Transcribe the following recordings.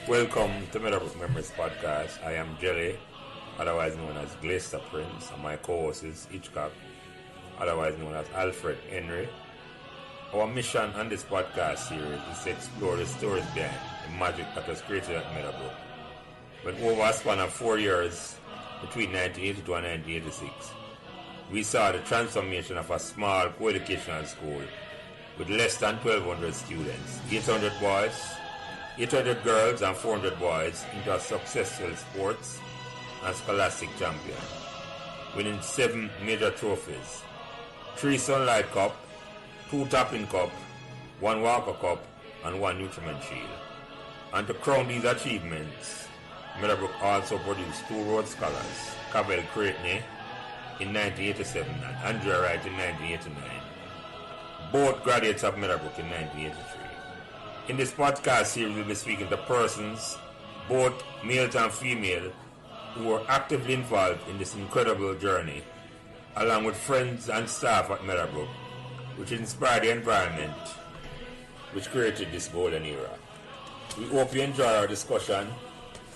Welcome to Meadowbrook Members Podcast. I am Jelly, otherwise known as Glacier Prince, and my co-host is Hitchcock, otherwise known as Alfred Henry. Our mission on this podcast series is to explore the stories behind the magic that was created at Meadowbrook. When over a span of 4 years, between 1982 and 1986, we saw the transformation of a small coeducational school with less than 1,200 students, 800 boys, 800 girls and 400 boys into a successful sports and scholastic champion, winning 7 major trophies, 3 Sunlight Cup, 2 Topping Cup, 1 Walker Cup, and 1 Nutriment Shield. And to crown these achievements, Meadowbrook also produced 2 Rhodes Scholars, Cavell Creighton in 1987 and Andrea Wright in 1989, both graduates of Meadowbrook in 1983. In this podcast series, we'll be speaking to persons, both male and female, who are actively involved in this incredible journey, along with friends and staff at Meadowbrook, which inspired the environment which created this golden era. We hope you enjoy our discussion.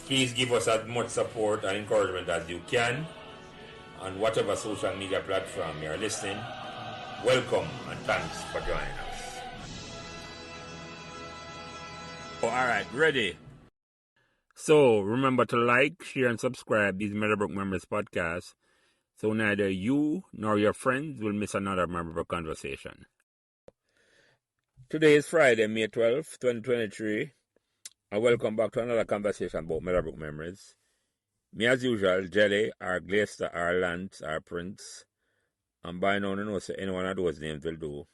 Please give us as much support and encouragement as you can on whatever social media platform you are listening. Welcome and thanks for joining us. All right, ready? So remember to like, share, and subscribe these Meadowbrook Members podcasts so neither you nor your friends will miss another Meadowbrook conversation. Today is Friday, May 12th, 2023, and welcome back to another conversation about Meadowbrook Memories. Me as usual, Jelly, our Glacier, our Lance, our Prince, and by now you know so any one of those names will do.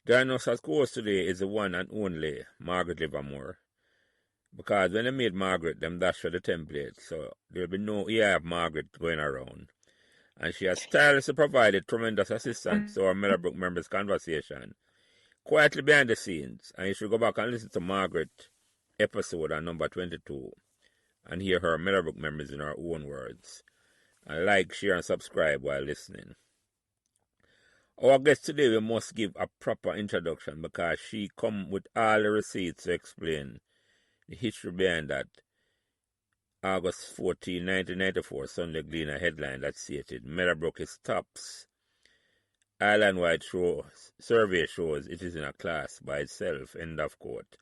Joining us as co-host today is the one and only Margaret Livermore. Because when they made Margaret, them dash for the template, so there will be no AI of Margaret going around. And she has tirelessly provided tremendous assistance to our Meadowbrook Members conversation, quietly behind the scenes. And you should go back and listen to Margaret episode on number 22 and hear her Meadowbrook Members in her own words. And like, share, and subscribe while listening. Our guest today, we must give a proper introduction because she come with all the receipts to explain the history behind that August 14, 1994 Sunday Gleaner headline that stated, Meadowbrook is tops. Island-wide survey shows it is in a class by itself, end of quote.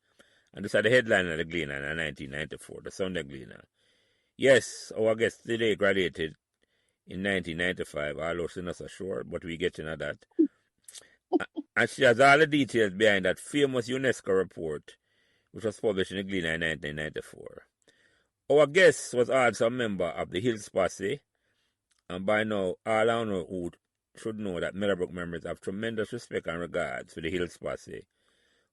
And this is the headline of the Gleaner in 1994, the Sunday Gleaner. Yes, our guest today graduated in 1995, although she's not so sure, but we get into that. And she has all the details behind that famous UNESCO report, which was published in the Gleaner in 1994. Our guest was also a member of the Hills Posse, and by now, all I know who should know that Meadowbrook members have tremendous respect and regards for the Hills Posse,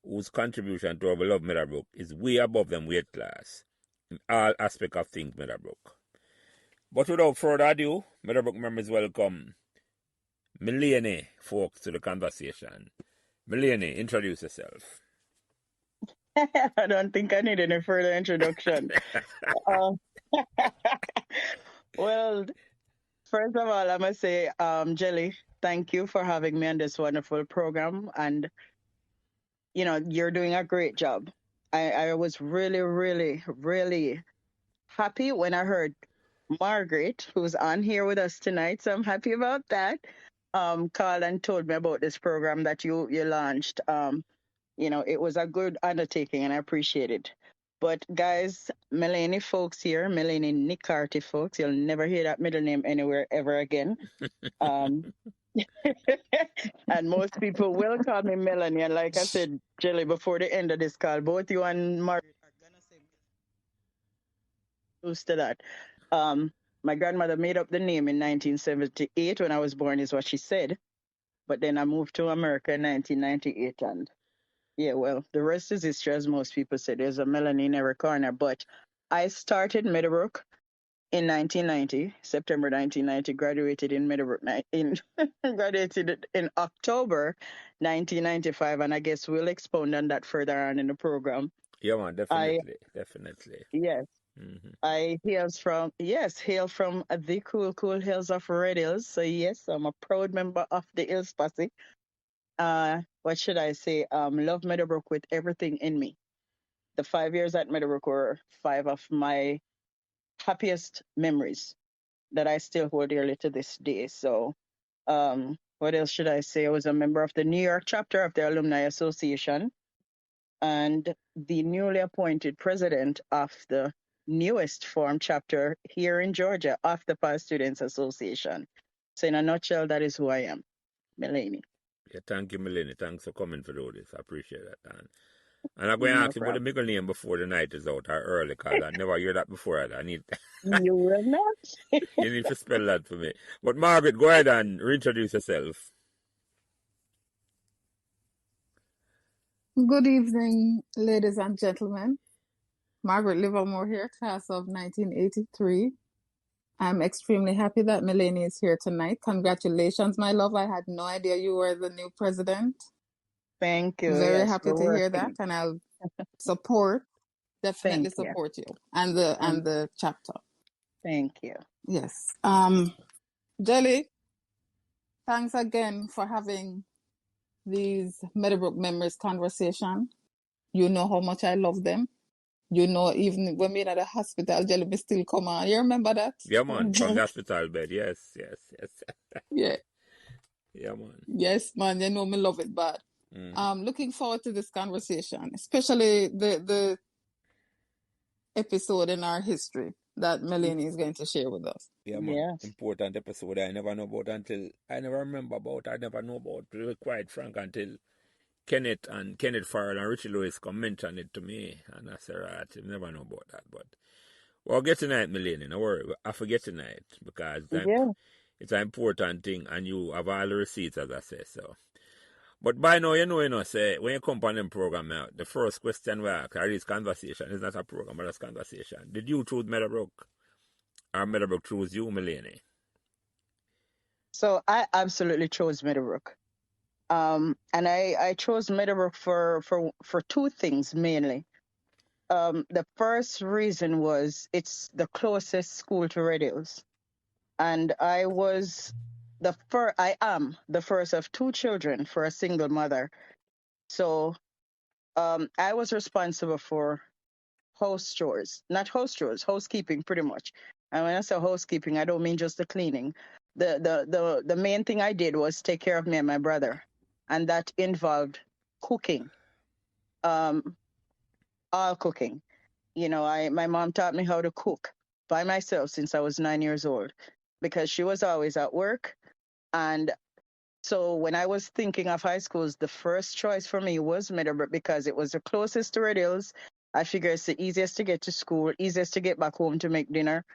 whose contribution to our beloved Meadowbrook is way above them weight class in all aspects of things Meadowbrook. But without further ado, Meadowbrook members welcome Melanie Folkes to the conversation. Melanie, introduce yourself. I don't think I need any further introduction. um, well, first of all, I must say, Jelly, thank you for having me on this wonderful program. And, you're doing a great job. I was really, really, really happy when I heard Margaret, who's on here with us tonight. So I'm happy about that. Called and told me about this program that you launched. It was a good undertaking and I appreciate it. But guys, Melanie Folkes here, Melanie Nicarty Folkes. You'll never hear that middle name anywhere ever again. Um, and most people will call me Melanie. And like I said, Jelly, before the end of this call, both you and Margaret are gonna say used to that. My grandmother made up the name in 1978 when I was born, is what she said. But then I moved to America in 1998, and yeah, well, the rest is history, as most people say. There's a Melanie in every corner. But I started Meadowbrook in 1990, September 1990, graduated in Meadowbrook, graduated in October 1995, and I guess we'll expound on that further on in the program. Yeah, man, definitely. Yes. Mm-hmm. I hail from the cool hills of Red Hills. So yes, I'm a proud member of the Hills Posse. What should I say? Love Meadowbrook with everything in me. the 5 years at Meadowbrook were five of my happiest memories that I still hold dearly to this day. So, what else should I say? I was a member of the New York chapter of the Alumni Association and the newly appointed president of the newest form chapter here in Georgia of the Past Students Association. So, in a nutshell, that is who I am, Melanie. Yeah, thank you, Melanie. Thanks for coming for all this. I appreciate that. And I'm going to No ask you about the problem. middle name before the night is out or early, because I never hear that before. I need You will not? you need to spell that for me. But Margaret, go ahead and reintroduce yourself. Good evening, ladies and gentlemen. Margaret Livermore here, class of 1983. I'm extremely happy that Melanie is here tonight. Congratulations, my love. I had no idea you were the new president. Thank you. Very Yes, happy we're to hear that, working. and I'll definitely Thank you. support you and the chapter. Thank you. Yes. Jelly, thanks again for having these Meadowbrook Memories conversation. You know how much I love them. You know, even when we're at the hospital, Jelly me still come on. You remember that? Yeah, man, from the hospital bed. Yes. Yeah. Yeah, man. Yes, man. You know me love it bad. Looking forward to this conversation, especially the episode in our history that Melanie is going to share with us. Yeah, man. Yes. Important episode I never know about until I never know about, to be quite frank, until Kenneth Farrell and Richie Lewis come mention it to me, and I said, right, I never know about that. But we'll get tonight, Melanie. No worry, I forget tonight because it's an important thing, and you have all the receipts, as I say. So, but by now, say when you come on them program now, the first question we ask, or this conversation, is not a program, but it's conversation. Did you choose Meadowbrook, or Meadowbrook chose you, Melanie? So I absolutely chose Meadowbrook. And I chose Meadowbrook for two things mainly. The first reason was it's the closest school to Red Hills. And I am the first of two children for a single mother. So I was responsible for housekeeping pretty much. And when I say housekeeping, I don't mean just the cleaning. The main thing I did was take care of me and my brother. And that involved cooking. All cooking. My mom taught me how to cook by myself since I was 9 years old because she was always at work. And so when I was thinking of high schools, the first choice for me was Meadowbrook because it was the closest to Red Hills. I figure it's the easiest to get to school, easiest to get back home to make dinner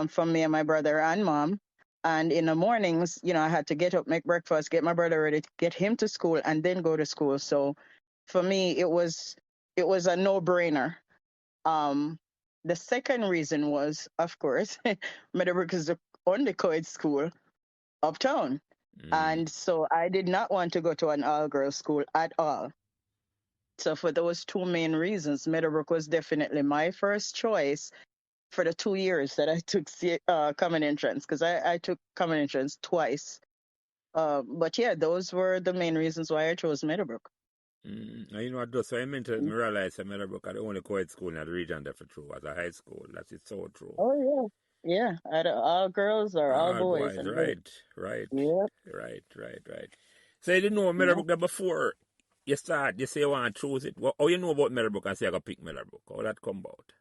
from me and my brother and mom. And in the mornings, I had to get up, make breakfast, get my brother ready, get him to school, and then go to school. So for me, it was a no-brainer. The second reason was, of course, Meadowbrook is the only co-ed school uptown. And so I did not want to go to an all-girls school at all. So for those two main reasons, Meadowbrook was definitely my first choice for the 2 years that I took common entrance, because I took common entrance twice. But yeah, those were the main reasons why I chose Meadowbrook. What, so I meant to realize that Meadowbrook are the only co-ed school in the region that for true as a high school. That is so true. Oh yeah. Yeah, all girls or all boys. Right. Yeah. Right. So you didn't know Meadowbrook there before you start, you say you want to choose it. How you know about Meadowbrook and say I got pick Meadowbrook? How that come about?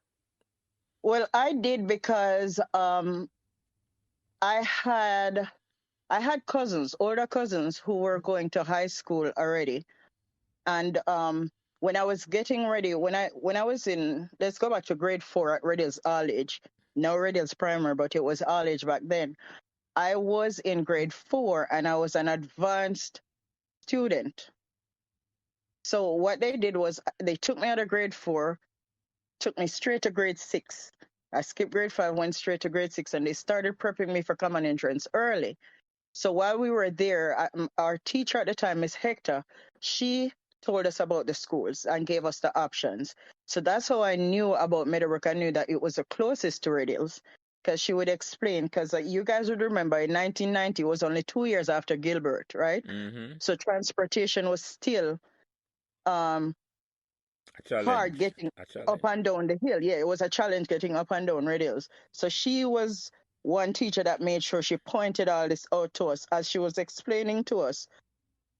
Well, I did because I had cousins, older cousins who were going to high school already. And when I was getting ready, when I was in, let's go back to grade 4 at Red Hills All Age. No Red Hills Primary, but it was All Age back then. I was in grade 4 and I was an advanced student. So what they did was they took me out of grade 4, took me straight to grade 6. I skipped grade 5, went straight to grade 6, and they started prepping me for common entrance early. So while we were there, our teacher at the time, Miss Hector, she told us about the schools and gave us the options. So that's how I knew about Meadowbrook. I knew that it was the closest to Red Hills because she would explain, because you guys would remember in 1990, it was only 2 years after Gilbert, right? Mm-hmm. So transportation was still A hard challenge. getting A up challenge. and down the hill. Yeah, it was a challenge getting up and down red hills. So she was one teacher that made sure she pointed all this out to us as she was explaining to us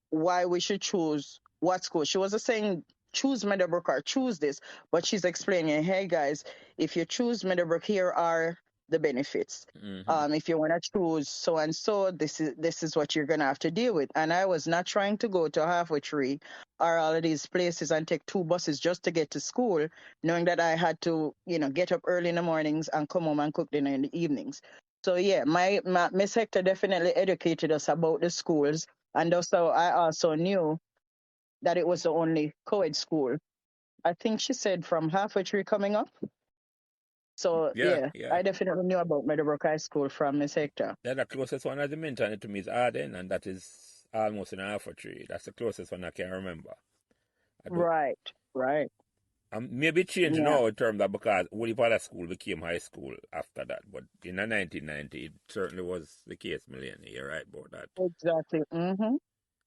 why we should choose what school. She wasn't saying choose Meadowbrook or choose this, but she's explaining, hey guys, if you choose Meadowbrook, here are the benefits. Mm-hmm. If you want to choose so and so, this is what you're gonna have to deal with. And I was not trying to go to halfway tree or all of these places and take two buses just to get to school, knowing that I had to, get up early in the mornings and come home and cook dinner in the evenings. So yeah, my Miss Hector definitely educated us about the schools, and also, I also knew that it was the only co-ed school. I think she said from halfway tree coming up. So Yeah, yeah, yeah. I definitely knew about Meadowbrook High School from Miss Hector. Then the closest one, as you mentioned it to me, is Arden, and that is almost in half a tree. That's the closest one I can remember. I don't. Right, right. Maybe change Yeah, now in terms of because Woody Potter School became high school after that. But in the 1990, it certainly was the case, Melanie. You're right about that. exactly.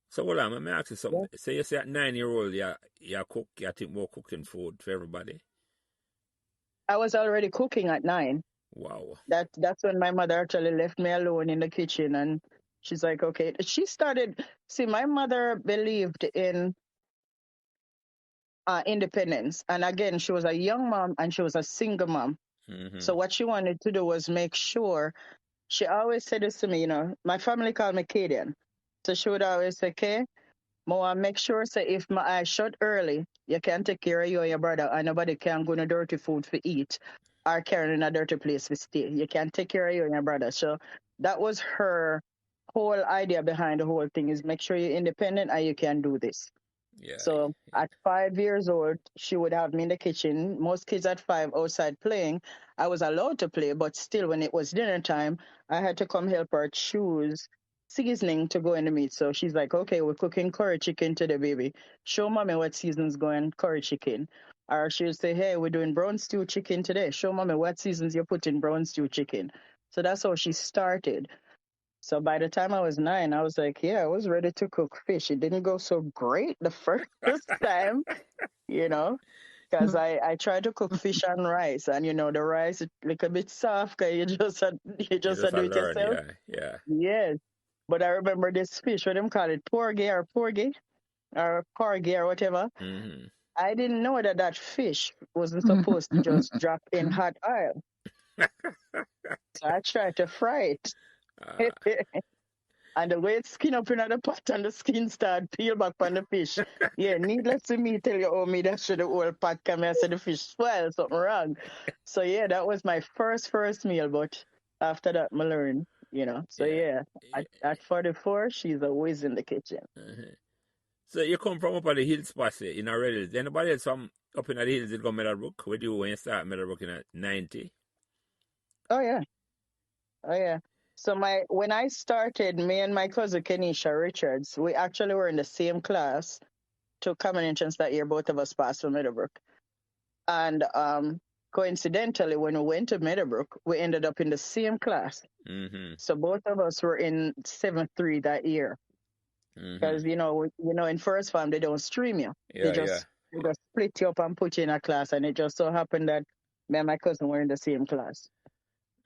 So, hold on, let me ask you Yeah. something. Say you say at 9 year old, you cook, you think about cooking food for everybody. I was already cooking at 9. Wow. That's when my mother actually left me alone in the kitchen, and she's like, okay. She started. See, my mother believed in independence, and again, she was a young mom and she was a single mom. Mm-hmm. So what she wanted to do was make sure. She always said this to me, my family called me Cadian. So she would always say, okay, Moa, make sure say if my eyes shut early, you can take care of you and your brother, and nobody can go no dirty food for eat or carry in a dirty place for stay. You can take care of you and your brother. So that was her whole idea behind the whole thing, is make sure you're independent and you can do this. Yeah. So at 5 years old, she would have me in the kitchen. Most kids at 5 outside playing. I was allowed to play, but still, when it was dinner time, I had to come help her choose seasoning to go in the meat. So she's like, okay, we're cooking curry chicken today, baby. Show mommy what seasons go in curry chicken. Or she would say, hey, we're doing brown stew chicken today. Show mommy what seasons you put in brown stew chicken. So that's how she started. So by the time I was 9, I was like, yeah, I was ready to cook fish. It didn't go so great the first time, you know, because I tried to cook fish and rice, and the rice is a little bit soft. 'Cause you You just just do it learn. yourself. Yeah. Yeah. Yes, but I remember this fish, what them call it, porgy or porgy or whatever. Mm-hmm. I didn't know that fish wasn't supposed to just drop in hot oil. So I tried to fry uh, it. And the way it skin up in the pot and the skin start peel back on the fish. Yeah, needless to me tell you, oh, me that should the whole pot come here, so the fish spoil, something wrong. So yeah, that was my first meal, but after that I learned. So yeah. yeah, at 44, she's always in the kitchen. Uh-huh. So you come from up on the hills, Passy, in a Red Hills. Anybody else from up in the hills did go Meadowbrook? Where do you when you start Meadowbrook in 90? Oh yeah, oh yeah. So when I started, me and my cousin Kenisha Richards, we actually were in the same class, took common entrance that year, both of us passed for Meadowbrook. And coincidentally, when we went to Meadowbrook, we ended up in the same class. Mm-hmm. So both of us were in 7-3 that year. Mm-hmm. Because in first farm they don't stream you. They Yeah, yeah. just split you up and put you in a class, and it just so happened that me and my cousin were in the same class.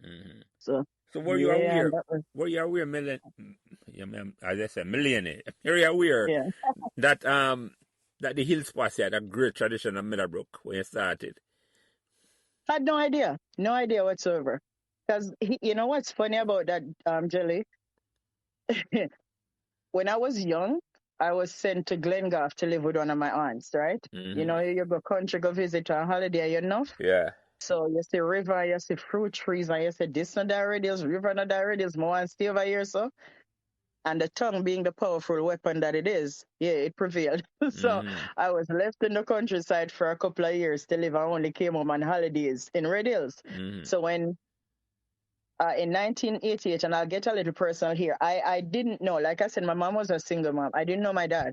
Mm-hmm. So So were you yeah, and aware? that was Were you aware, yeah, as I said, millionaire? Were you aware yeah. that that the Hills Passy had a great tradition of Meadowbrook when you started? Had no idea whatsoever. Because you know what's funny about that, Jelly? When I was young, I was sent to Glengarth to live with one of my aunts, right? Mm-hmm. You go country, go visit on holiday, Yeah. So you see river, you see fruit trees, and you see this not that radius, river not that radius, more and stay over here, so. And the tongue being the powerful weapon that it is, yeah, it prevailed. So Mm-hmm. I was left in the countryside for a couple of years to live. I only came home on holidays in Red Hills. Mm-hmm. So when in 1988, and I'll get a little personal here. I didn't know, like I said, my mom was a single mom. I didn't know my dad.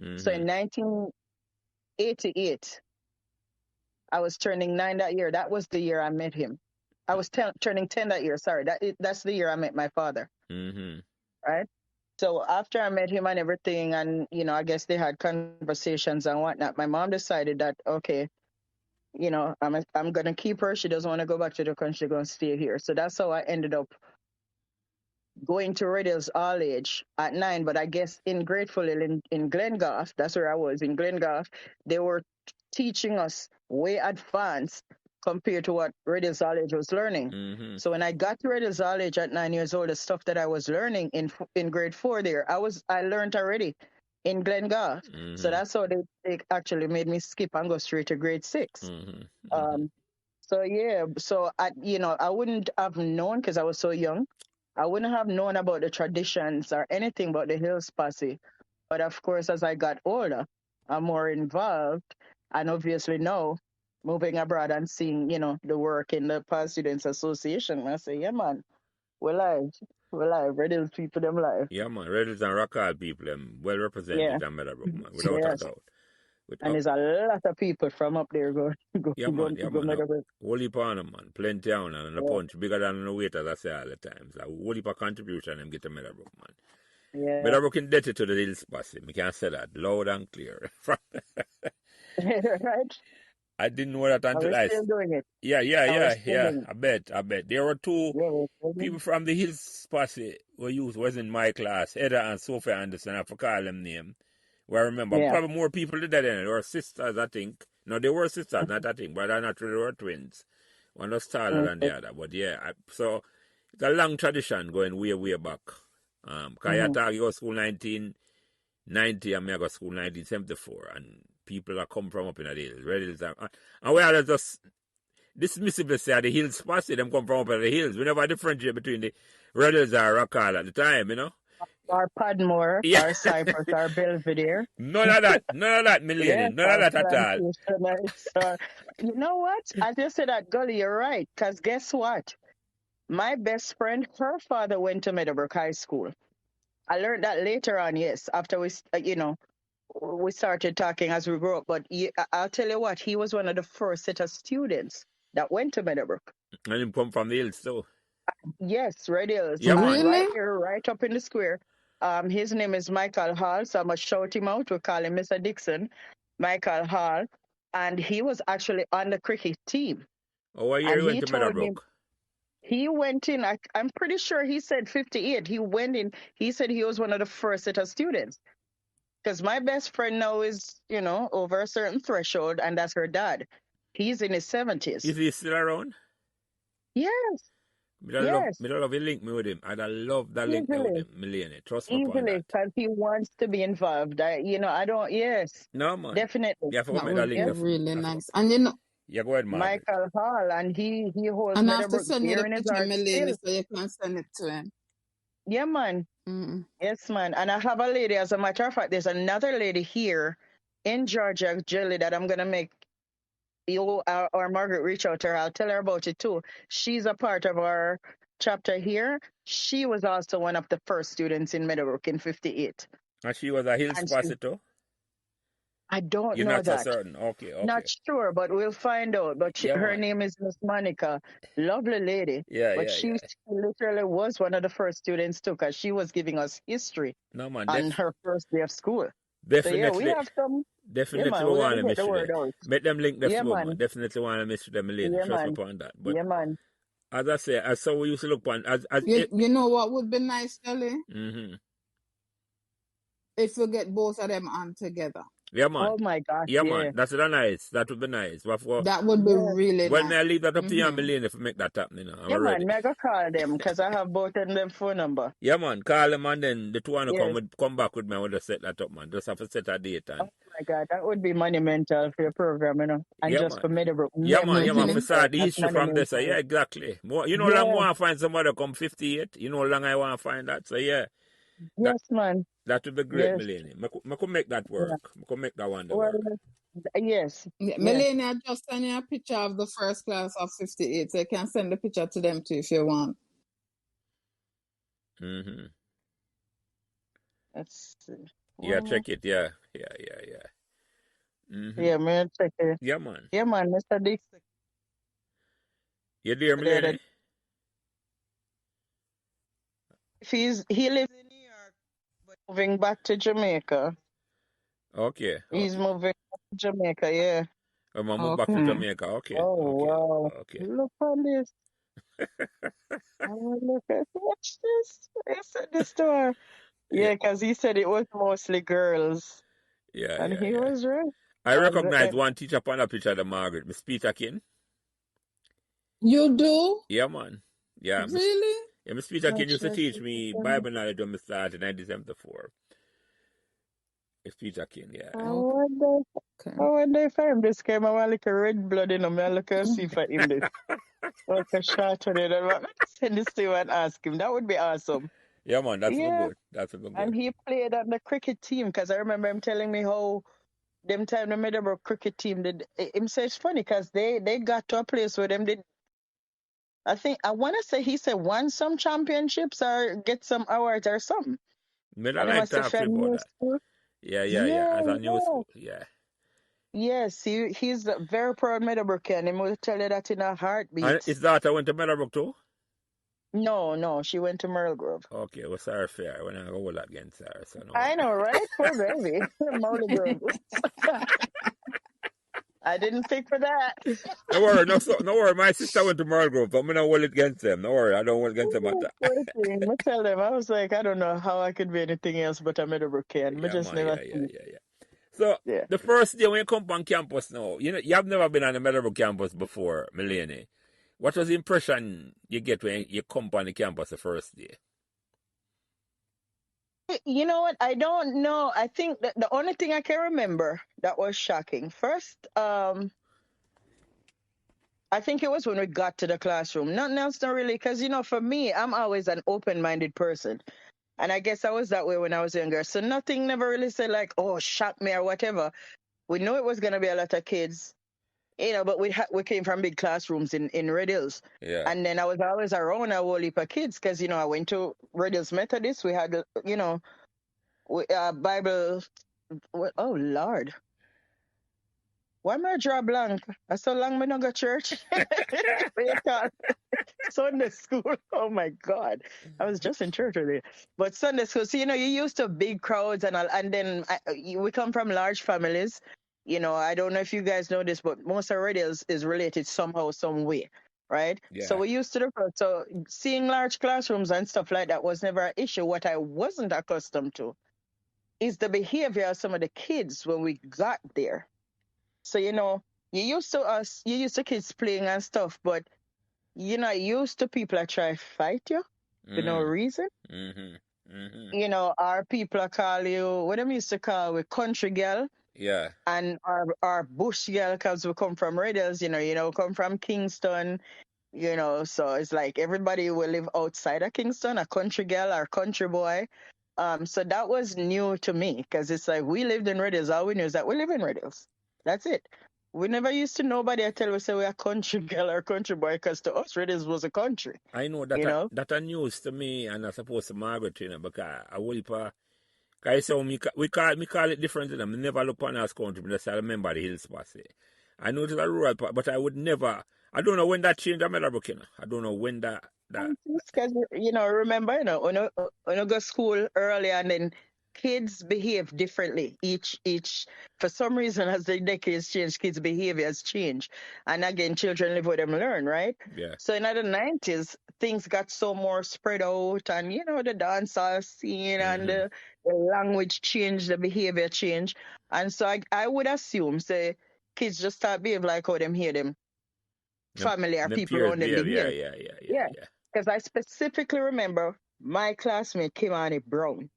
So Mm-hmm. in 1988, I was turning 9 that year. That was the year I met him. I was turning 10 that year. Sorry, that's the year I met my father. Mm-hmm. Right. So after I met him and everything, and I guess they had conversations and whatnot, my mom decided that okay, I'm gonna keep her. She doesn't want to go back to the country, she's gonna stay here. So that's how I ended up going to Riddle's all age at 9. But I guess in Grateful Hill in Glengarth, that's where I was in Glengarth, they were teaching us way advanced compared to what Riddle's all age was learning. Mm-hmm. So when I got to Riddle's all age at 9 years old, the stuff that I was learning in grade 4 there, I learned already in Glengarth. Mm-hmm. So that's how they actually made me skip and go straight to grade 6. Mm-hmm. So yeah, so I wouldn't have known because I was so young. I wouldn't have known about the traditions or anything about the Hills Posse. But of course, as I got older, I'm more involved. And obviously now, moving abroad and seeing, the work in the Past Students Association, I say, yeah, man, we're live. We're live. Ready people, them live. Yeah, man. Redditors and Rockall people, them well represented Yeah. in Meadowbrook, man, without a Yes. doubt. And there's a lot of people from up there go Yeah, man. Meadowbrook. Whole heap on them, man. Plenty on and the Yeah. punch bigger than the weight, as I say all the time. So whole heap of contribution them get to Meadowbrook, man. Yeah. Meadowbrook indebted to the Hills Posse. We can say that loud and clear. Right? I didn't know that And until we're I. still doing it. Yeah. I bet. There were two Yeah, we're still doing people from the Hills Posse who was in my class, Edda and Sophie Anderson. I forgot them name. Well, I remember Yeah. probably more people did that then. They were sisters, I think. No, they were sisters, not I think, but they're not really were twins. One was taller than the other. But yeah, so it's a long tradition going way back. Kayatagi go school 1990 and me I go school 1974, and people that come from up in the hills, red hills, and we are just dismissively say the Hills Posse, them come from up in the hills. We never differentiate between the red hills and Rockall at the time, Our Padmore, Yeah. our Cypress, our Belvedere. None of that, Millennium. Yes, None of that at all. plantation. You know what? I just said that, Gully, you're right. Because guess what? My best friend, her father went to Meadowbrook High School. I learned that later on, yes, after we started talking as we grew up. But I'll tell you what, he was one of the first set of students that went to Meadowbrook. And him come from the hills too. Yes, Red Hills. Yeah, man. Right here, right up in the square. His name is Michael Hall, so I must shout him out. We call him Mr. Dixon, Michael Hall. And he was actually on the cricket team. Oh, what year he went to Meadowbrook? He went in, I'm pretty sure he said 58. He went in, he said he was one of the first set of students. Because my best friend now is, over a certain threshold, and that's her dad. He's in his 70s. Is he still around? Yes. Me love you link me with him. I'd love that link me with him, Melanie. Trust me upon that. Because he wants to be involved. I don't, yes. No, man. Definitely. Yeah, I forgot that link. Really nice. And yeah, go ahead, Margaret. Michael Hall, and he holds and I have to Meadowbrook send you here the in his picture, heart Melanie, still. so you can send it to him. Yeah, man. Yes, man. And I have a lady, as a matter of fact, there's another lady here in Georgia, Jelly, that I'm going to make you or Margaret reach out to her. I'll tell her about it too. She's a part of our chapter here. She was also one of the first students in Meadowbrook in 58. And she was a Hills Posse too? I don't You're know not that. so certain. Okay. Not sure, but we'll find out. But her name is Miss Monica. Lovely lady. But she literally was one of the first students too, because she was giving us history on her first day of school. Definitely. So, we have some. Definitely want to miss them. Make them link the flow, man. Definitely want to miss them, Melanie. Trust me upon that. But man. As I say, as so we used to look upon you know what would be nice, Ellie? If we get both of them on together. Yeah, man. Oh my gosh. Yeah, man. That's nice. That would be nice. That would be really nice. Nice. May I leave that up to you and Melanie if we make that happen, Yeah, man. May I go call them because I have both of them phone number. Yeah, man. Call them and then the two want to come back with me. I would just set that up, man. Just have to set a date. And... Oh my God. That would be monumental for your program, And just for Meadowbrook. Yeah, man. We start the history from this. Yeah, exactly. More, long I want to find somebody come 58. Long I want to find that. So, yeah. Yes, man. That would be great, Melanie. I could make that work. I could make that one work. Yes. Melanie, I just sent you a picture of the first class of 58. So you can send the picture to them too if you want. Let's see. Yeah, check it. Yeah. Yeah, man, check it. Yeah, man. Yeah, man, Mr. Dixon. You dear, Melanie? He lives in New York. moving back to Jamaica. Okay, He's okay. moving back to Jamaica, yeah. I'm gonna move back to Okay. Jamaica. Okay, Oh, okay, wow. okay. Look on this. Oh, look at watch this. I said this to her. Yeah, Yeah, because he said it was mostly girls. yeah, And yeah, he yeah. was right. I And, recognize one teacher upon the picture of the Margaret, Miss Peter King. You do? Yeah, man. Yeah, Really? Miss Peter King watch used to this. teach me Bible knowledge when I started in 1974. Miss Peter King, yeah. I Okay. wonder, I wonder if I'm this guy. I want like a red blood in him. I look and see for him this. Like a shot on it. And I send this to him and ask him. That would be awesome. Yeah, man, that's been Yeah. good. That's been And good. he played on the cricket team because I remember him telling me how them time the Meadowbrook cricket team did. Him say it's funny because they got to a place where them did. I think I want to say he said won some championships or get some awards or something. Me not And he like must say talk to from you about new that. school. Yeah. Yeah, As a new yeah. school, yeah. Yes, he's a very proud Meadowbrookian. He will tell you that in a And heartbeat. his daughter went to Meadowbrook too? No, she went to Myrtle Grove. Okay, well, sorry, fair. When I go against her, so no I worry. know, right? Poor baby. Molly Grove. I didn't pick for that. No worry, no worry. My sister went to Marlgrove, but I'm not hold it against them. No worry, I don't hold it against them at that. Poor thing. I tell them, I was like, I don't know how I could be anything else but a Meadowbrookian. I Yeah, just man, never see. yeah. So Yeah. the first day when you come on campus now, you have never been on the Meadowbrook campus before, Melanie. What was the impression you get when you come on the campus the first day? You know what? I don't know. I think that the only thing I can remember that was shocking. First, I think it was when we got to the classroom. Nothing else, not really, because for me, I'm always an open-minded person, and I guess I was that way when I was younger. So nothing never really said like, "Oh, shock me" or whatever. We knew it was gonna be a lot of kids, but we came from big classrooms in Red Hills, Yeah. and then I was always around a whole heap of kids because I went to Red Hills Methodist. We had Bible. Oh Lord, why am I draw blank? I so long me no go church. What you call Sunday school. Oh my God, I was just in church earlier. But Sunday school, so you used to big crowds and all, and then we come from large families. I don't know if you guys know this, but most already is related somehow, some way, right? So Yeah. we used to the crowd. So seeing large classrooms and stuff like that was never an issue. What I wasn't accustomed to is the behavior of some of the kids when we got there. So you used to kids playing and stuff, but you're not used to people that try to fight you for no Mm. reason. Mm-hmm. Our people are call you what them used to call we country girl Yeah. and our bush girl because we come from Red Hills, come from Kingston, so it's like everybody will live outside of Kingston, a country girl or country boy. So that was new to me because it's like we lived in Red Hills. All we knew is that we live in Red Hills. That's it. We never used to nobody until we say we are country girl or country boy because to us Red Hills was a country, I know you know. that a news to me and I suppose to Margaret, because I will cause so we call it different to them. I never look on us country, but just I remember the hills pass. I know it's a rural part, but I would never. I don't know when that changed. I'm looking. I don't know when that. Because remember, when you go school early and then kids behave differently. Each for some reason, as the decades change, kids' behaviors change. And again, children live where them learn, right? Yeah. So in the 90s, things got so more spread out, and the dancehall scene and Mm-hmm. the language change, the behavior change, and so I would assume, say, kids just start behave like how them hear them family or The people peers around them behave. behave. Yeah, Yeah. because I specifically remember my classmate Kimani Brown.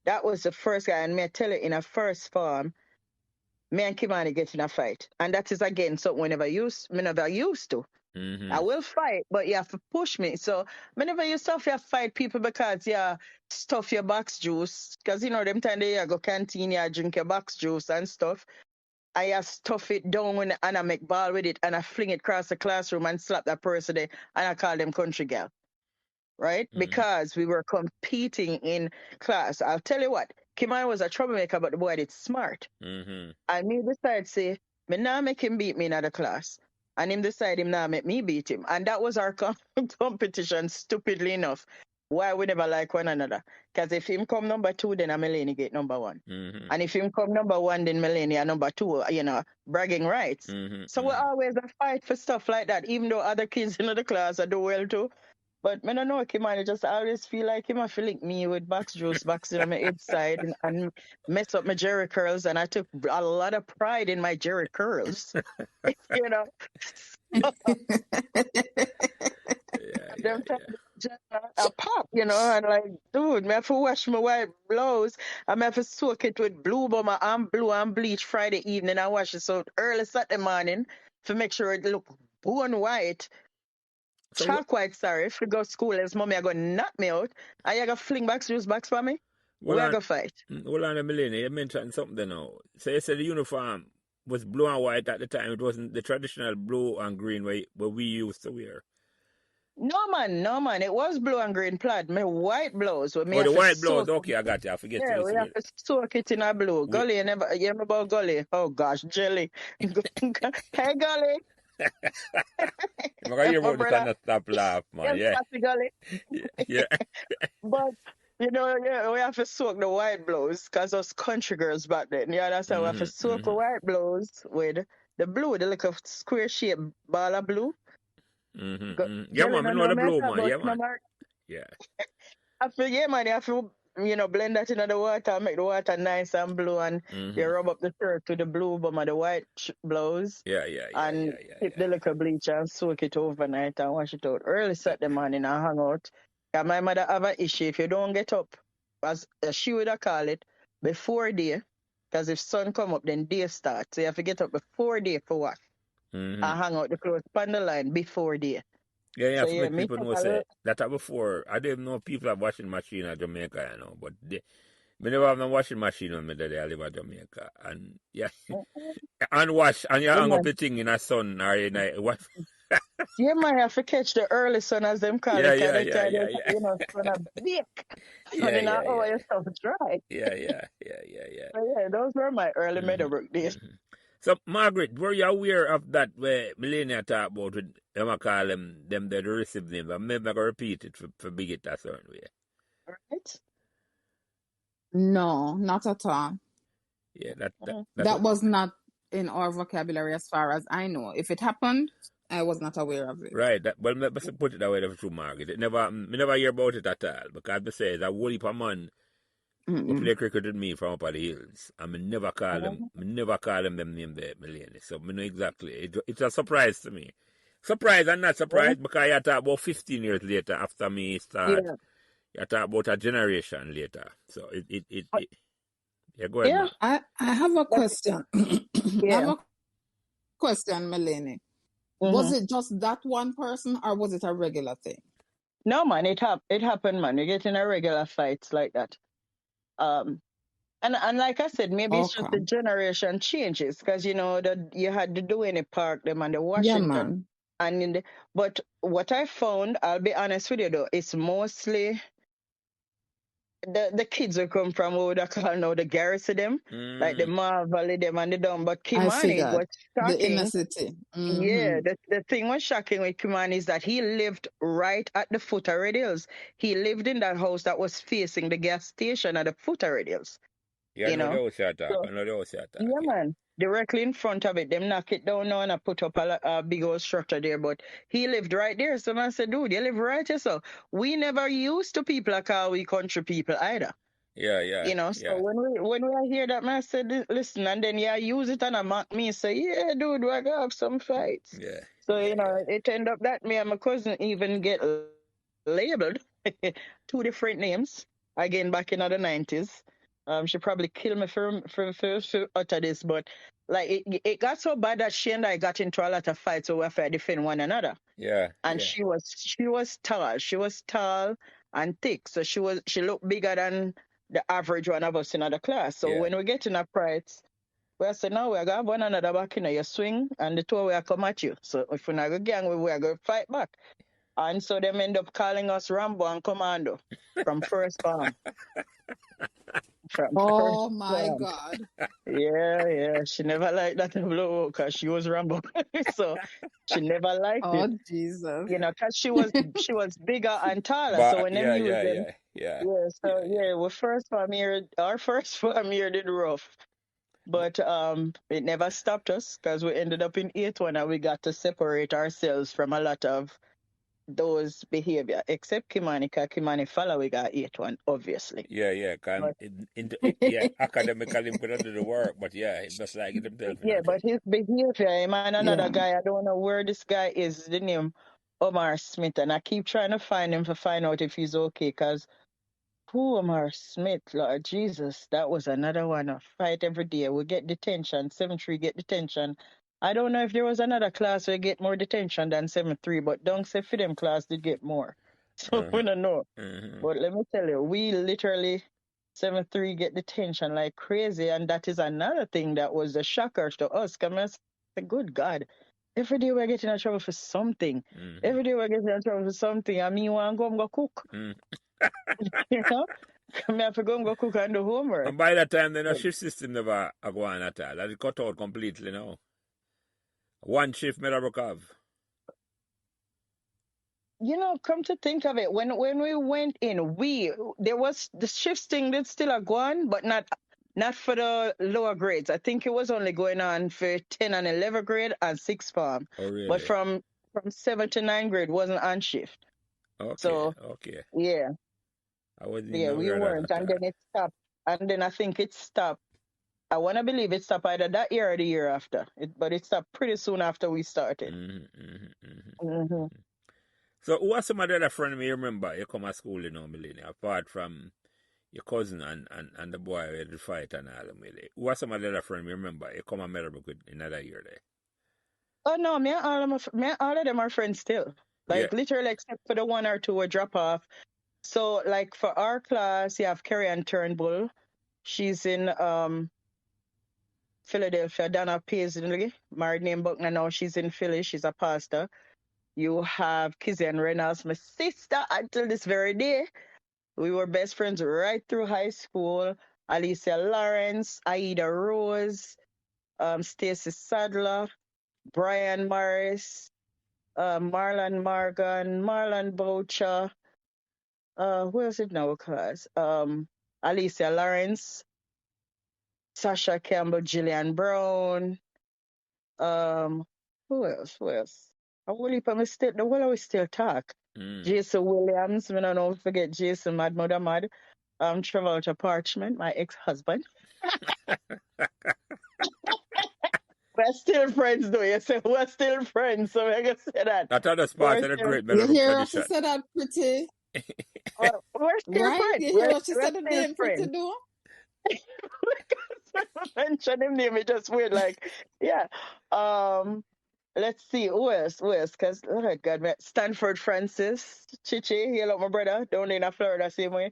That was the first guy, and me I tell you, in a first form, me and Kimani get in a fight, and that is again something me never used to. Mm-hmm. I will fight, but you have to push me. So me never used to have to fight people because stuff your box juice, because them time they go canteen, you drink your box juice and stuff. I just stuff it down and I make ball with it and I fling it across the classroom and slap that person there and I call them country girl, right? Mm-hmm. Because we were competing in class. I'll tell you what, Kimai was a troublemaker, but the boy did smart. Mm-hmm. And me decide say, me now make him beat me in the class. And him decide him now make me beat him. And that was our competition, stupidly enough. why we never like one another. Because if him come number two, then Melanie get number one. Mm-hmm. And if him come number one, then Melanie number two, bragging rights. Mm-hmm. So we always a fight for stuff like that, even though other kids in the class are do well too. But I don't know, Kim, I just always feel like him, I feel like me with box juice, box on my head side and mess up my Jerry curls. And I took a lot of pride in my Jerry curls, you know. Them time just a pop, and like, dude, me have to wash my white blouse. I have to soak it with blue bomber and blue and bleach Friday evening. I wash it so early Saturday morning to make sure it look bone white. So Chalk white, sorry. If we go school, as mommy, I go knock me out. And you go fling back juice box for me. We are go fight. Hold on a minute. You mentioned something there now. So you said the uniform was blue and white at the time. It wasn't the traditional blue and green what we used to wear. No man. It was blue and green plaid. My white blouse. Oh, the white blouse. Okay, I got you. I forget Yeah, to we listen. have to soak it in a blue. Gully, you remember about Gully? Oh gosh, jelly. Hey Gully. I hear about this and not stop laugh, man. Yeah. Gully. Yeah. But we have to soak the white blouse because us country girls back then. Yeah, that's how we have to soak the white blouse with the blue, the little square shape ball of blue. Yeah, man, I know the blue, man. Yeah, man. Yeah. I feel, man, you have to, blend that into the water, make the water nice and blue, and you rub up the shirt with the blue bomber, the white blouse. Yeah. And keep the little bleach and soak it overnight and wash it out. Early Saturday morning and hang out. Because my mother have an issue. If you don't get up, as she would have called it, before day, because if sun come up, then day starts. So you have to get up before day for wash. And hang out the clothes on the line before day. Yeah, so, yeah, people know say that before. I didn't know people have washing machine in Jamaica, but we never have no washing machine on me that I live in Jamaica. And yeah, and wash, and you hang up the thing in the sun or in a what? Yeah, man, you have to catch the early sun, as them call it. Sun a bake. And your stuff dry. Yeah. So, yeah, those were my early Meadowbrook days. So, Margaret, were you aware of that where Melania talked about with them call them the receive name? I'm never going to repeat it for big it a certain way. Right? No, not at all. Yeah, that was not in our vocabulary as far as I know. If it happened, I was not aware of it. Right. Let's put it that way to Margaret. We never hear about it at all. Because I say, that whole heap of man who play cricket with me from up at the hills. And I never call them them name there, Melanie. So I know exactly. It's a surprise to me. Surprise and not surprised because you talk about 15 years later after me start. Yeah. You talk about a generation later. So yeah, go ahead. Yeah. I have a question. I have a question, Melanie. Was it just that one person or was it a regular thing? No, man, it happened, man. You get in a regular fights like that. And like I said, maybe it's just the generation changes because that you had the Duane Park them and the Washington. Yeah, man. But what I found, I'll be honest with you though, it's mostly the kids who come from what would I call now the garrison them, like the Marvel them and the dumb. But Kimani was shocking. The inner city. Yeah, the thing was shocking with Kimani is that he lived right at the foot of Red Hills. He lived in that house that was facing the gas station at the foot of Red Hills. Yeah, I know the Yeah, man. Directly in front of it. Them knock it down now and I put up a big old structure there. But he lived right there. So I said, dude, you live right here. So we never used to people like how we country people either. Yeah. So when we hear that, man, I said, listen, and then use it and I mock me. Say, yeah, dude, we're gonna have some fights. Yeah. So, it ended up that me and my cousin even get labeled 2 different names again back in the 90s. She probably killed me for utter this, but like it got so bad that she and I got into a lot of fights, so we have to defend one another. Yeah. And she was tall. She was tall and thick, so she looked bigger than the average one of us in the class. So when we get in a fight, we say now we're gonna have one another back in your swing, and the two will come at you. So if we're not go gang, we're gonna fight back. And so them end up calling us Rambo and Commando from first bomb. from Oh first my form. God. Yeah. She never liked that blow because she was Rambo. So she never liked Oh it. Jesus. You know, because she was bigger and taller. So But when them yeah, use yeah, them, yeah, yeah, yeah. yeah, So yeah. yeah, our first farm year did rough. But it never stopped us because we ended up in 8-1 and we got to separate ourselves from a lot of those behavior, except Kimani, because Kimani follow we got 8-1, obviously. Yeah, yeah, But yeah, academically him could do the work, but yeah, he must like it himself in yeah, a but check. his behavior, him and another Yeah. guy, I don't know where this guy is, the name Omar Smith, and I keep trying to find him to find out if he's okay, because who Omar Smith, Lord Jesus, that was another one. A fight every day. We get detention. 7-3 get detention. I don't know if there was another class where get more detention than 7-3, but don't say for them class did get more. So we Uh-huh. don't know. Uh-huh. But let me tell you, we literally 7-3 get detention like crazy, and that is another thing that was a shocker to us. Come on, say, good God, every day we're getting in trouble for something. Mm-hmm. Every day we're getting in trouble for something. I mean, you want to go and go cook, Mm. you know? I have to go and go cook and do homework. And by that time, then a shift system never go on at all. That it cut out completely now. One shift Meadowbrook have. You know, come to think of it, when we went in, there was the shifts thing did still a go on, but not for the lower grades. I think it was only going on for 10 and 11 grade and sixth form. Oh, But really? from 7 to 9 grade wasn't on shift. Okay, So okay. yeah, I wasn't even yeah, we aware of that weren't. at And all. then it stopped. And then I think it stopped. I wanna believe it stopped either that year or the year after. But it stopped pretty soon after we started. Mm-hmm, mm-hmm, mm-hmm, Hmm. mm-hmm. So who are some of the other friends you remember you come to school, Melanie, apart from your cousin and the boy with the fight and all them with it? Who are some of the other friends you remember you come to Meadowbrook with another year there? Oh no, me and all of them are friends still. Yeah. Like literally, except for the one or two who drop off. So like for our class, you have Carrie Ann Turnbull. She's in Philadelphia. Donna Paisley, married name Buckner now. She's in Philly. She's a pastor. You have Kizzy and Reynolds, my sister, until this very day. We were best friends right through high school. Alicia Lawrence, Aida Rose, Stacy Sadler, Brian Morris, Marlon Morgan, Marlon Boucher, who else is now class? Alicia Lawrence, Sasha Campbell, Gillian Brown, um, who else? Who else? I will heap of mistake. The whole we still talk. Mm. Jason Williams, we don't know forget Jason Mad Mother Mad. Travolta Parchment, my ex-husband. We're still friends though. You say we're still friends, so I can say that. That other We're part of the still great You Meadowbrook hear how she tradition. said that pretty? we're still Right? friends. You hear We're, how she we're said the still name pretty friends. though? Mention him name, it just weird. Like, yeah. Um, let's see, who else? Who else? Because, oh God, man. Stanford Francis, Chichi, he love my brother down in Florida, same way.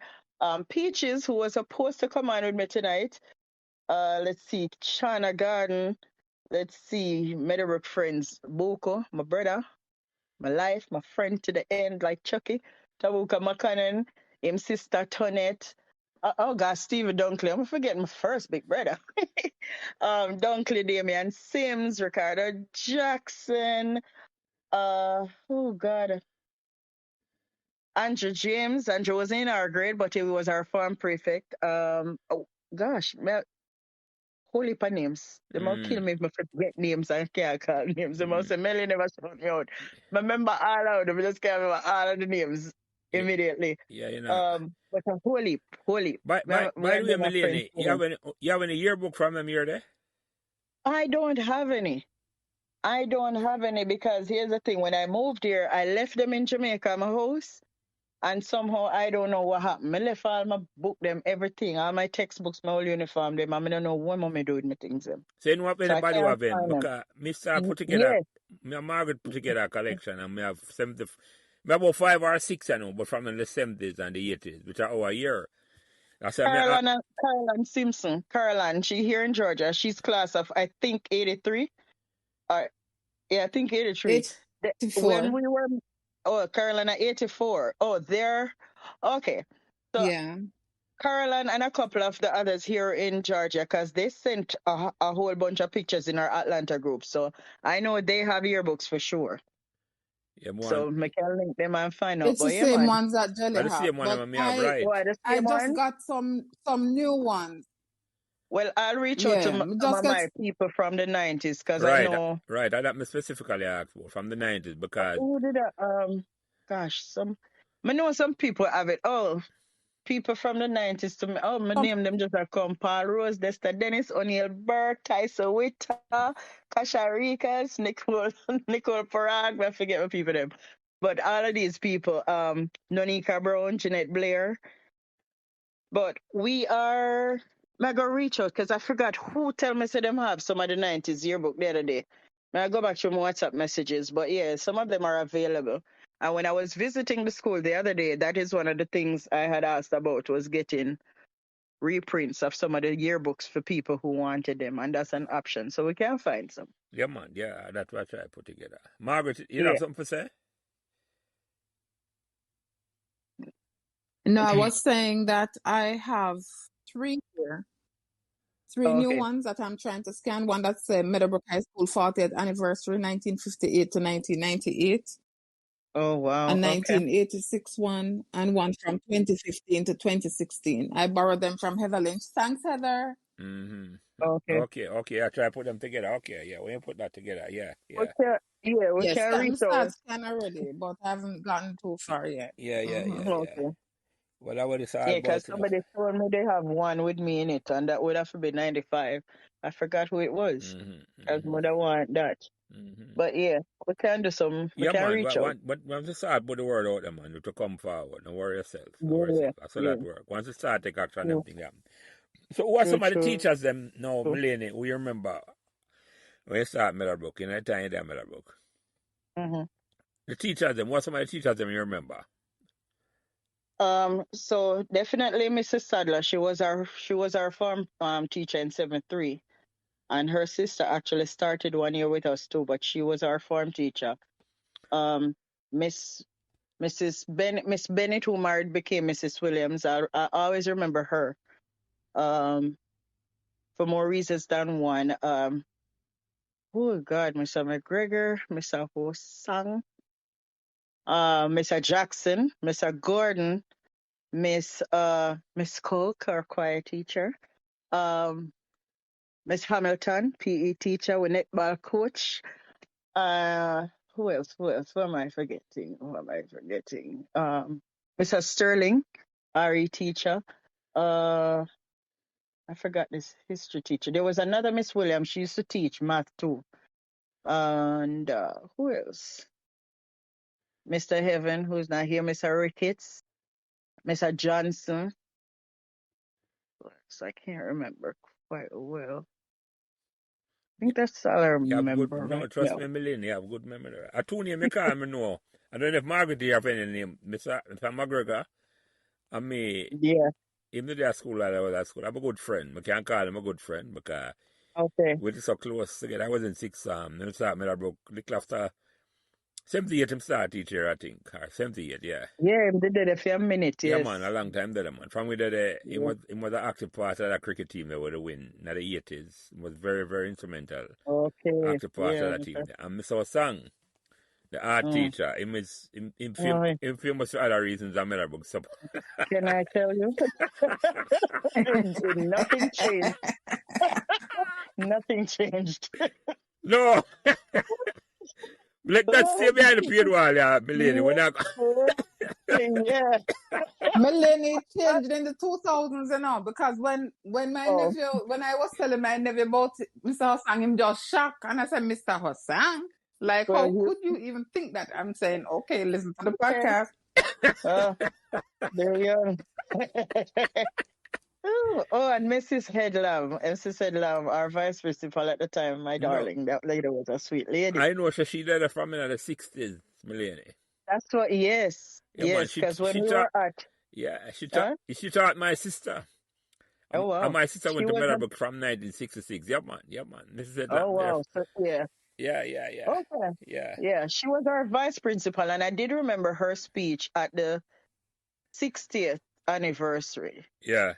Peaches, who was supposed to come on with me tonight. Let's see, China Garden. Let's see, Meadowbrook friends, Buko, my brother, my life, my friend to the end, like Chucky, Tabuka McConnon, him sister Tonette. Oh God, Steve Dunkley. I'm forgetting my first big brother. Dunkley, Damian Sims, Ricardo Jackson. Oh God, Andrew James. Andrew was in our grade, but he was our farm prefect. Oh gosh, whole heap of names. They might kill Mm. me if I forget names and can't call names. They must say Melly never shout me out. I remember all of them. I just can't remember all of the names Yeah, immediately. yeah, you know. But a whole heap, whole heap. Me By the and way, them are friends. Melanie, you have any yearbook from them year there? I don't have any. I don't have any because here's the thing. When I moved here, I left them in Jamaica, my house. And somehow I don't know what happened. I left all my book, them, everything, all my textbooks, my whole uniform, them. I don't know what mom do with my things, them. So you know what So I anybody who can't have them? find them. Because Mr. put together, Yes. me and Margaret put together a collection and we have 70, me about 5 or 6 I know, but from in the 70s and the 80s, which are our year. I said, Caroline Simpson. Caroline, she here in Georgia. She's class of I think 83. Yeah, I think 83. When 84. we were Carolina 84. Oh, there. Okay. So Yeah. Caroline and a couple of the others here in Georgia, because they sent a whole bunch of pictures in our Atlanta group. So I know they have yearbooks for sure. Yeah, man. So I can link them and find out. It's the But yeah, same man. ones that Jelly I the have, same one but me have, right? What, the I same just one? got some new ones. Well, I'll reach out to Yeah, some just of get my people from the 90s because I Right, know. right. That me specifically asked for from the 90s because Who did that? Gosh, I know some people have it. Oh, people from the 90s to me. Oh, my some. name them just like come Paul Rose, Desta Dennis, O'Neill Burke, Tyson Witter, Kasha Rikas, Nicole, Nicole Parag, I forget what people them. But all of these people, Nonika Brown, Jeanette Blair. But we are I go reach out because I forgot who tell me say them have some of the 90s yearbook the other day. May I go back to my WhatsApp messages, but yeah, some of them are available. And when I was visiting the school the other day, that is one of the things I had asked about was getting reprints of some of the yearbooks for people who wanted them, and that's an option. So we can find some. yeah, man. Yeah, that's what I try to put together. Margaret, you have Yeah. something to say? No, I was saying that I have three here. Three new Okay. ones that I'm trying to scan. One that's Meadowbrook High School 40th anniversary, 1958 to 1998. Oh wow. A Okay. 1986 one, and one from 2015 to 2016. I borrowed them from Heather Lynch. Thanks, Heather. Mm-hmm. Okay. Okay. I try to put them together. Okay, yeah. When you put that together, yeah. We Yes, can I'm reach start out. scan already, but I haven't gotten too far yet. Okay. Well, that what it's all Yeah, because about, you know. somebody told me they have one with me in it, and that would have to be 95. I forgot who it was. I would have want that. But yeah, we can do some. We Yeah, can man. reach out. But once you start put the word out there, man, to come forward. Don't worry yourself. Don't worry Yeah, yourself. That's how yeah. that work. Once you start take action, True, everything happen. So who are true, some of the true. teachers them now, true. Melanie, who you remember when you start Meadowbrook, in that time you did Meadowbrook? Mm-hmm. The teachers them, what some of the teachers them you remember? So definitely Mrs. Sadler. She was our form teacher in 7th 3, and her sister actually started 1 year with us too, but she was our form teacher. Miss Miss Bennett, who married, became Mrs. Williams. I always remember her. For more reasons than one. Oh God, Mr. McGregor, Mr. Hosang, Mr. Jackson, Mr. Gordon, Miss Cook, our choir teacher, Miss Hamilton, PE teacher, with netball coach. Who else? Who else? Who am I forgetting? Mr. Sterling, RE teacher. I forgot this history teacher. There was another Miss Williams. She used to teach math too. And who else? Mr. Heaven, who's not here. Mr. Ricketts, Mr. Johnson. So I can't remember quite well. I think that's all I You have good, remember no, right trust now. me, Melanie, you have good memory. A two name you call me know. I don't know if Margaret you have any name. Mr. McGregor, and me, Yeah. even though they're school, I was at school. I'm a good friend. I can't call him a good friend because Okay. we're so close together. I was in 6th then we start Meadowbrook, little after 78 him start teacher, I think. Or 78, yeah. Yeah, they did it for a minute, Yeah, man, a yes. long time there, man. From we did he Yeah. was an active part of that cricket team that would win in the 80s. He was very, very instrumental. Okay. Active part Yeah. of that team. And Mr. Sang, the art Mm. teacher, him is Oh, famous for other reasons than Meadowbrook. So can I tell you? Nothing changed. Nothing changed. no, let that stay behind the paid wall, yeah, Melanie. When I Yeah. Melanie changed in the 2000s, you know, because when my Oh, nephew, when I was telling my nephew about Mr. Hossang, him just shocked. And I said, Mr. Hossang? Like, well, how could you even think that? I'm saying, okay, listen to the okay. podcast. There you go. Oh, and Mrs. Headlam, our vice principal at the time, my no, darling. That lady was a sweet lady. I know she did it from in the 60s, Melanie. That's what, yes, Yeah, man, because when she we taught. were at, Yeah, huh? she taught my sister. Oh, And wow. my sister She went to was a, Meadowbrook from 1966. Yeah, man. Mrs. oh, Edlam there. wow. So, yeah. Yeah. Okay. Yeah. Yeah, she was our vice principal, and I did remember her speech at the 60th anniversary. Yeah.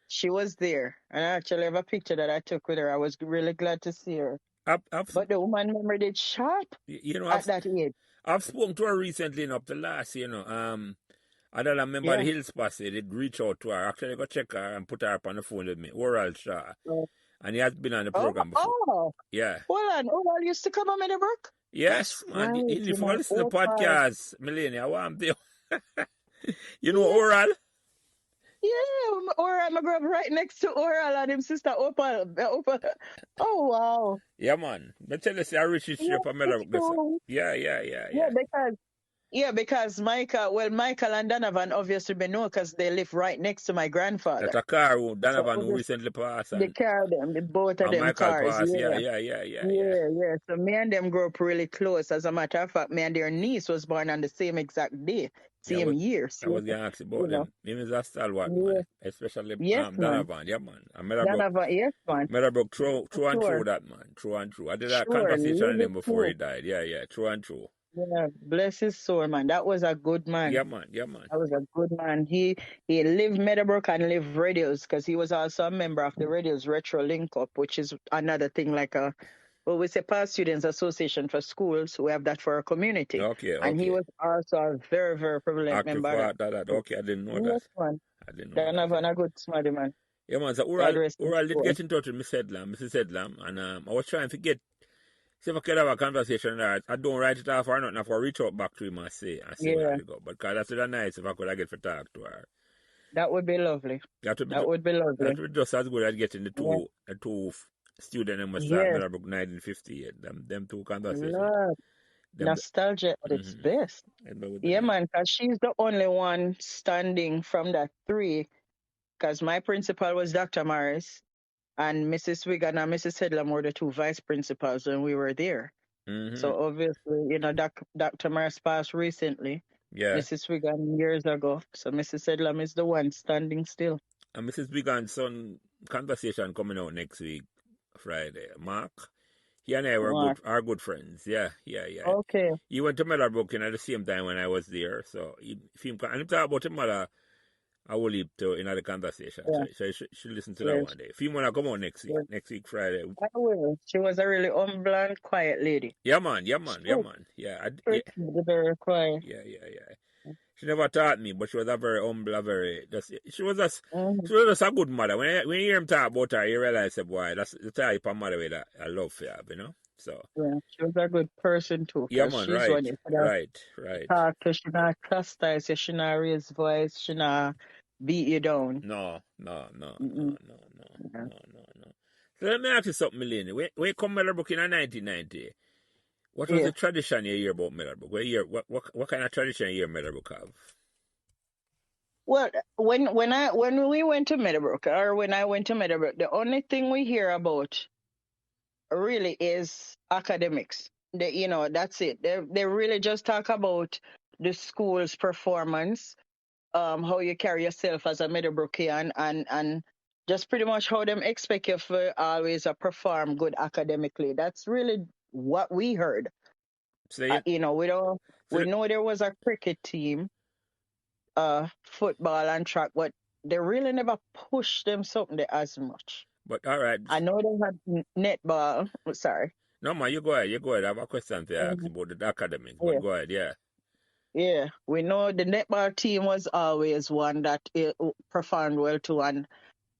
She was there, and I actually have a picture that I took with her. I was really glad to see her. I've But the woman memory did sharp you know at that age. I've spoken to her recently up the last, I don't remember the Yeah. Hills Posse, they'd reach out to her. Actually go check her and put her up on the phone with me. Oral Shaw. Oh, And he has been on the oh, program before. oh. Yeah. Hold on. Oh, I used to come on Meadowbrook? That's Yes, man. right. You You need to know, listen to the Opal. podcast, Melanie. I want to. You know Yeah, Oral? yeah. Oral, I grew up right next to Oral and his sister Opal. Opal. Oh, wow. Yeah, man. But tell us, I reach history Yeah, up a it's Meadowbrook. true. Yeah. Yeah, because Michael and Donovan obviously been know because they live right next to my That grandfather. a car who So Donovan who obviously recently passed they carry them, both of them Michael cars. passed. Yeah. Yeah. Yeah. So me and them grew up really close. As a matter of fact, me and their niece was born on the same exact day, Yeah, same year. I So, was gonna ask you about know, them. Him is a stalwart yeah. man, especially Yes, man. Donovan. Yeah, man. And Meadowbrook, Donovan, yes, man. true and Sure. true that man, true and true. I did a Sure. conversation with Really him before he true. died. Yeah, true and true. Yeah. Bless his soul, man. That was a good man. Yeah, man. That was a good man. He lived Meadowbrook and lived Radios because he was also a member of the Radios Retro Link Up, which is another thing like we say past students association for schools. We have that for our community. And he Okay. was also a very, very prevalent Active member of part of that. that. Okay, I didn't know that. Yes, man. I didn't know that. Donovan, a good smarty man. Yeah, man. So God rest his Ural did soul. get in touch with Mrs. Sedlam, and I was trying to see if I could have a conversation there. I don't write it off or nothing. I reach out back to him and see where Yeah, I go. But cause that's really nice if I could get to talk to her. that would be lovely. That would be That would be that lovely. would be just as good as getting the Yeah. two students who must start Yes, Meadowbrook 1958. Them two conversations. Lord. Them Nostalgia at its best. Yeah, nice. man, because she's the only one standing from that three. Because my principal was Dr. Morris, and Mrs. Wigan and Mrs. Hedlam were the two vice principals when we were there. So obviously, Dr. Morris passed recently. Yeah. Mrs. Wigan years ago. So Mrs. Hedlam is the one standing still. And Mrs. Wigan's son conversation coming out next week, Friday. Mark. He and I are good friends. Yeah. Okay. He went to Meadowbrook at the same time when I was there. So he talk about him mother I will leave to in the conversation. Yeah. So you should listen to that one day. If you wanna come on next week, Friday. I will. She was a really humble and quiet lady. Yeah man. Yeah. Very quiet. Yeah. She never taught me, but she was a very humble, she was just a good mother. When you hear him talk about her, you realize that boy, that's the type of mother with I love for you, So yeah, she was a good person too. Yeah man, she's right. Talk to she not chastise you, she not raise voice, she not beat you down. No. So let me ask you something, Melanie. When you come Meadowbrook in 1990, what was the tradition you hear about Meadowbrook? What kind of tradition you hear Meadowbrook have? Well, when we went to Meadowbrook, or when I went to Meadowbrook, the only thing we hear about really is academics. That's it. They really just talk about the school's performance, how you carry yourself as a Meadowbrookian, and just pretty much how them expect you to always perform good academically. That's really what we heard. We know there was a cricket team, football and track, but they really never pushed them something there as much. But all right. I know they had netball. Sorry. No man, you go ahead. I have a question to ask about the academics, but go ahead, yeah. Yeah, we know the netball team was always one that performed well too. And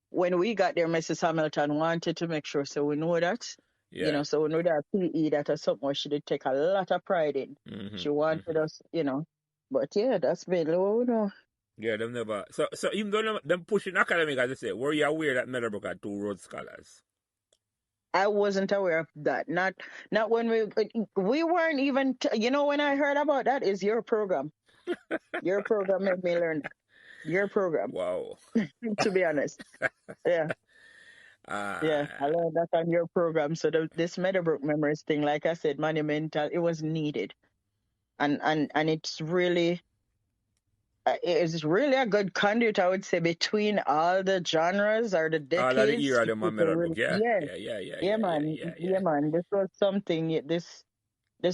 when we got there, Mrs. Hamilton wanted to make sure, so we know that. Yeah. So we know that PE, that was something where she did take a lot of pride in. She wanted us, But yeah, that's mainly what we know. Yeah, them never. So even though them pushing academic, as I say, were you aware that Meadowbrook had two Rhodes Scholars? I wasn't aware of that. Not when we weren't even. When I heard about that is your program. Your program made me learn. Your program. Wow. To be honest, yeah. Yeah, I learned that on your program. So this Meadowbrook Memories thing, like I said, monumental. It was needed, and it's really a good conduit, I would say, between all the genres or the decades. All of the era of the Meadowbrook, yeah, man. Yeah, man. This was something. This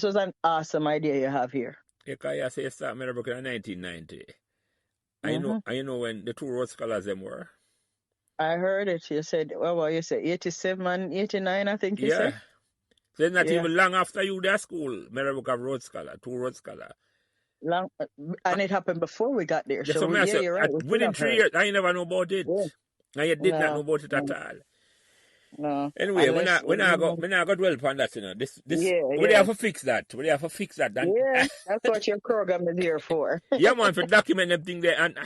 was an awesome idea you have here. Yeah, because you say you start Meadowbrook in 1990. I know when the two Rhodes Scholars them were. I heard it. You said, well, you said 87, 89, I think you Yeah. said. So it's not Yeah. even long after you there school, Meadowbrook have Rhodes Scholar, two Rhodes Scholar. Long, and it happened before we got there. That's what So, I yeah, say. you're right. We should Within have 3 heard. years, I never know about it. Yeah. I did not know No, about it at no, all. no. Anyway, Unless, when I go dwell upon that, this yeah, we yeah. have to fix that. We have to fix that. And Yeah, that's what your program is here for. yeah, man, for document them thing there, and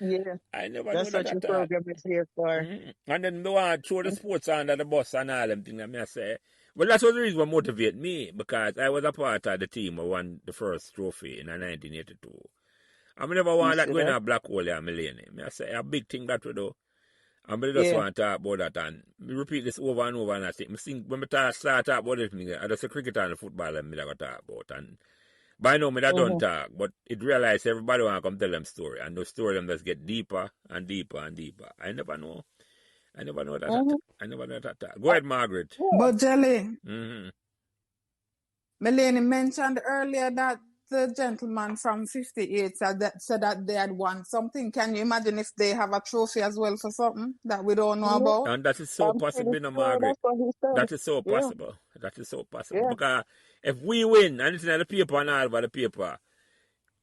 Yeah, I never know that's that what your at all. program is here for. And then the one throw the sports under the bus and all them things. And I say, well, that's what the reason what motivate me, because I was a part of the team who won the first trophy in 1982. I never You want that see going that? a black hole there, Melanie. I say a big thing that we do. And I just Yeah. want to talk about that, and me repeat this over and over, and I think when I start talk about it, I just say cricket and the football and me that talk about. And by now, me that don't talk, but it realize everybody want to come tell them story, and those story them just get deeper and deeper and deeper. I never know that. I never know that. Go ahead, Margaret. Yeah. But Jelly, Mm-hmm. Melanie mentioned earlier that the gentleman from 58 said that they had won something. Can you imagine if they have a trophy as well for something that we don't know Yeah. about? And that is so I'm pretty possible, no, sure Margaret. that's what he said. That is so Yeah. possible. That is so possible. Yeah. Because if we win, and it's in the paper and all over the paper,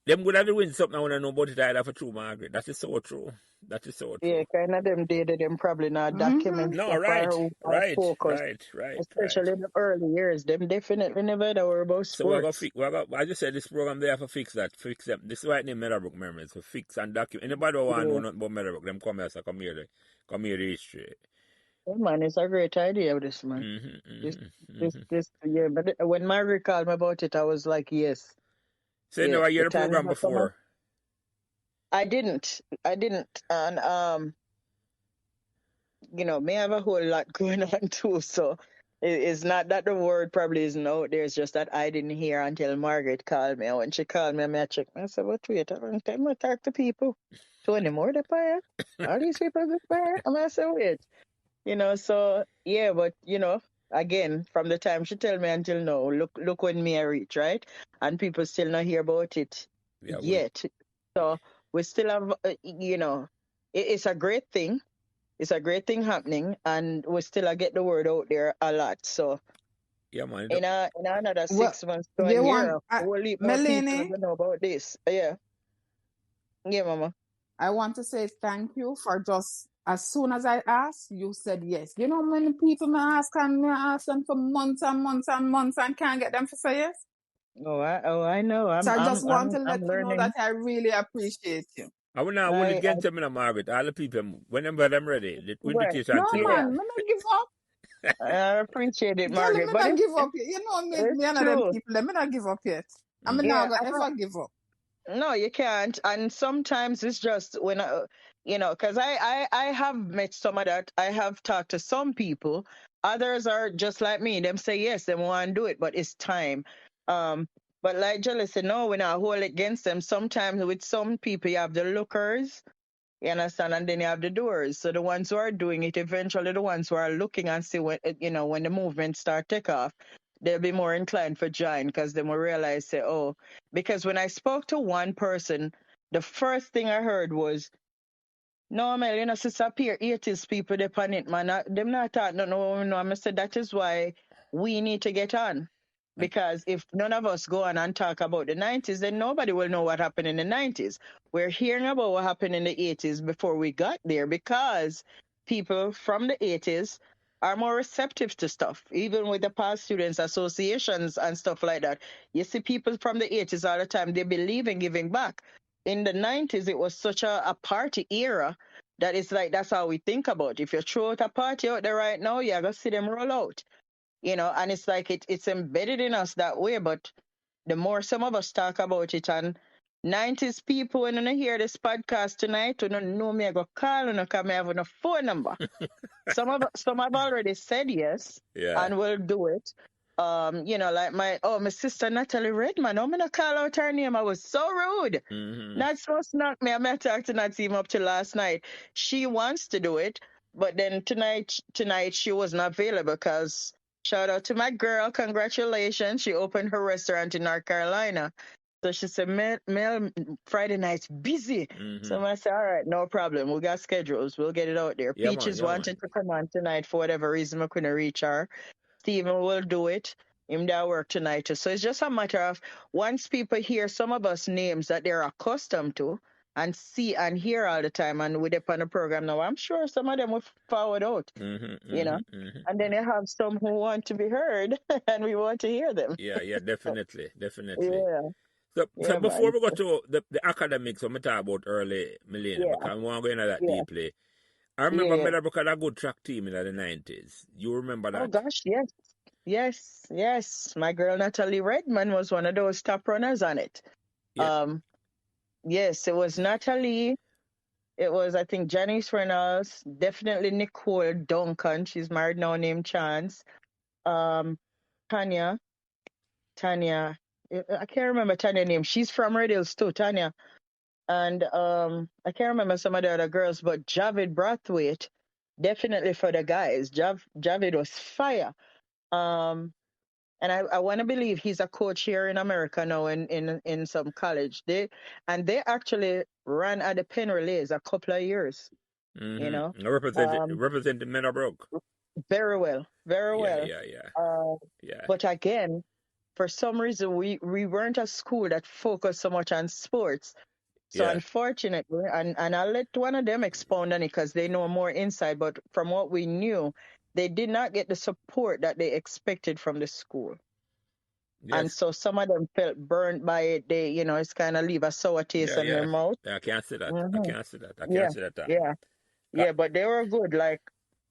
them would have to win something. I want to know about it either for true, Margaret. That is so true. That is so true. Yeah, kind of them did them probably not document No, stuff or focus, right. especially in the early years. Them definitely never had worry about So we're sports. I just said this program there for fix that, fix them. This is why it named Meadowbrook Memories, for fix and document. Anybody who want to know nothing about Meadowbrook, them come here, so come here the history. Yeah, man, it's a great idea, this man. This, yeah. But when Margaret called me about it, I was like, yes. So you never hear the time program has come up. before? I didn't, and may have a whole lot going on too. So it's not that the word probably isn't out there. It's just that I didn't hear until Margaret called me. And when she called me, I checked. I said, "But wait, I'm gonna talk to people. 20 more the fire. All these people good fire." I said, "Wait, So yeah, but again, from the time she tell me until now, look when me I reach, right? And people still not hear about it yet. So we still have, it's a great thing. It's a great thing happening, and we still get the word out there a lot. So yeah, man. In another 6 months to a year, we'll leave more people to know about this. Yeah, Mama. I want to say thank you for just as soon as I asked, you said yes. You know how many people me ask them for months and months and months and can't get them to say yes? I know. So I just want to let learning. you know that I really appreciate you. I will not hold it against them, Margaret. All the people, whenever them ready, the invitation. No, man, I'm not give up. I appreciate it, Margaret. But I give up. You know me and them people, I'm not give up yet. I'm not going to ever give up. No, you can't. And sometimes it's just when, because I have met some of that. I have talked to some people. Others are just like me. Them say yes, they want to do it, but it's time. But like Jelly said, no, we're not hold against them. Sometimes with some people, you have the lookers, you understand, and then you have the doers. So the ones who are doing it, eventually the ones who are looking and see when the movement start take off, they'll be more inclined for join because they will realize, because when I spoke to one person, the first thing I heard was, "No, man, since up here, 80s people depend it, man. Them not talk, no. I said that is why we need to get on. Because if none of us go on and talk about the 90s, then nobody will know what happened in the 90s. We're hearing about what happened in the 80s before we got there because people from the 80s are more receptive to stuff, even with the past students associations and stuff like that. You see people from the 80s all the time, they believe in giving back. In the 90s, it was such a party era that it's like that's how we think about it. If you throw out a party out there right now, you're going to see them roll out. And it's like it's embedded in us that way. But the more some of us talk about it, and 90s people, when you hear this podcast tonight, you don't know me, I go call you because I have a phone number. Some have already said yes and will do it. Like my sister Natalie Redman. I'm gonna call out her name. I was so rude. Not supposed to knock me. I talked to that team up to last night. She wants to do it, but then tonight she wasn't available because shout out to my girl. Congratulations. She opened her restaurant in North Carolina. So she said, Mel, Friday night's busy. So I said, all right, no problem. We got schedules. We'll get it out there. Yeah, Peach man. is Yeah, man. wanting to come on tonight for whatever reason. I couldn't reach her. Steven will do it. Him that work tonight too. So it's just a matter of once people hear some of us names that they're accustomed to and see and hear all the time and with up on the program now, I'm sure some of them will forward out, you know. And then you have some who want to be heard and we want to hear them. Yeah, definitely. Yeah. So Yeah, before man. we go to the academics, we talk about early millennium, Yeah. because we want to go into that Yeah. deeply. I remember Yeah. Meadowbrook had a good track team in the 90s. You remember Oh that? gosh, yes. Yes. My girl Natalie Redman was one of those top runners on it. Yeah. Yes, it was Natalie. It was, I think, Janice Reynolds, definitely Nicole Duncan. She's married now, named Chance. Tanya. I can't remember Tanya's name. She's from Red Hills too, Tanya. And I can't remember some of the other girls, but Javid Brathwaite, definitely for the guys. Javid was fire. And I want to believe he's a coach here in America now in some college. They actually ran at the Penn Relays a couple of years. You know, Representing Meadowbrook. very well. Yeah. But again, for some reason, we weren't a school that focused so much on sports. So Yeah. unfortunately, and I'll let one of them expound on it because they know more inside. But from what we knew, they did not get the support that they expected from the school. Yes. And so some of them felt burnt by it. They, you know, it's kind of leave a sour taste in their mouth. I can't say that. Mhm. I can't say that. Yeah, but they were good. Like,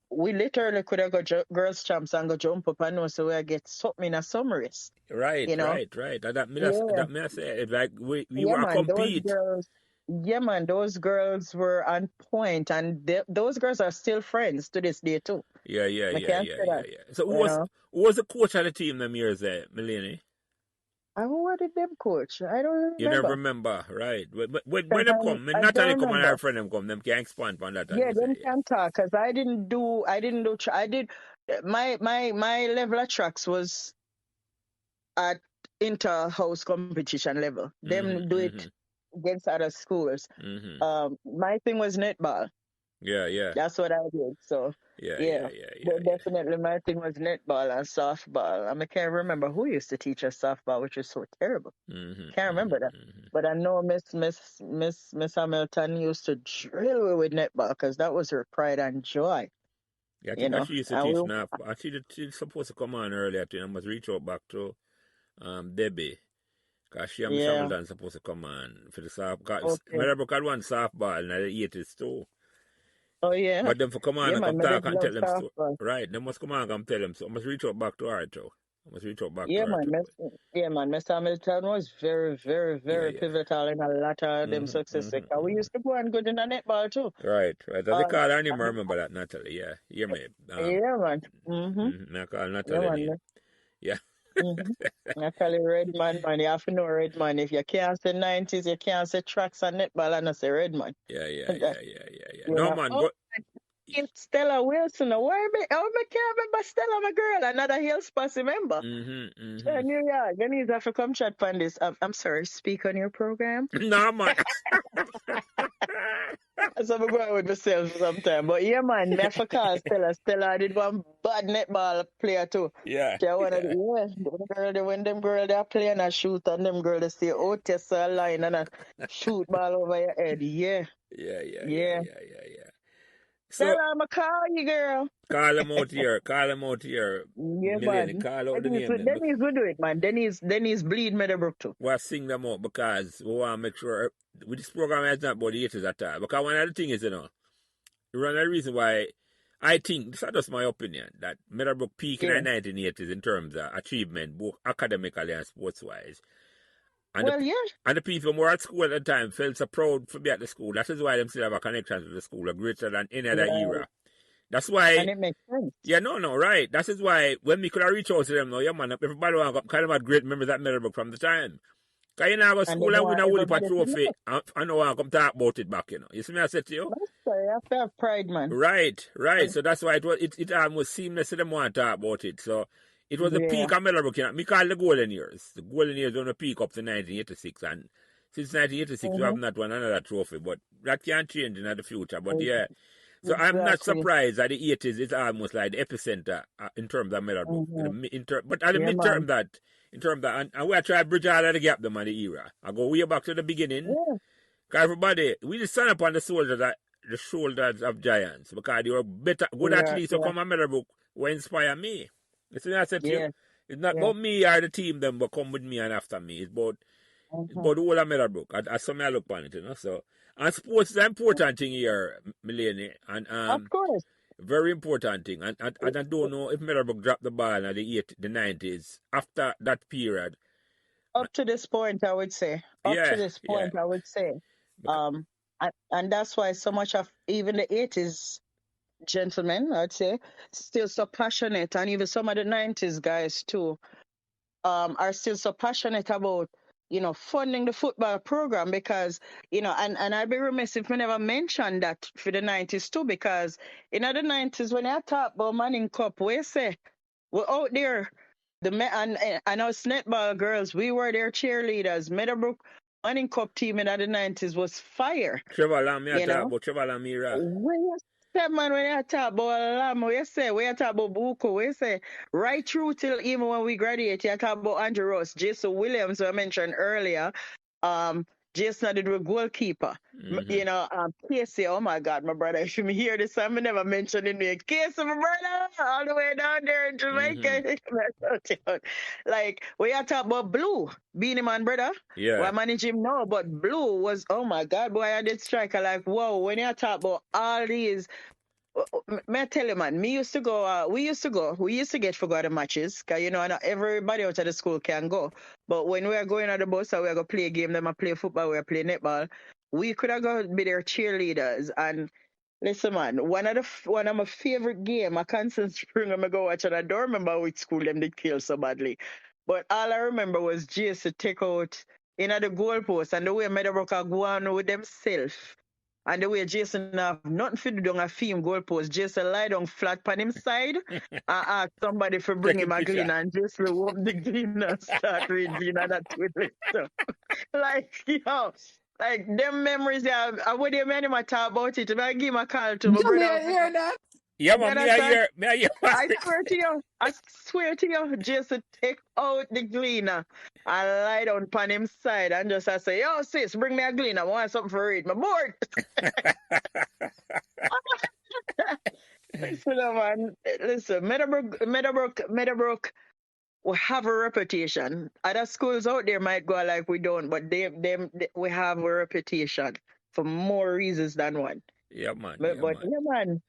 we literally could have got girls' champs and go jump up and know so we get something in a some race. Right, you know? right. That me I say it, like we were man, compete. Those girls were on point, and those girls are still friends to this day too. Yeah. Can't say that, So who was the coach of the team them years there, Melanie? What did them coach? I don't remember. You never remember, right? But when them come, Natalie come and her friend them come, them can expand on that. Yeah, them can talk, because I did my level of tracks was at inter-house competition level. Them do it against other schools. My thing was netball. Yeah. That's what I did. So yeah. But definitely my thing was netball and softball. I can't remember who used to teach us softball, which was so terrible. Can't remember that. But I know Miss Hamilton used to drill me with netball because that was her pride and joy. Yeah, I think she used to teach now. She's supposed to come on earlier. I must reach out back to Debbie. Because she and Miss Hamilton supposed to come on for the softball. Meadowbrook had one softball in the 80s too. Oh, yeah. But them for come on and come talk and tell them so. Right, they must come on and come tell them so. I must reach out back to her too. Miss Hamilton was very, very, very pivotal in a lot of them success. We used to go and go to the netball too. Right. As they call her name, I remember that, Natalie. Yeah, hear me. Man. I call Natalie. Yeah. Natalie Redman, man. You have to know Redman. If you can't say 90s, you can't say tracks and netball and I say Redman. Yeah. No, man. Stella Wilson. Why me? I can't remember Stella, my girl. Another Hills Posse member. New York. Then he's have to come chat on this. I'm sorry, speak on your program. No, man. So I'm going with myself sometime. But yeah, man, me have to call Stella. Stella did one bad netball player too. Yeah. When them girls they are playing a shoot and them girls they stay out test a line and a shoot ball over your head. Yeah. So, Stella, I'm going to call you, girl. Call him out here. Yeah, man. Call out the name. Dennis will do it, man. Dennis bleed Meadowbrook too. We'll sing them out because we want to make sure with this program is not about the 80s at all. Because one of the things is, one of the reason why I think, this is just my opinion, that Meadowbrook peaked in the 1980s in terms of achievement, both academically and sports-wise. And the people who were at school at the time felt so proud to be at the school. That is why they still have a connection to the school, greater than any other era. That's why. And it makes sense. Yeah, no, right. That is why when we could have reached out to them, man, everybody kind of had great memories at Meadowbrook from the time. Because you know, go to school and win a Woolly trophy, I know I come talk about it back, You see me, I said to you? Sorry, I have to have pride, man. Right. So that's why it was seamless to them want to talk about it. So It was the peak of Meadowbrook. You know, me call the golden years. The golden years on the peak up to 1986. And since 1986, we have not won another trophy. But that can change in the future. But yeah. So I'm not surprised that the 80s is almost like the epicenter in terms of Meadowbrook. But at the midterm that, in terms of, and we are trying to bridge all of the gap them on the era. I go way back to the beginning. Because everybody, we just stand up on the shoulders of giants. Because they were better, good athletes who come on Meadowbrook will inspire me. Listen, I said to you, it's not about me or the team them, but come with me and after me. It's about the whole of Meadowbrook. That's something I look upon it, you know. So, and sports is an important thing here, Melanie. And of course, very important thing. And I don't know if Meadowbrook dropped the ball in the 90s. After that period, up to this point, I would say. Up to this point, I would say. And that's why so much of even the 80s gentlemen, I'd say, still so passionate, and even some of the 90s guys too, are still so passionate about, you know, funding the football program because, you know, and I'd be remiss if we never mentioned that for the 90s too, because in the 90s when I talk about Manning Cup, we say we're out there, and us netball girls, we were their cheerleaders. Meadowbrook Manning Cup team in the 90s was fire. Trevor Lamb, Trevor Lamira. Man, when you talk about Lamb, we talk about Buko, we say right through till even when we graduate, you talk about Andrew Ross, Jason Williams, who I mentioned earlier. Jason did a goalkeeper. You know, Casey, oh my God, my brother, if you hear this, I'm never mentioning me. Casey, my brother, all the way down there in Jamaica. Like, we are talking about Blue, Beanie Man, brother. Yeah. We manage him now, but Blue was, oh my God, boy, I did striker. Like, whoa, when you talk about all these, may I tell you, man, we used to get forgotten matches, because, you know, not everybody out of the school can go. But when we are going on the bus and we are going to play a game, them play football, we are play netball, we could have go be their cheerleaders. And listen, man, one of my favorite game, I Constant Spring, I'm go watch, and I don't remember which school them did kill so badly. But all I remember was just to take out, you know, the goalpost, and the way Meadowbrook go on with themselves. And the way Jason have nothing to do on a theme goalpost, Jason lie down flat on him side and ask somebody for bring him a cleaner, and Jason will open the cleaner and start reading that Twitter stuff. Like, yo, like them memories, yeah, I would even anymore talk about it. If I give him a call to my brother. Hear that? Yeah, man, me I hear. I swear to you, Jason take out the cleaner and lie down on him side and just I say, yo, sis, bring me a cleaner. I want something for read. My board. Listen, man. Listen, Meadowbrook we have a reputation. Other schools out there might go like we don't, but we have a reputation for more reasons than one. Yeah, man. But yeah, man.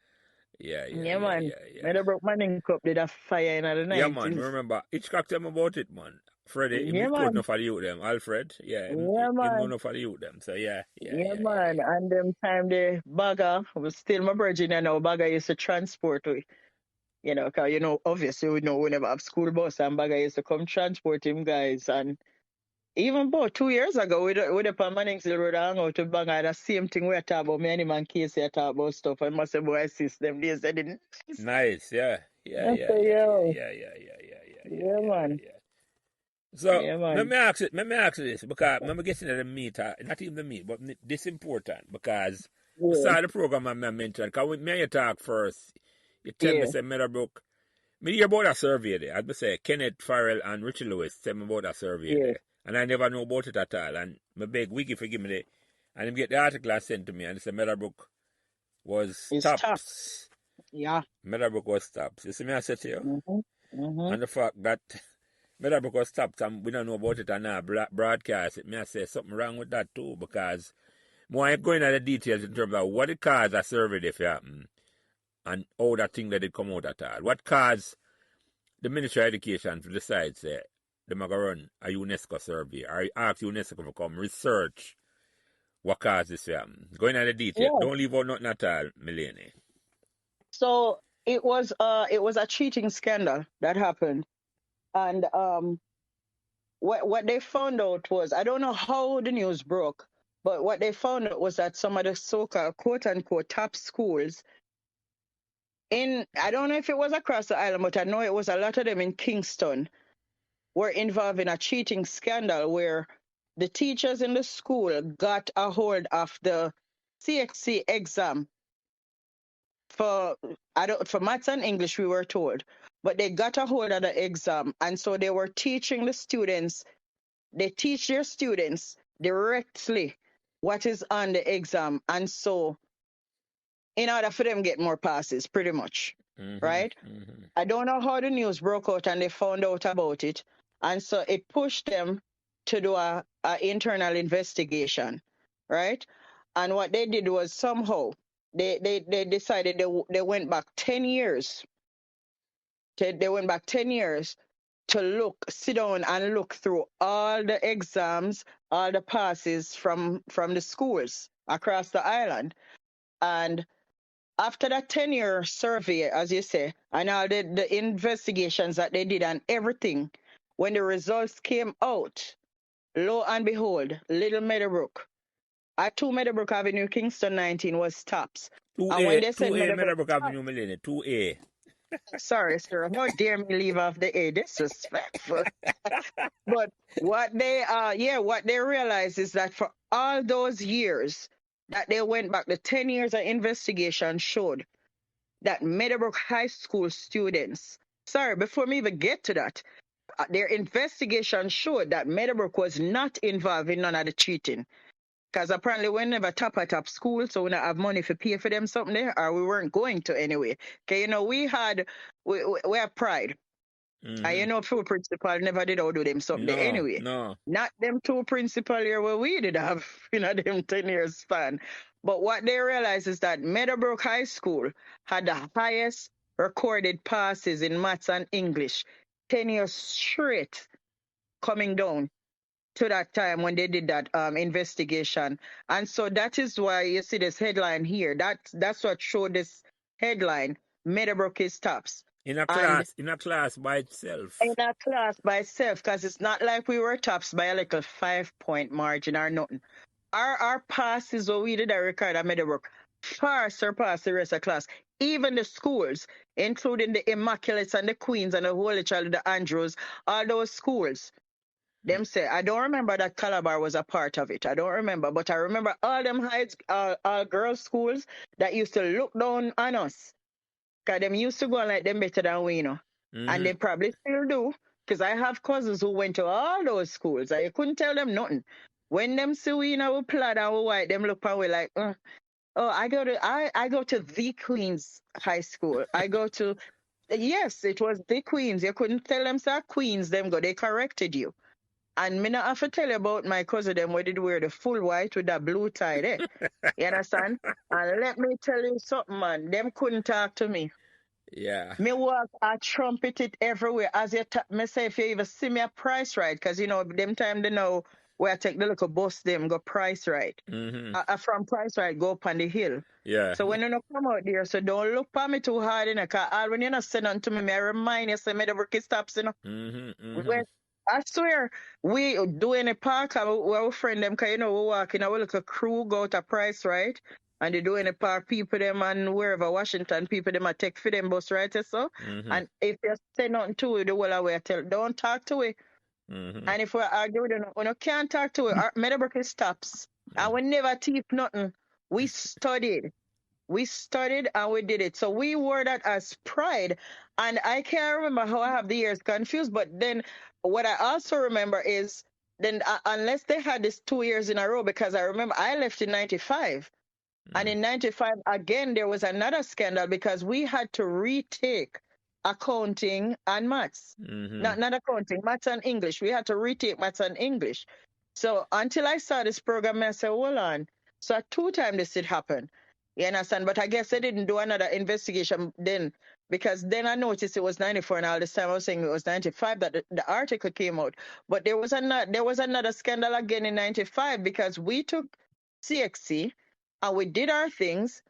Yeah, man. Meadowbrook Manning Cup did a fire in the 90s. Yeah, man. Remember, Hitchcock tell me about it, man. Freddie, he could not for the youth them. Alfred, man. He not for the youth them. So yeah, man. Yeah. And them time the bagger was still my virgin, and now bagger used to transport we. You know, because, you know, obviously we know we never have school bus, and bagger used to come transport him guys. And even about 2 years ago, we up on Manningsville Road and hang out to bagger. The same thing we talk about. Me and him and Casey talk about stuff. I must say, boy, assist them days. They didn't. Nice, yeah. Yeah, man. So let me ask you this, because I'm getting to the meat, not even the meat, but this important, because we saw the program I mentioned, because when you talk first, you tell me, say, Meadowbrook, me hear about a survey there. I'd say Kenneth Farrell and Richie Lewis tell me about a survey there, and I never know about it at all, and I beg Wiki for give me the, and him get the article sent to me, and it said Meadowbrook was tops. Yeah. Meadowbrook was tops. You see me, I said to you? And the fact that Meadowbrook was stopped and we don't know about it and now broadcast it, may I say something wrong with that too, because more I go into the details in terms of what it caused a survey if it happened and how that thing that did come out at all. What caused the Ministry of Education to decide, say, they're going to run a UNESCO survey or ask UNESCO to come research what caused this to happen. Go into the details. Don't leave out nothing at all, Melanie. So it was a cheating scandal that happened. And what they found out was, I don't know how the news broke, but what they found out was that some of the so-called quote-unquote top schools I don't know if it was across the island, but I know it was a lot of them in Kingston were involved in a cheating scandal where the teachers in the school got a hold of the CXC exam for maths and English, we were told, but they got a hold of the exam, and so they were teaching the students. They teach their students directly what is on the exam, and so in order for them get more passes, pretty much, right? I don't know how the news broke out and they found out about it, and so it pushed them to do a internal investigation, right? And what they did was somehow they decided they went back 10 years. They went back 10 years to sit down and look through all the exams, all the passes from the schools across the island. And after that 10-year survey, as you say, and all the investigations that they did and everything, when the results came out, lo and behold, Little Meadowbrook at 2 Meadowbrook Avenue, Kingston 19 was tops. And when 2A, they said 2A Meadowbrook Meadowbrook Avenue, Melanie, 2A. sorry, sir, how dare me leave off the A? Disrespectful. But what they realized is that for all those years that they went back, the 10 years of investigation showed that Meadowbrook High School students, sorry, before me even get to that, their investigation showed that Meadowbrook was not involved in none of the cheating. Because apparently we never top at top school, so we don't have money to pay for them something there, or we weren't going to anyway. Okay, we have pride. And full principal never did outdo them something there anyway. No. Not them two principal here where we did have, them 10 years span. But what they realized is that Meadowbrook High School had the highest recorded passes in maths and English 10 years straight coming down to that time when they did that investigation. And so that is why you see this headline here. That's what showed this headline, Meadowbrook is tops. In a class by itself. In a class by itself, because it's not like we were tops by a little 5-point margin or nothing. Our passes what we did a record at Meadowbrook far surpassed the rest of the class. Even the schools, including the Immaculates and the Queens and the Holy Child, the Andrews, all those schools. Them say, I don't remember that Calabar was a part of it. I don't remember, but I remember all them all girls schools that used to look down on us. Because them used to go on like them better than we, And they probably still do. Because I have cousins who went to all those schools. I couldn't tell them nothing. When them see we, we plaid and we white, them look at we like, oh, I go to the Queens High School. Yes, it was the Queens. You couldn't tell them, sir, Queens, them go. They corrected you. And me not have to tell you about my cousin, them where did wear the full white with that blue tie there. You understand? And let me tell you something, man. Them couldn't talk to me. Yeah. Me walk, I trumpet it everywhere. As you me say, if you even see me a price right, because, them time they know where I take the little bus, them go price right. From price right, go up on the hill. Yeah. So when you don't come out there, so don't look for me too hard, because when you're not saying nothing to me, I remind you, say, me the work stops, I swear, we do in the park, our friend them, because, we walking, our little crew go to price, right? And they do in the park, people them and wherever, Washington, people them a take for them bus, right? So, and if you say nothing to it, the whole way I tell, don't talk to it. And if we argue with them, we can't talk to it. Our Meadowbrook stops. And we never teach nothing. We studied. We studied and we did it. So we wore that as pride. And I can't remember how I have the years confused, but then what I also remember is then unless they had this 2 years in a row, because I remember I left in 95. And in 95, again, there was another scandal because we had to retake accounting and maths. Not accounting, maths and English. We had to retake maths and English. So until I saw this program, I said, hold on. So 2 times this did happen. You understand? But I guess they didn't do another investigation then, because then I noticed it was 94, and all this time I was saying it was 95 that the article came out. But there was another scandal again in 95 because we took CXC and we did our things.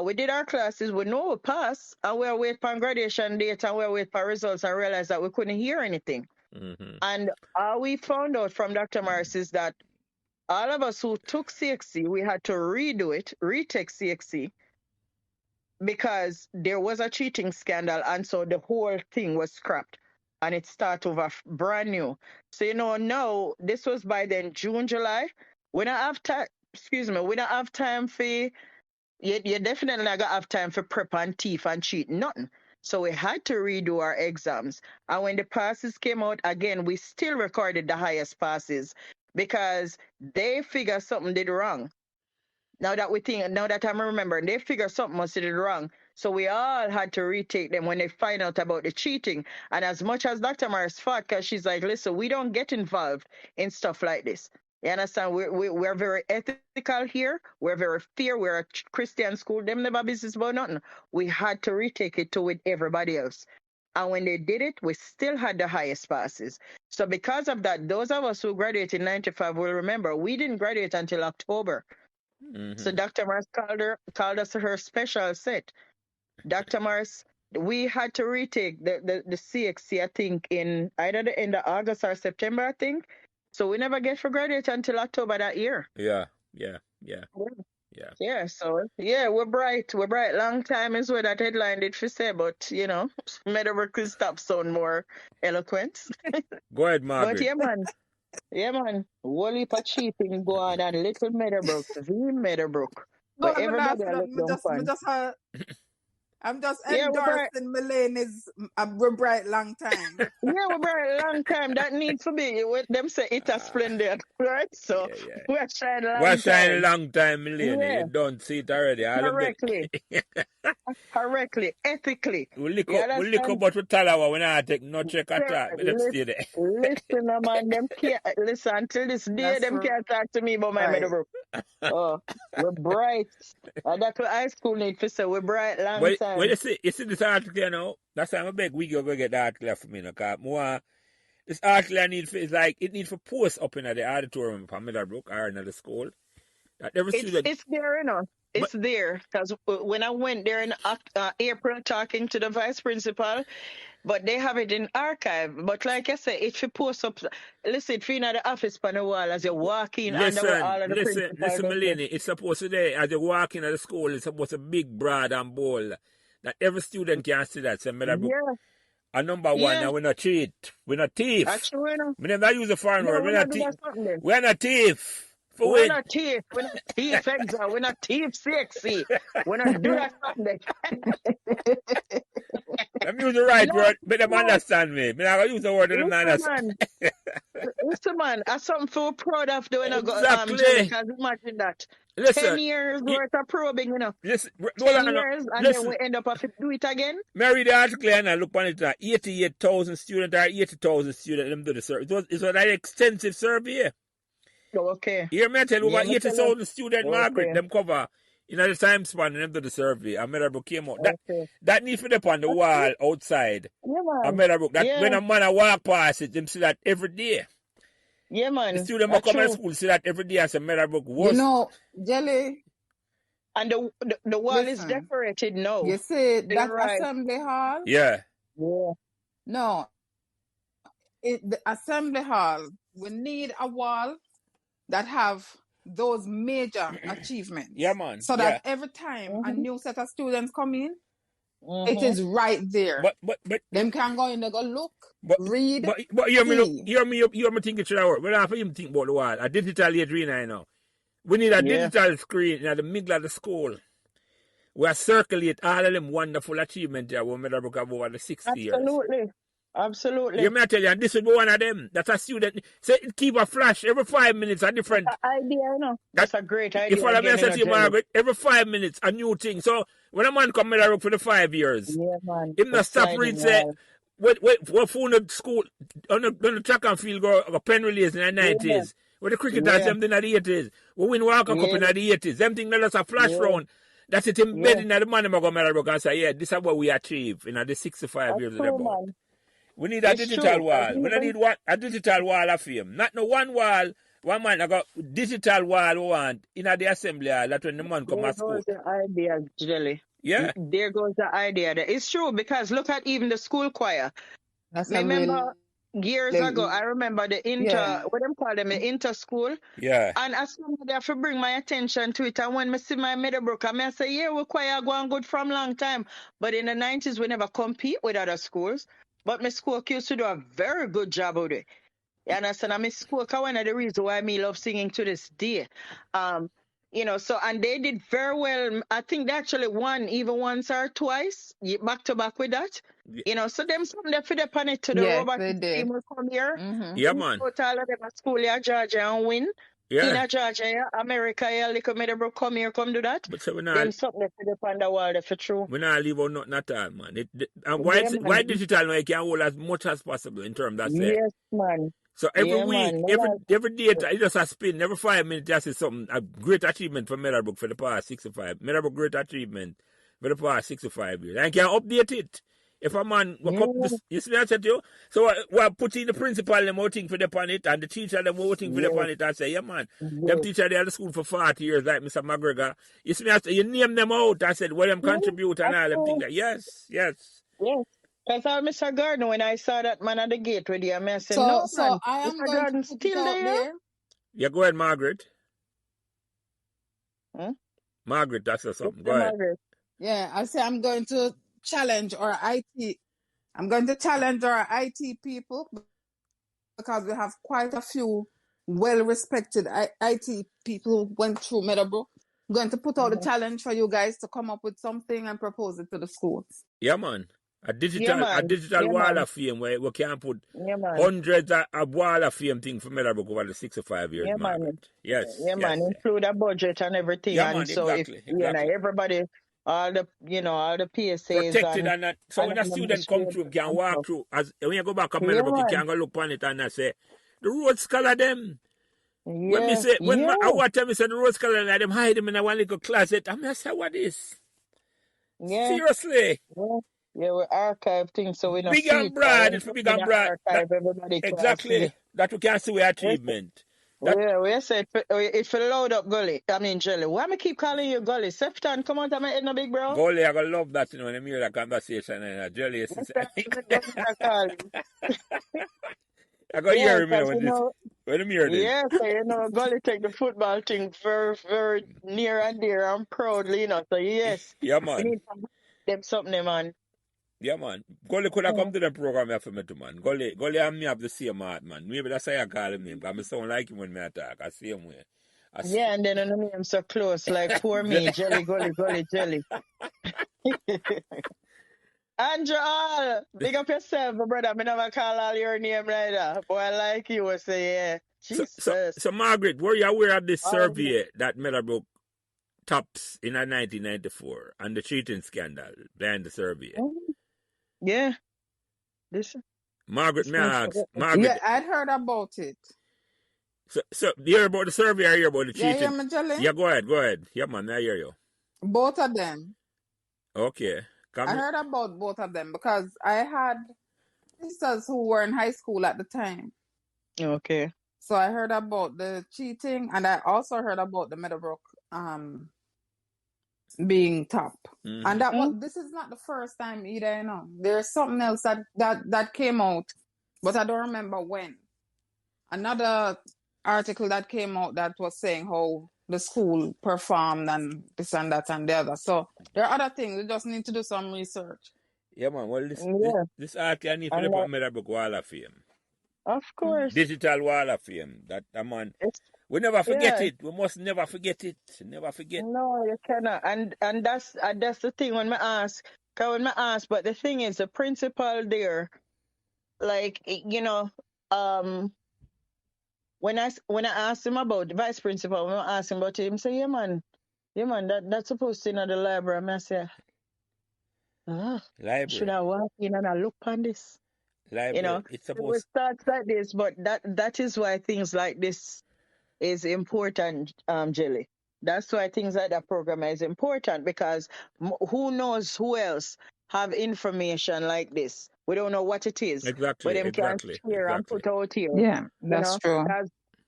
We did our classes. We know we passed, and we were waiting for graduation date, and we were waiting for results, and realized that we couldn't hear anything. And all we found out from Dr. Morris is that all of us who took CXC, we had to redo it, retake CXC, because there was a cheating scandal, and so the whole thing was scrapped, and it started over brand new. So now this was by then June, July. We don't have time. Excuse me. We don't have time for you definitely not gonna have time for prep and thief and cheat. Nothing. So we had to redo our exams. And when the passes came out again, we still recorded the highest passes because they figure something did wrong. Now that I'm remembering, they figure something must have did wrong. So we all had to retake them when they find out about the cheating. And as much as Dr. Mars fought, because she's like, listen, we don't get involved in stuff like this. You understand? We're very ethical here. We're very fair. We're a Christian school. Them never business about nothing. We had to retake it to with everybody else. And when they did it, we still had the highest passes. So because of that, those of us who graduated in 95 will remember we didn't graduate until October. So Dr. Mars called us her special set. Dr. Mars, we had to retake the CXC, I think, in either the end of August or September, I think. So we never get for graduate until October that year. Yeah. So we're bright. We're bright. Long time is what that headline did for say, but Meadowbrook could stop sound more eloquent. Go ahead, Margaret. But yeah, man. Whole heap of cheating go on at Little Meadowbrook, the Meadowbrook. But everybody look fun. I'm just endorsing Melanie's we're bright long time. We're bright long time. That needs to be what them say it's a splendid, right? So we're shining long time. We're shining long time, Melanie. You don't see it already. Correctly, ethically. We lick up but we tell her when I take no check at all. Let them stay there. Listen, man, them can't listen until this day. Them can't talk to me about my Meadowbrook. Oh, we're bright. That's what high school need to say. We're bright long time. Well, you see this article now. That's why I'm a big week you're gonna get the article for me, because more this article I need for is like it needs for post up in the auditorium for Meadowbrook or another school. That every student it's there, It's there because when I went there in April talking to the vice principal, but they have it in archive. But like I said, if you post up, listen, if you're in the office on the wall as you're walking, listen, Melanie, it's supposed to be as you walk in at the school, it's supposed to be big, broad, and bold. That every student can see that. So Meadowbrook, and number one, and we're not cheat. We're not thief. Actually, we never use the foreign word. We're not thief. We're not thief. We're not thief. We're not thief exile. We're not thief sexy. We're not do that something. Let me use the right word, but them understand me. I'm not going to use the word that them understand. Listen, man, that's something to be proud of doing. Exactly. Because imagine that. Listen, 10 years worth of probing, Listen, 10 years, and then we end up having to do it again. Mary, the article and I look on it, 88,000 students or 80,000 students, them do the survey. It was an extensive survey. Okay. Here, me tell you, over 80,000 students, Margaret, them cover in the time span and them do the survey. And Meadowbrook came out. That needs to be up on the wall outside. Yeah, man. And Meadowbrook, when a man walk past it, them see that every day. Yeah, man. The students come to school see that every day as a Meadowbrook was. Jelly. And the wall is decorated now. You see that assembly hall? Yeah. No. The assembly hall, we need a wall that have those major achievements. Yeah, man. So that every time a new set of students come in, it is right there. But them can go in, they go look, read. But hear me thinking to that work. We're not for him think about the wall. A digital arena now. We need a digital screen in the middle of the school. We circulate all of them wonderful achievements there when Meadowbrook have over the 60 years. Absolutely. You may tell you, and this would be one of them. That's a student. Say it keep a flash every 5 minutes, a different. That's an idea, That's a great idea. If I say to you, Margaret, every 5 minutes, a new thing. So when a man come Meadowbrook for the 5 years, him not stop read say, what phone the school on the track and field go pen relays in the 90s. With the cricketers, them thing in the 80s. We win World Cup in the 80s. Them thing let us a flash round. That's it embedded in the man go Meadowbrook and say, this is what we achieve in the 65 years of the ball. We need a digital wall. We don't need a digital wall of fame. Not no one wall. One man I got digital wall we want in the assembly hall. That when the man come to school. There goes the idea, Jelly. Yeah. There goes the idea. It's true because look at even the school choir. That's remember years ago, I remember the what them call them, the inter school. Yeah. And as somebody have to bring my attention to it. And when I see my Meadowbrook, I say, yeah, we quite going good from long time. But in the 90s, we never compete with other schools. But my school used to do a very good job of it. You understand? And my school, one of the reasons why me love singing to this day. So, and they did very well. I think they actually won even once or twice, back to back with that. So them something they fit upon it to the robotics team will come here. Yeah, man. Put all of them at school here, Georgia, and win. Yeah. In Georgia, yeah, America, yeah, little Meadowbrook come here, come do that. But so Them something they fit upon the wall, for true. We not leave out nothing at all, man. Why digital now you can hold as much as possible in terms of that. Yes, man. So every week, every day, it just a spin. Every 5 minutes, just is something, a great achievement for Meadowbrook for the past 65. Meadowbrook great achievement for the past 65 years. And can update it. If a man walk up this, you see what I said to you? So we're putting the principal them voting for the on it, and the teacher them voting for the on it, and say, yeah, man, them teacher they at the school for 40 years, like Mr. McGregor. You see me, I say, you name them out. I said, well, them contribute and all them things. Like, yes. Because I Mr. Gardner, when I saw that man at the gate with you, I said, so I am Mr. going Gardner to put still it out there. Yeah, go ahead, Margaret. Hmm? Margaret, that's something. Go ahead. Margaret. Yeah, I say I'm going to challenge our IT. I'm going to challenge our IT people because we have quite a few well-respected IT people who went through Meadowbrook. I'm going to put out a challenge for you guys to come up with something and propose it to the schools. Yeah, man. A digital wall of fame where we can put hundreds of wall of fame thing for Meadowbrook over the 65 years, Margaret. Yes. Yeah, man. Include a budget and everything. Yeah, and man, so exactly. Everybody, all the PSAs protected and that. So when a student come through, can walk through. As when you go back to Meadowbrook, you can go look on it and I say, the road scholar them. When me say, I watch them, say the road scholar them hide them in a one little closet. I mean, say, what is? Yeah. Seriously. Yeah, we archive things so we don't big see and broad. It's big and broad. Everybody exactly. That we can see our achievement. We say if you load up Gully, I mean Jelly. Why me keep calling you Gully? Sefton, come on to my head, no big bro. Gully, I gonna love that, when I hear that conversation and Jelly is I got hear him when I'm hearing this. Yeah, so Gully take the football thing very, very near and dear and proudly, So yes. Yeah, man. We need them something, man. Yeah, man. Gully could have come to the program here for me too, man. Gully and me have the same heart, man. Maybe that's why I call him name, because I sound like him when I talk. I see him way. And then the name so close, like poor me, Jelly, Gully, Jelly. Andrew, big up yourself, brother. I never call all your name like that. Boy, I like you, I say, yeah. Jesus. So Margaret, were you aware of this survey that Meadowbrook tops in 1994 and the cheating scandal behind the survey? Yeah. Listen. Margaret, may I ask? Margaret. Yeah, I'd heard about it. So you hear about the survey or you hear about the cheating? Yeah, go ahead. Yeah, man, I hear you. Both of them. Okay. I heard about both of them because I had sisters who were in high school at the time. Okay. So I heard about the cheating and I also heard about the Meadowbrook being top. And this is not the first time either, There's something else that came out, but I don't remember when. Another article that came out that was saying how the school performed and this and that and the other. So there are other things. We just need to do some research. Yeah, man. Well, this article I need to put Meadowbrook Wall of Fame. Of course. Digital Wall of Fame. That man. We never forget it. We must never forget it. Never forget. No, you cannot. And that's the thing when I ask. But the thing is, the principal there, like, when I asked him about the vice principal, when I asked him about him, say, yeah man, that's supposed to be in the library. And I say, library. Should I walk in and I look on this? Library. It's supposed it starts like this, but that is why things like this is important, Jelly. That's why things like that program is important because who knows who else have information like this. We don't know what it is. Exactly. But them can share and put out here. Yeah, that's true.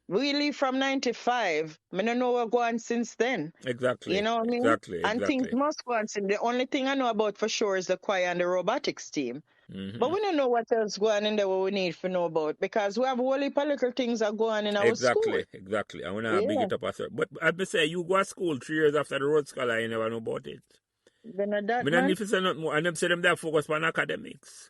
We live from 95. I don't know what's going on since then. Exactly. You know what I mean? Exactly. And things must go on since. The only thing I know about for sure is the choir and the robotics team. But we don't know what else going on in there what we need to know about because we have whole heap of little things are going in our school. Exactly. I want to big Yeah. it up as well. But I be say, you go to school 3 years after the road scholar, you never know about it. Then that I don't man. need to say nothing more. And them say them there focus on academics.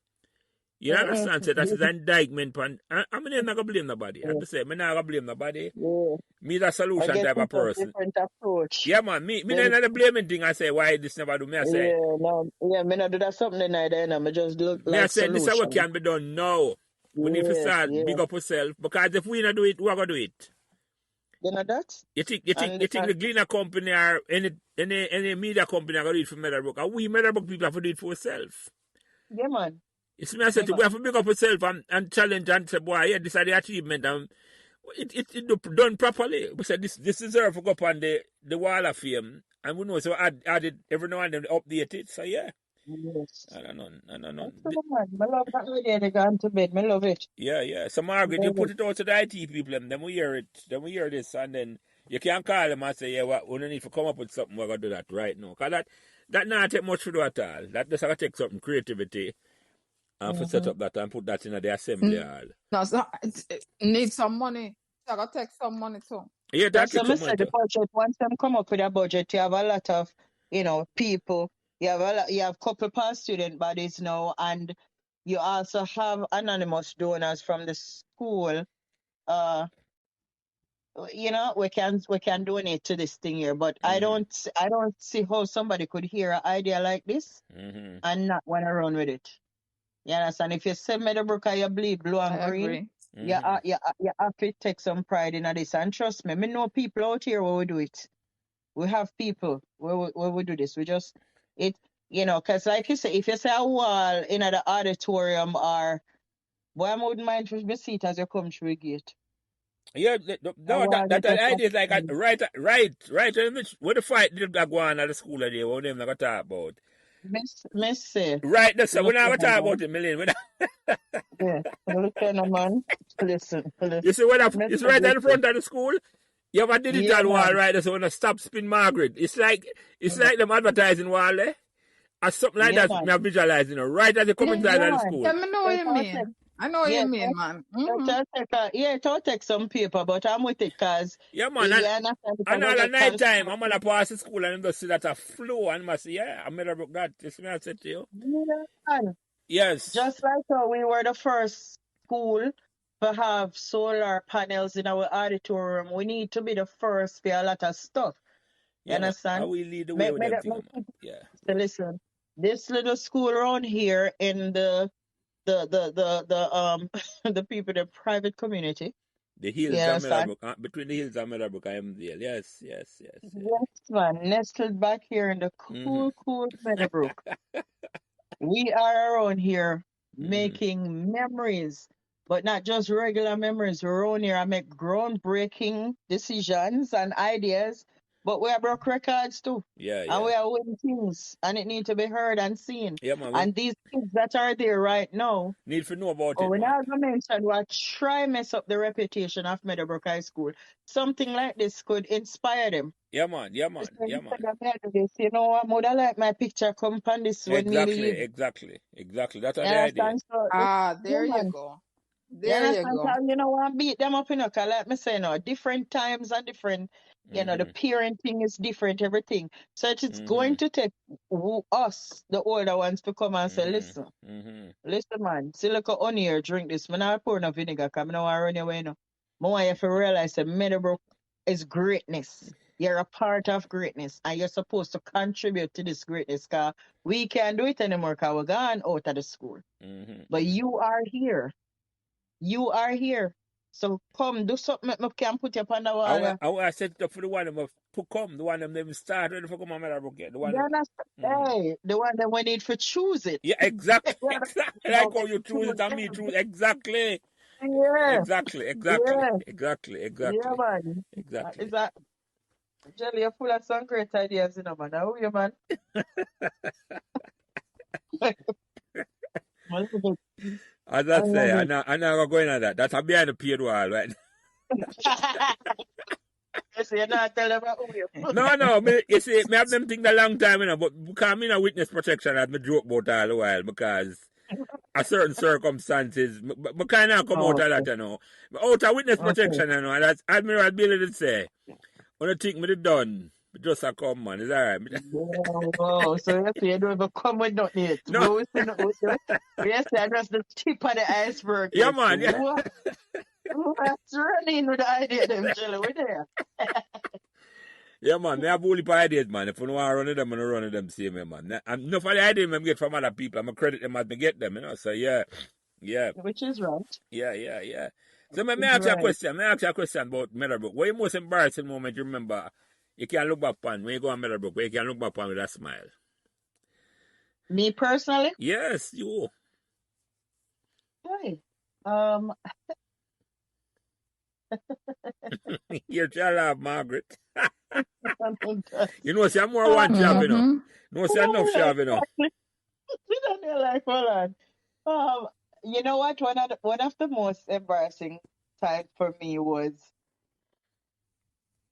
You understand? Say that's an indictment. I'm not going to blame nobody. I be say, I'm not going to blame nobody. Yeah. Me the I solution guess type of it's a person. different approach. Yeah, man. Me not the blaming thing. I say, why this never do? Me I say, me not do that something either. I just look me I like say, this is what solution. can be done now. We need to start big up ourselves because if we not do it, who are going to do it? You know that? You think the Gleaner company or any media company are going to do it for Meadowbrook? And we Meadowbrook people have to do it for ourselves. Yeah, man. It's me I said, we have to big up ourselves and challenge and say, boy, yeah, this is the achievement. And it done properly. We said this deserves to go up on the wall of fame. And we know, so add it every now and then, update it. So, yeah. Yes. I don't know. I love that idea they gone to bed. I love it. Yeah. So, Margaret, you put it out to the IT people, and then we hear it. Then we hear this, and then you can call them and say, yeah, we don't need to come up with something. We're going to do that right now. Because that not take much to do at all. That just have to take something creativity and to set up that and put that in the assembly hall. No, so it needs some money. So I got to take some money too. Yeah, that's what I said. The budget. Once them come up with a budget, you have a lot of, people. You have couple past student bodies now, and you also have anonymous donors from the school. We can donate to this thing here, but I don't see how somebody could hear an idea like this and not want to run with it. You understand? If you say Meadowbrook or you bleed blue and green, you have to take some pride in this. And trust me, I know people out here where we do it. We have people where we do this. We just, because like you say, if you say a wall in the auditorium or, boy, I wouldn't mind for the seat as you come through the gate. Yeah, that idea is like right. What the fight did go on at the school today? What them not talk about? Miss say. Right, that's we're not gonna talk about it, Melanie. Yeah, listen, man. Listen. You see it's right at the front of the school. You have a digital wall right there, so when I stop spin Margaret. It's like them advertising wall there. Or something like that. Me visualizing right at the come inside of the school. Yeah, I know what you mean. I know what you mean, man. It'll take some paper, but I'm with it because. Yeah, man. And all the night time, I'm gonna pass the school and I'm just see that a flow and I say, yeah, I made a book that. This me I said to you. Yeah. Yes. Just like how we were the first school to have solar panels in our auditorium, we need to be the first for a lot of stuff. You understand? How we lead the way with them things, yeah. So listen, this little school around here in the people, the private community. The hills of Meadowbrook, between the hills of Meadowbrook and MDL. Yes, man. Nestled back here in the cool Meadowbrook. We are around here making memories, but not just regular memories. We're around here and make groundbreaking decisions and ideas, but we have broke records too. Yeah. And we are winning things, and it needs to be heard and seen. Yeah, man. And these kids that are there right now need to know about it. We're not going to mention what try mess up the reputation of Meadowbrook High School. Something like this could inspire them. Yeah, man. You know, I would like my picture come on this when we leave. Exactly. That's the idea. There you go. There you go. You know, I beat them up, because like me say, different times and different, the parenting is different, everything. So it's going to take us, the older ones, to come and say, listen, man, see, look at on here, drink this. I'm not pouring no vinegar because I don't want to run away. I want you to realize that Meadowbrook is greatness. You're a part of greatness and you're supposed to contribute to this greatness because we can't do it anymore because we're gone out of the school. But you are here. You are here. So come, do something that can put you up on the wall. I set it up for the one that come, the one that never start ready for come on Meadowbrook yet. The one the one that we need to choose it. Yeah, exactly. Like how you choose it and me choose exactly. Yeah. Exactly. Yeah, man. Exactly. Is that Jelly, you're full of some great ideas, man. How are you, man? As I say, I'm not going on that. That's a behind the paid wall, right? So you're not telling about who you No. You see, I have them think a long time, but because I'm in a witness protection, I've been joke about all the while because a certain circumstances. But kind of come out of that, Okay. you know. Out of witness Okay. protection, you know. And that's Admiral Billy did say. When you think me the done, just a come, man. It's all right. Wow. So you don't even come with nothing yet. No. But we see no, yes, that's the tip of the iceberg Yeah, yet. man. Yeah. What's running with the idea, them jelly? We there. Yeah, man. Me have only ideas, man. If you want to run it, I'm going to run it them same way, man. And enough of the ideas I get from other people, I'm going to credit them as I get them, you know. So, yeah. Yeah. Which is right. Yeah. So, me Which is ask you a right. question. Me ask you a question about Meadowbrook. What is the most embarrassing moment you remember you can look back on when you go on Meadowbrook, where you can look back on with a smile? Me personally? Yes, you. Hey. You're trying to laugh, Margaret. That's, You know, see, I'm more one job, you know. Mm-hmm. No, see, enough job, you know. like, hold on. You know what? One of the most embarrassing times for me was, I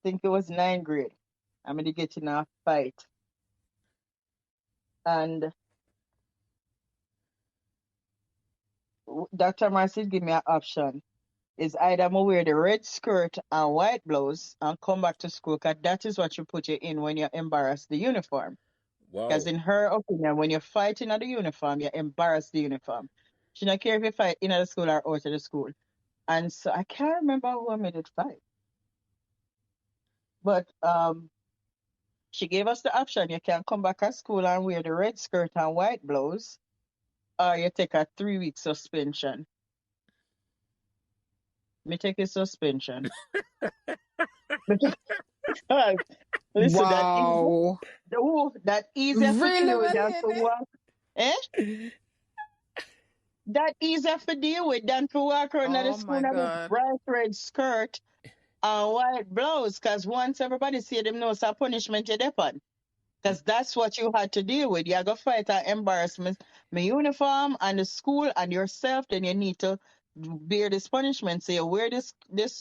think it was ninth grade. I'm gonna get in a fight, and Dr. Marcy give me an option. Is either I'm wear the red skirt and white blouse and come back to school, because that is what you put you in when you embarrass the uniform. Because Wow. in her opinion, when you're fighting at the uniform, you embarrass the uniform. She don't care if you fight in the school or out of the school. And so I can't remember who I made it fight. But she gave us the option. You can come back at school and wear the red skirt and white blouse, or you take a 3-week suspension. Me take a suspension. Listen, Wow. that easier for Really, deal with than to Melanie? walk. Eh? That easier for deal with than to walk around at the Oh school my in a God. bright red skirt and white blouse. Because once everybody see them know it's a punishment you depend. Because that's what you had to deal with. You got to fight that embarrassment. My uniform and the school and yourself, then you need to bear this punishment. So you wear this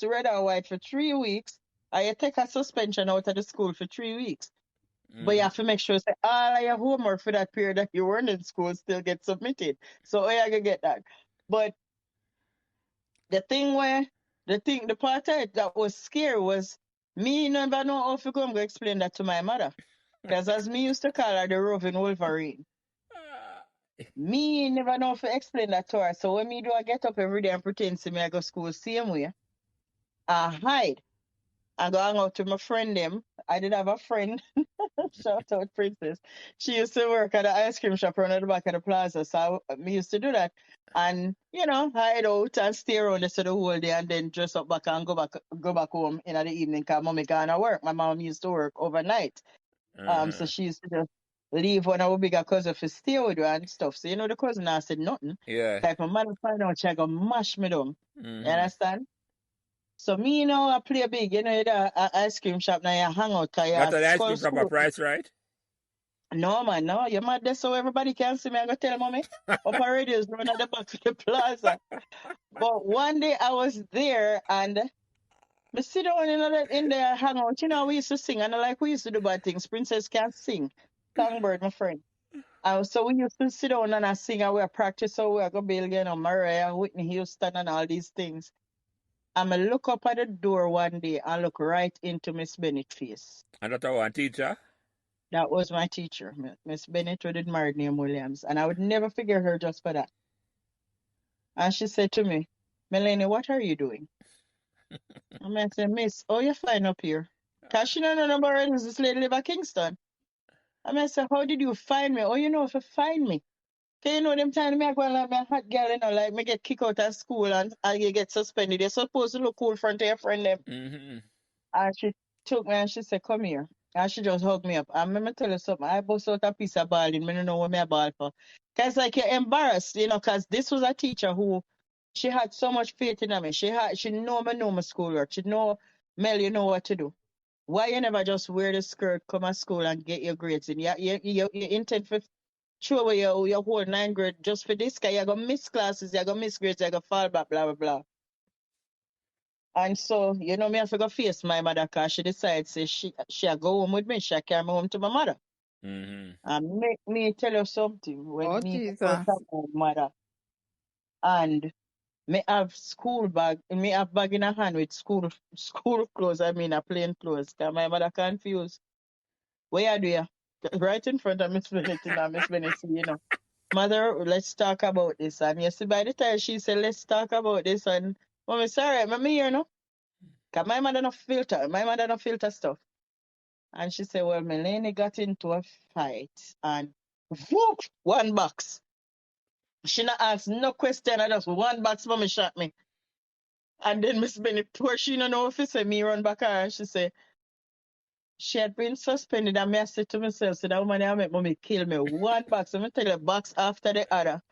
red or white for 3 weeks, or you take a suspension out of the school for 3 weeks. But you have to make sure that all of your homework for that period that you weren't in school still get submitted. So you can get that. But the part of it that was scary was me never know how to go and go explain that to my mother. Because as me used to call her the roving Wolverine. Me never know how to explain that to her. So when me do I get up every day and pretend to me I go school same way, I hide. I go hang out with my friend them. I did have a friend. Shout out Princess. She used to work at the ice cream shop around at the back of the plaza. So me used to do that. And, hide out and stay around the whole day and then dress up back and go back home in the evening because mommy gonna work. My mom used to work overnight. So she used to just leave one of our bigger cousin to stay with her and stuff. So the cousin I said nothing. Yeah. Like my mother find out she gonna mash me down. Mm-hmm. You understand? So me, I play big, the ice cream shop now you hang out, cause you Got the ice cream shop school. a price, right? No man, no, you're mad there so everybody can see me. I go tell mommy. Operators run at the back of the plaza. But one day I was there and me sit down in there hang out. We used to sing and we used to do bad things. Princess can't sing. Songbird, my friend. So we used to sit down and I sing and we practice so we go build, Mariah, Whitney Houston and all these things. And I look up at the door one day and look right into Miss Bennett's face. And that's our teacher? That was my teacher, Miss Bennett, who did married name Williams. And I would never forget her just for that. And she said to me, Melanie, what are you doing? And I said, Miss, oh, you're fine up here. Because she don't know about this lady live at Kingston. And I said, how did you find me? Oh, you know if you find me. Because them time me I go like a hot girl, like me get kicked out of school and you get suspended. You're supposed to look cool front of your friend them. Mm-hmm. And she took me and she said, come here. And she just hugged me up. And let me tell you something. I bust out a piece of balling. I don't know what I ball for. Because you're embarrassed, because this was a teacher who, she had so much faith in me. She know my schoolwork. She know, Mel, you know what to do. Why you never just wear the skirt, come to school and get your grades in? You intend for show away your whole 9th grade just for this, because you're going to miss classes, you're going to miss grades, you're going to fall back, blah, blah, blah. And so, me have to go face my mother because she decides say she go home with me. She carry me home to my mother. Mm-hmm. And make me tell you something. When Oh, me Jesus. go to my mother, And me have school bag, me have bag in a hand with school clothes, I mean a plain clothes. Cause my mother confused. Where do you? Right in front of Miss Bennett, Miss Bennett, mother, let's talk about this. And you see, by the time she said, let's talk about this, and mommy, sorry, I'm here, no? Because my mother no filter. My mother no filter stuff. And she said, well, Melanie got into a fight and whoop, one box. She not asked no question. I just one box, mommy shot me. And then Miss Bennett, poor she no know if she say me run back her. And she said, she had been suspended. And I said to myself, so that woman I make mommy kill me. One box. I'm going to tell you, box after the other.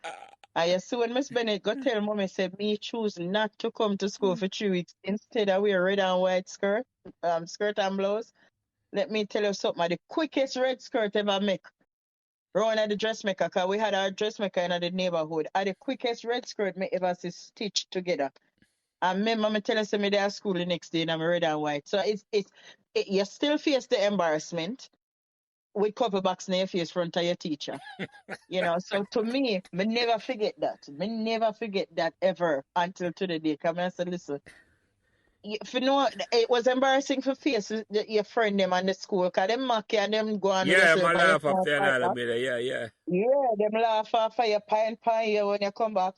And you see when Miss Bennett go tell mommy said me choose not to come to school for 3 weeks. Instead I wear red and white skirt and blouse. Let me tell you something. The quickest red skirt ever make. Round at the dressmaker, because we had our dressmaker in the neighborhood. The quickest red skirt me ever see stitched together. And me mama tell us me there at school the next day and I'm red and white. So you still face the embarrassment with couple box in your face front of your teacher. So to me never forget that. Me never forget that ever until to the day. Come and say, listen, if you know, it was embarrassing for face your friend them and the school, because them mock you and them go on with Yeah, yourself my and you laugh up can't there and fight all a back. bit. Yeah. Yeah, them laugh off of your pine you when you come back.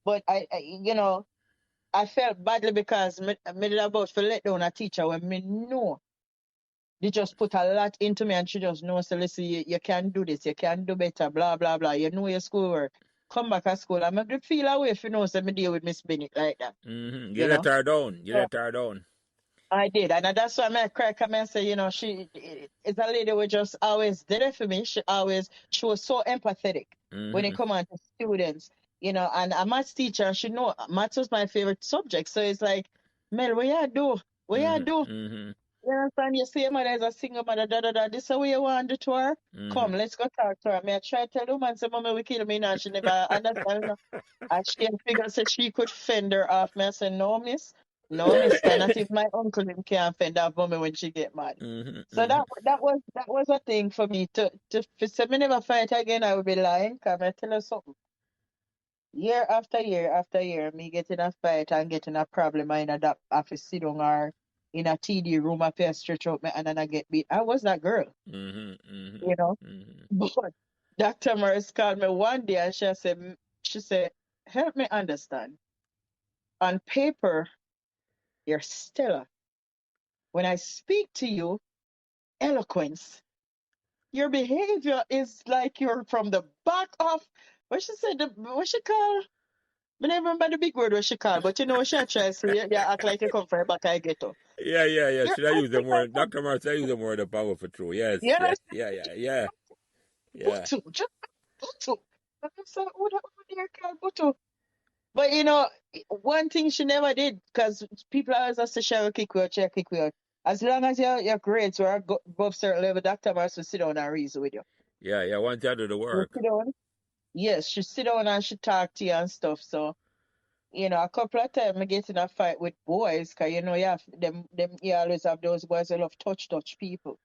But I felt badly because me did about to let down a teacher when me know. They just put a lot into me and she just knows, so listen, you can do this, you can do better, blah, blah, blah. You know your schoolwork. Come back at school. I'm going to feel away if you know, so me deal with Miss Bennett like that. Mm-hmm. You You let know? her down. You So let her down. I did. And that's why I cry come and say, she is a lady who just always did it for me. She was so empathetic when it Mm-hmm. come on to students, and a maths teacher, she know maths was my favorite subject. So it's like, Mel, what you do? What you do? Mm-hmm. Mm-hmm. You understand? You see, mother is a single mother, da da da. This is what you want to do to her. Mm-hmm. Come, let's go talk to her. I try to tell the woman, say, Mama, we kill me now. She never understand. And she figure said she could fend her off. Me I said, no, miss. No, miss. Cannot even my uncle him can't fend off mommy when she get mad. Mm-hmm. So that was a thing for me to say me never fight again. I would be lying. Cause I tell you something. Year after year after year, me getting a fight and getting a problem in a office sit down or in a TD room up here stretch out my hand and I get beat. I was that girl, Mm-hmm. Mm-hmm. you know. Mm-hmm. But Dr. Morris called me one day and she said, help me understand. On paper, you're stellar. When I speak to you, eloquence. Your behavior is like you're from the back of what she said, what she call? I never remember the big word what she called, but you know what she try to say, you act like you come from the back I get to. Yeah. You're Should I use the acting like word? a Dr. Marks, I use the word of power for true. Yes. you know, Yeah. Butu, just Butu. And I said, who the dear called Butu? But one thing she never did, because people always say she will kick you out, she will kick you out. As long as your grades were above certain level, Dr. Mars will sit down and reason with you. Yeah. Once I do the You work. sit down? Yes, she sit down and she talk to you and stuff. So, a couple of times I get in a fight with boys, because you have them you always have those boys who love touch people.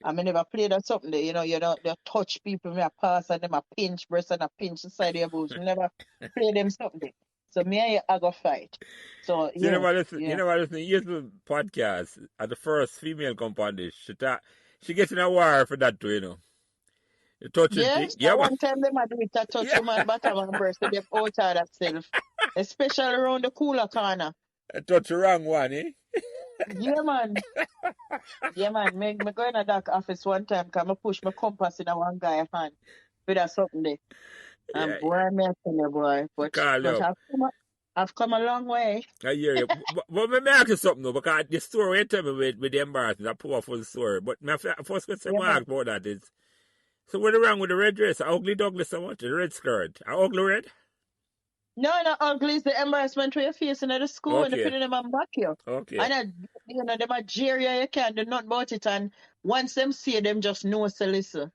I mean, never played or something there, they touch people, me a pass and them a pinch breast and a pinch the side of your boobs. Me never play them something there. So me and you I go fight. So So yeah, you yeah. know what listen, years of podcast at the first female come on this. She gets in a war for that too, The touching Yeah, thing. so Yeah, man. one time them a do it a touch Yeah. woman bottom and breast so them outside that self. Especially around the cooler corner. I touch the wrong one, eh? Yeah man. Yeah man. Me go in a dark office one time because I push my compass in a one guy hand. With a something there. Yeah. And boy, me I tell you boy. But Call but up. I've come a long way. I hear you. But let me ask you something though, because the story you tell me with the embarrassment, a powerful story. But my first question Yeah I man. ask about that is, so what's wrong with the red dress? A ugly Douglas so much, the red skirt. A ugly red? No, no, ugly is the embarrassment where you're facing at the school when they Okay. put them and back you. Okay. And them a jeer you, you can't do nothing about it. And once them see them just know, so listen,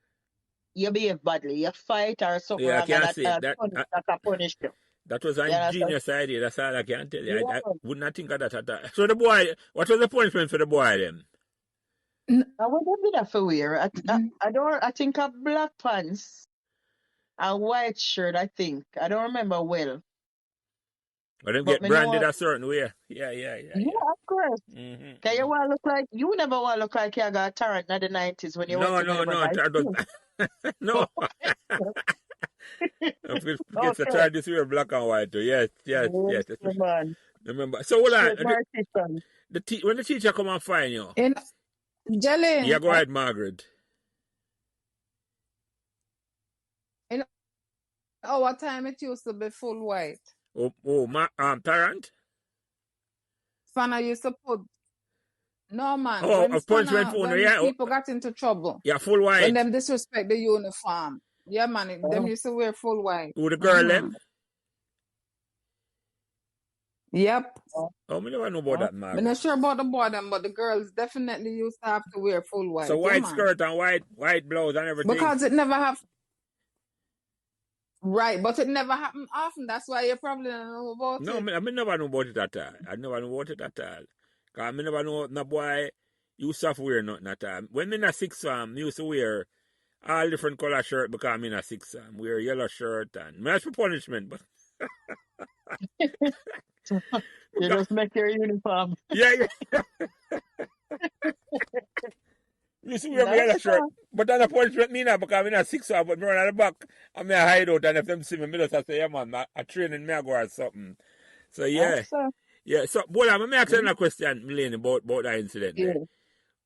you behave badly, you fight or something Yeah, I wrong, and can't say that can punish you. that was You a understand? genius idea. That's all I can tell you. I Yeah. would not think of that at all. So the boy, what was the punishment for the boy then? I wouldn't be that for wear. I think a black pants, a white shirt, I think. I don't remember well. But them But get me know, branded a certain way. Yeah. of course. Can you Mm-hmm. want to look like, you never want to look like you got Tarrant in the 90s when you went No, to Meadowbrook High that does School. no. I forget to Okay. try this wear black and white too. Yes. Yes, man. Remember. So hold on. Straight Marxism. When the teacher come and find you, In yeah, Jelly, go ahead, Margaret. in our time it used to be full white. Tarrant? Spanner used to put no man. Oh, a punishment for When yeah. people got into trouble, Yeah, full when white. them disrespect the uniform. Yeah, man, them used to wear full white. Who the girl them? Yep. Oh, me never know about that, I'm Margaret. not sure about the boy them, but the girls definitely used to have to wear full white. So white man. skirt and white blouse and everything. Because it never happened. Right, but it never happened often. That's why you probably don't know about No, it. I never know about it at all. I never know about it at all. Because I never know no boy used to wear nothing at all. When in a sixth form, I used to wear all different color shirt because I'm in a sixth form. Wear yellow shirt and that's for punishment, but You just make your uniform. yeah. You see, wear my yellow shirt. But then the punishment me now because I'm in a sixth form, but me run at the back. I'm in a hideout and if them see me, I just say, yeah man, I training me I go or something. So yeah. Yeah, so boy, I'm ask you a question, Melanie, about that incident there.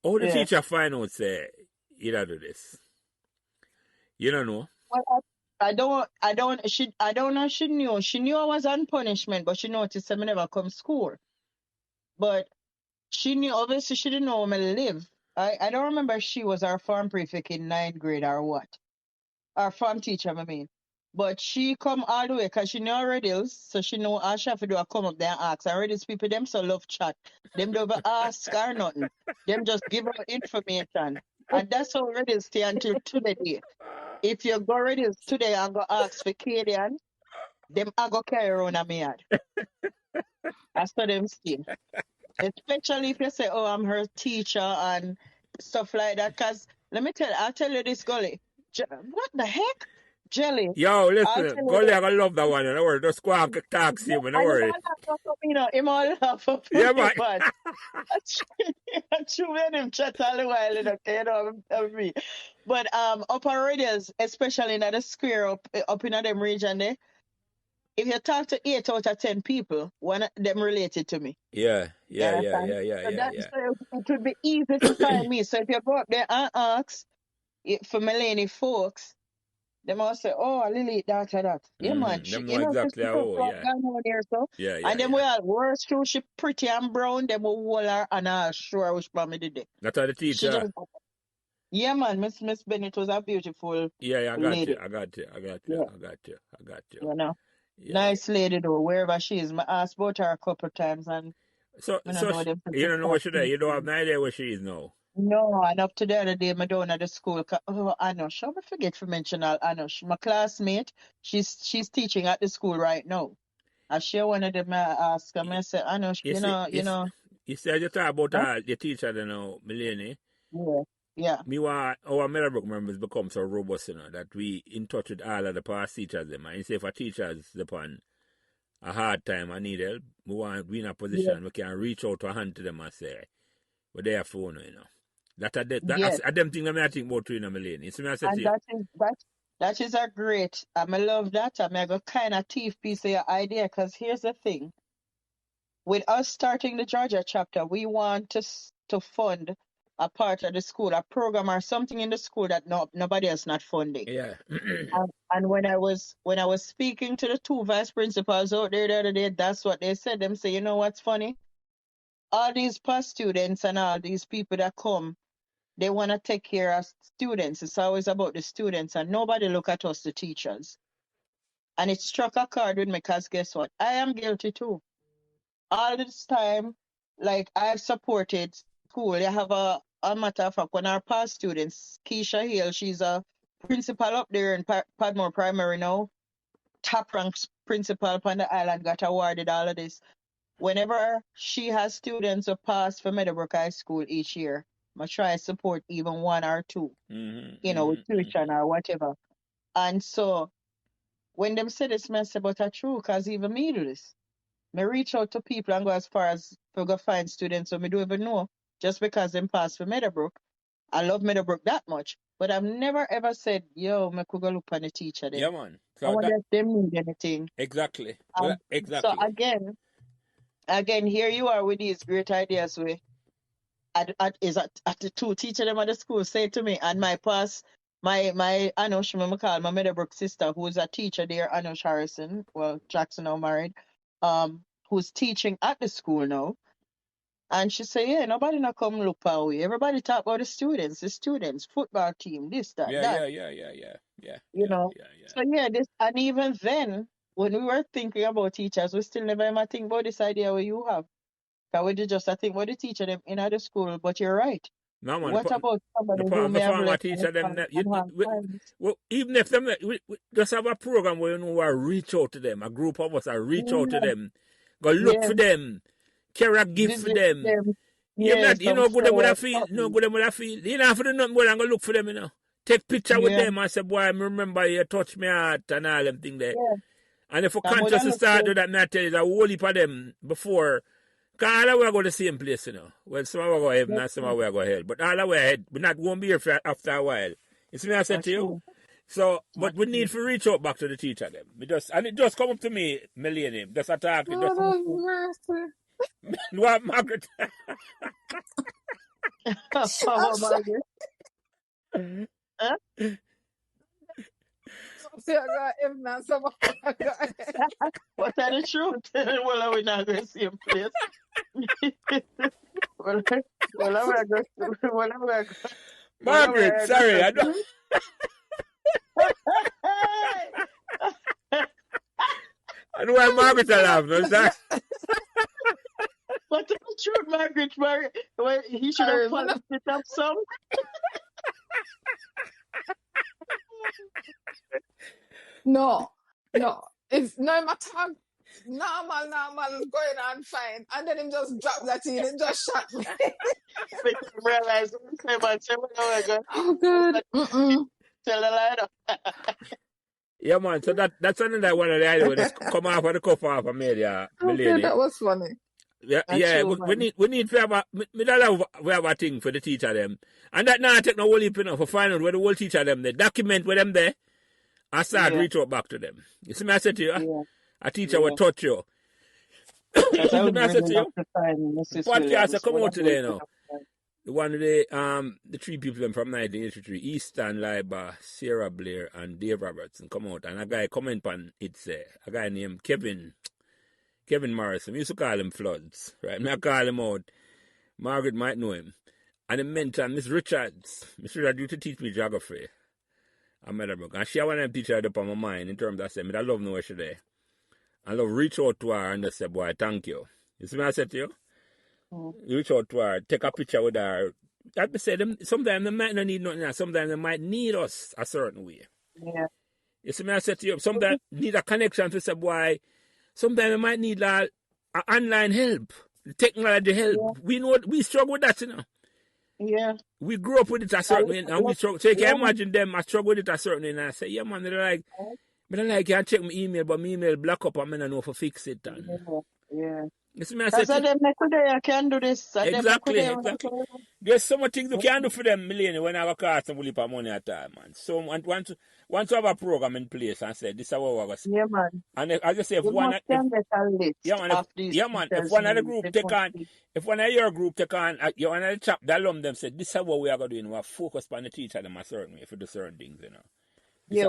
How the teacher find out say you don't do this? You don't know? Well, I don't know she knew. She knew I was on punishment, but she noticed I never come school. But she knew, obviously she didn't know where I live. I don't remember if she was our farm prefect in 9th grade or what. Our farm teacher, I mean. But she come all the way because she know Riddles, so she know all she have to do is come up there and ask. And Riddles people, them so love chat. Them don't ever ask or nothing. Them just give her information. And that's how Riddles stay until today. If you go Riddles today and go ask for Cadian, them I go carry around a me yard. I saw them still. Especially if you say, oh, I'm her teacher and stuff like that. Because I'll tell you this, Gully. What the heck? Jelly. Yo, listen, Gully, I gonna love that one. Don't worry, just squawk tax him, don't worry. I'm all laugh up. Yeah, man. I'm true when him chat all the while, you know, me. But up on radios, especially in the square up in them region there, if you talk to 8 out of 10 people, one of them related to me. Yeah. So it would be easy to find me. So if you go up there and ask for Melanie Folkes, they must say, oh, Lily, that. Yeah, man. Them know exactly how, yeah. So. Yeah. And then we all worse through, she pretty and brown, them will hold her and I'll show her which mommy did it. That's how the teacher. Yeah, man, Miss Bennett was a beautiful lady. I got you. You know, nice lady though, wherever she is. I asked about her a couple of times and so you don't know where she is. You don't have no idea where she is now. No, and up to the other day, I down at the school. I know. Shall I forget to mention I know. My classmate, she's teaching at the school right now. I share one of them. I ask her. I say, I know. You know. You said you talk about the teacher, Melanie. Yeah. Me want our Meadowbrook members become so robust, that we in touch with all of the past teachers them. And you say if a teacher is upon a hard time and need help, we want to be in a position we can reach out to a hand to them and say, we're there for you, That's them thing I think about too, Melanie. So I said that is a great. I love that. I a kind of thief piece of your idea because here's the thing. With us starting the Georgia chapter, we want to fund a part of the school, a program or something in the school that nobody else not funding. Yeah. and when I was speaking to the 2 vice principals out there the other day, that's what they said. Them say, you know what's funny? All these past students and all these people that come, they want to take care of students. It's always about the students, and nobody look at us, the teachers. And it struck a chord with me because guess what? I am guilty too. All this time, like I've supported school. You have a matter of fact, one of our past students, Keisha Hill, she's a principal up there in Padmore Primary now. Top ranked principal upon the island, got awarded all of this. Whenever she has students who pass for Meadowbrook High School each year, I try to support even 1 or 2, with tuition or whatever. And so when them say this, I say, but it's true, because even me do this. Me reach out to people and go as far as to go find students who me don't even know just because them pass for Meadowbrook. I love Meadowbrook that much. But I've never ever said, yo, me could go look on the teacher Yeah, them. man. I So wonder that if them need anything. exactly. Well, So exactly. again, here you are with these great ideas where at the two teacher them at the school say to me, and my past my Anush, me call my Meadowbrook sister, who's a teacher there, Anush Harrison, well, Jackson now married, who's teaching at the school now. And she say, yeah, nobody not come look for we. Everybody talk about the students, football team, this, that, Yeah, that, yeah, yeah, yeah, yeah, yeah, you yeah, know. yeah, yeah. So yeah, this and even then, when we were thinking about teachers, we still never even think about this idea where you have. Because we did just I think what the teacher them in other school, but you're right. No, man. What about somebody who The may have former left and teacher them have friends? well, even if them we just have a program where you know I reach out to them, a group of us I reach out to Yeah, them, go look for yes, them, carry a gift for visit them. them. You Yeah, not you some know good them with a flowers, feel, no something. good them with a feel. You know have to do nothing more than go look for them, you know. Take picture with Yeah, them and say, boy, I remember you touch me heart and all them thing there. yeah. And if we I'm conscious gonna to look start for do that, me I tell you, a whole heap of them before. Because all the way go to the same place, you know. Well, some of us go heaven that's and some true. of us go hell. But all the way ahead, we're not going to be here for, after a while. You see me I said That's to you? true. So, but That's we true. need to reach out back to the teacher them. And it just come up to me, Melanie, just attack it. Just, God of mercy. what, Margaret? I'm Oh my sorry. God. Huh? See, I got if not some I got What are the truth? Well, we're not going to see him place. Well, well, I'm going to go. Well, I'm going to go. Well, I'm Margaret, going sorry, to I don't. go. I know why Margaret are laughing. No, sorry. What the truth, Margaret? Margaret? Well, he should have sorry, man. polished it up some. No, no. If no matter normal going on fine. And then him just drop that in and just shot me. Make him realize what say, man. Say, well, I'm going Oh God. tell the lie. Yeah, man, so that's another one of the ideas. Just come off of the cuff off of me, yeah, Okay, Melanie. that was funny. Yeah, That's yeah. true, man. We need to have we have a thing for the teacher them, and that now take no whole heap enough for find out where the whole teacher them they document with them there, and start Yeah, reach out back to them. You see me I said to you, yeah, a teacher will yeah. touch you. You Because I see would me I said bring to enough you, to find Mrs. podcast that Williams. come What out I'm doing today for now. them. The one of the three people them from 1983, Easton Liber, Sarah Blair, and Dave Robertson come out, and a guy comment on it say, a guy named Kevin Morrison. We used to call him Floods, right? Me I call him out. Margaret might know him. And he mentioned Miss Richards. Miss Richards used to teach me geography at Meadowbrook. And she had one of them teachers up on my mind in terms of saying, I love know where she there. I love reach out to her and just say, boy, thank you. You see what I said to you? Mm. You reach out to her, take a picture with her. That be said, sometimes they might not need nothing else. Sometimes they might need us a certain way. Yeah. You see what I said to you? Sometimes need a connection to say, boy, sometimes we might need a online help, technology help. Yeah. We know we struggle with that, you know. Yeah. We grew up with it a certain way, and we struggle. So you can imagine them, I struggle with it a certain way, and I say, yeah, man, they're like, but I like, can't check my email, but my email block up, and I don't know if I fix it. And Yeah. you see me, I Because said, them I can do this. exactly. There's so much things you can do for them, Melanie, when I go cost them will money at time, man. So once you have a program in place and say, this is what we're going to. Yeah, man. And I just say, if You one, must can get a list of these if teachers' one of the names. group They take must on, be- if one of your group take on, you one of the chap, the alum them said, this is what we are going to do, we are focused on the teacher them a certain way for the certain things, you know. Yeah,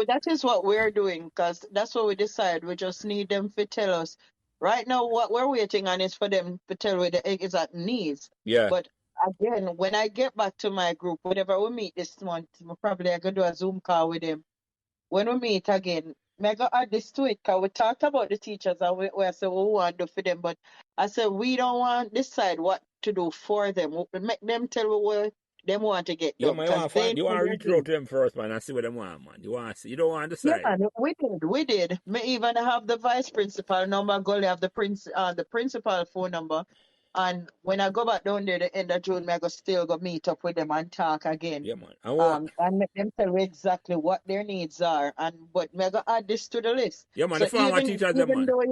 that is what we're doing because that's what we decide. We just need them to tell us. Right now, what we're waiting on is for them to tell us the exact needs. Yeah. But again, when I get back to my group, whenever we meet this month, probably I could do a Zoom call with them. When we meet again, I go add this to it because we talked about the teachers and we said what we want to do for them. But I said we don't want to decide what to do for them. We make them tell me what them want to get Yeah, done man, because they you know want to their reach thing. out to them first, man, and see what they want, man. You want to see, you don't want to Yeah, decide. man, we did. Me even have the vice principal number. Gully have the principal phone number. And when I go back down there the end of June, I go still go meet up with them and talk again. Yeah, man. And make them tell me exactly what their needs are. But me go add this to the list. Yeah, man, the So former teachers, them, even man. though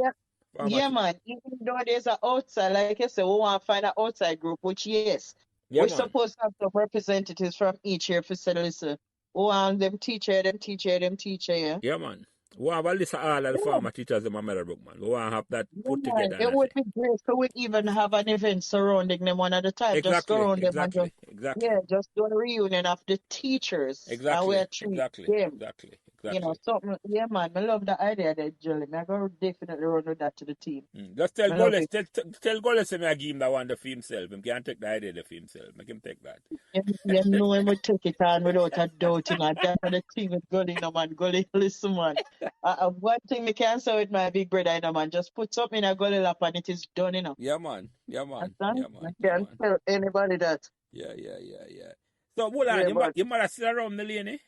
Yeah, man. Even though there's an outside, like I said, we want to find an outside group, which yes, Yeah, we're man. supposed to have some representatives from each here for say, listen, we want them teacher, yeah. Yeah, man. We want to list all of the Yeah, former teachers in my Meadowbrook, man. We want to have that yeah, put man. together and It I say. would be great. So we even have an event surrounding them one at a time. Just Exactly, surround them and just, exactly, exactly, yeah, just do a reunion of the teachers. And exactly, we're treat exactly, them. exactly, You know, exactly. something, yeah, man. I love the idea there, Julie. I'm going to definitely run with that to the team. Just tell I love Gullis, it. tell Gullis to me I give him that one for himself. Him can't take the idea for himself. Make him take that. You know him would take it on without a doubt, you know. That's the thing with Gully, you know, man. Gully, listen, man. One thing we can say with my big brother, you know, man, just put something in a Gully lap and it is done, you know. Yeah, man. Yeah, man. Understand? Yeah, I man. Yeah, can't man. tell anybody that. Yeah, yeah, yeah, yeah. So, hold on. Yeah, but Your mother still around, Melanie?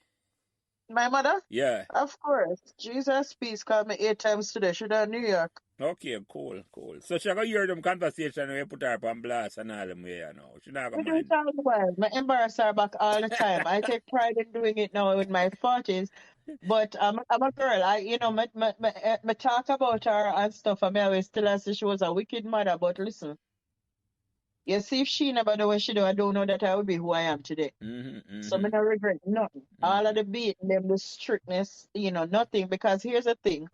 my mother, Yeah. of course, Jesus peace called me 8 times today. She done New York. Okay, cool, cool. So, she gonna hear them conversation when you put her up on blast and all them way, you know. She not We gonna do it mind. all the while. I embarrass her back all the time. I take pride in doing it now in my 40s. But I'm a girl. Me talk about her and stuff. I always tell her say she was a wicked mother. But listen, you see, if she never do what she do, I don't know that I would be who I am today. So I don't regret nothing. All of the beating them, the strictness, nothing. Because here's the thing.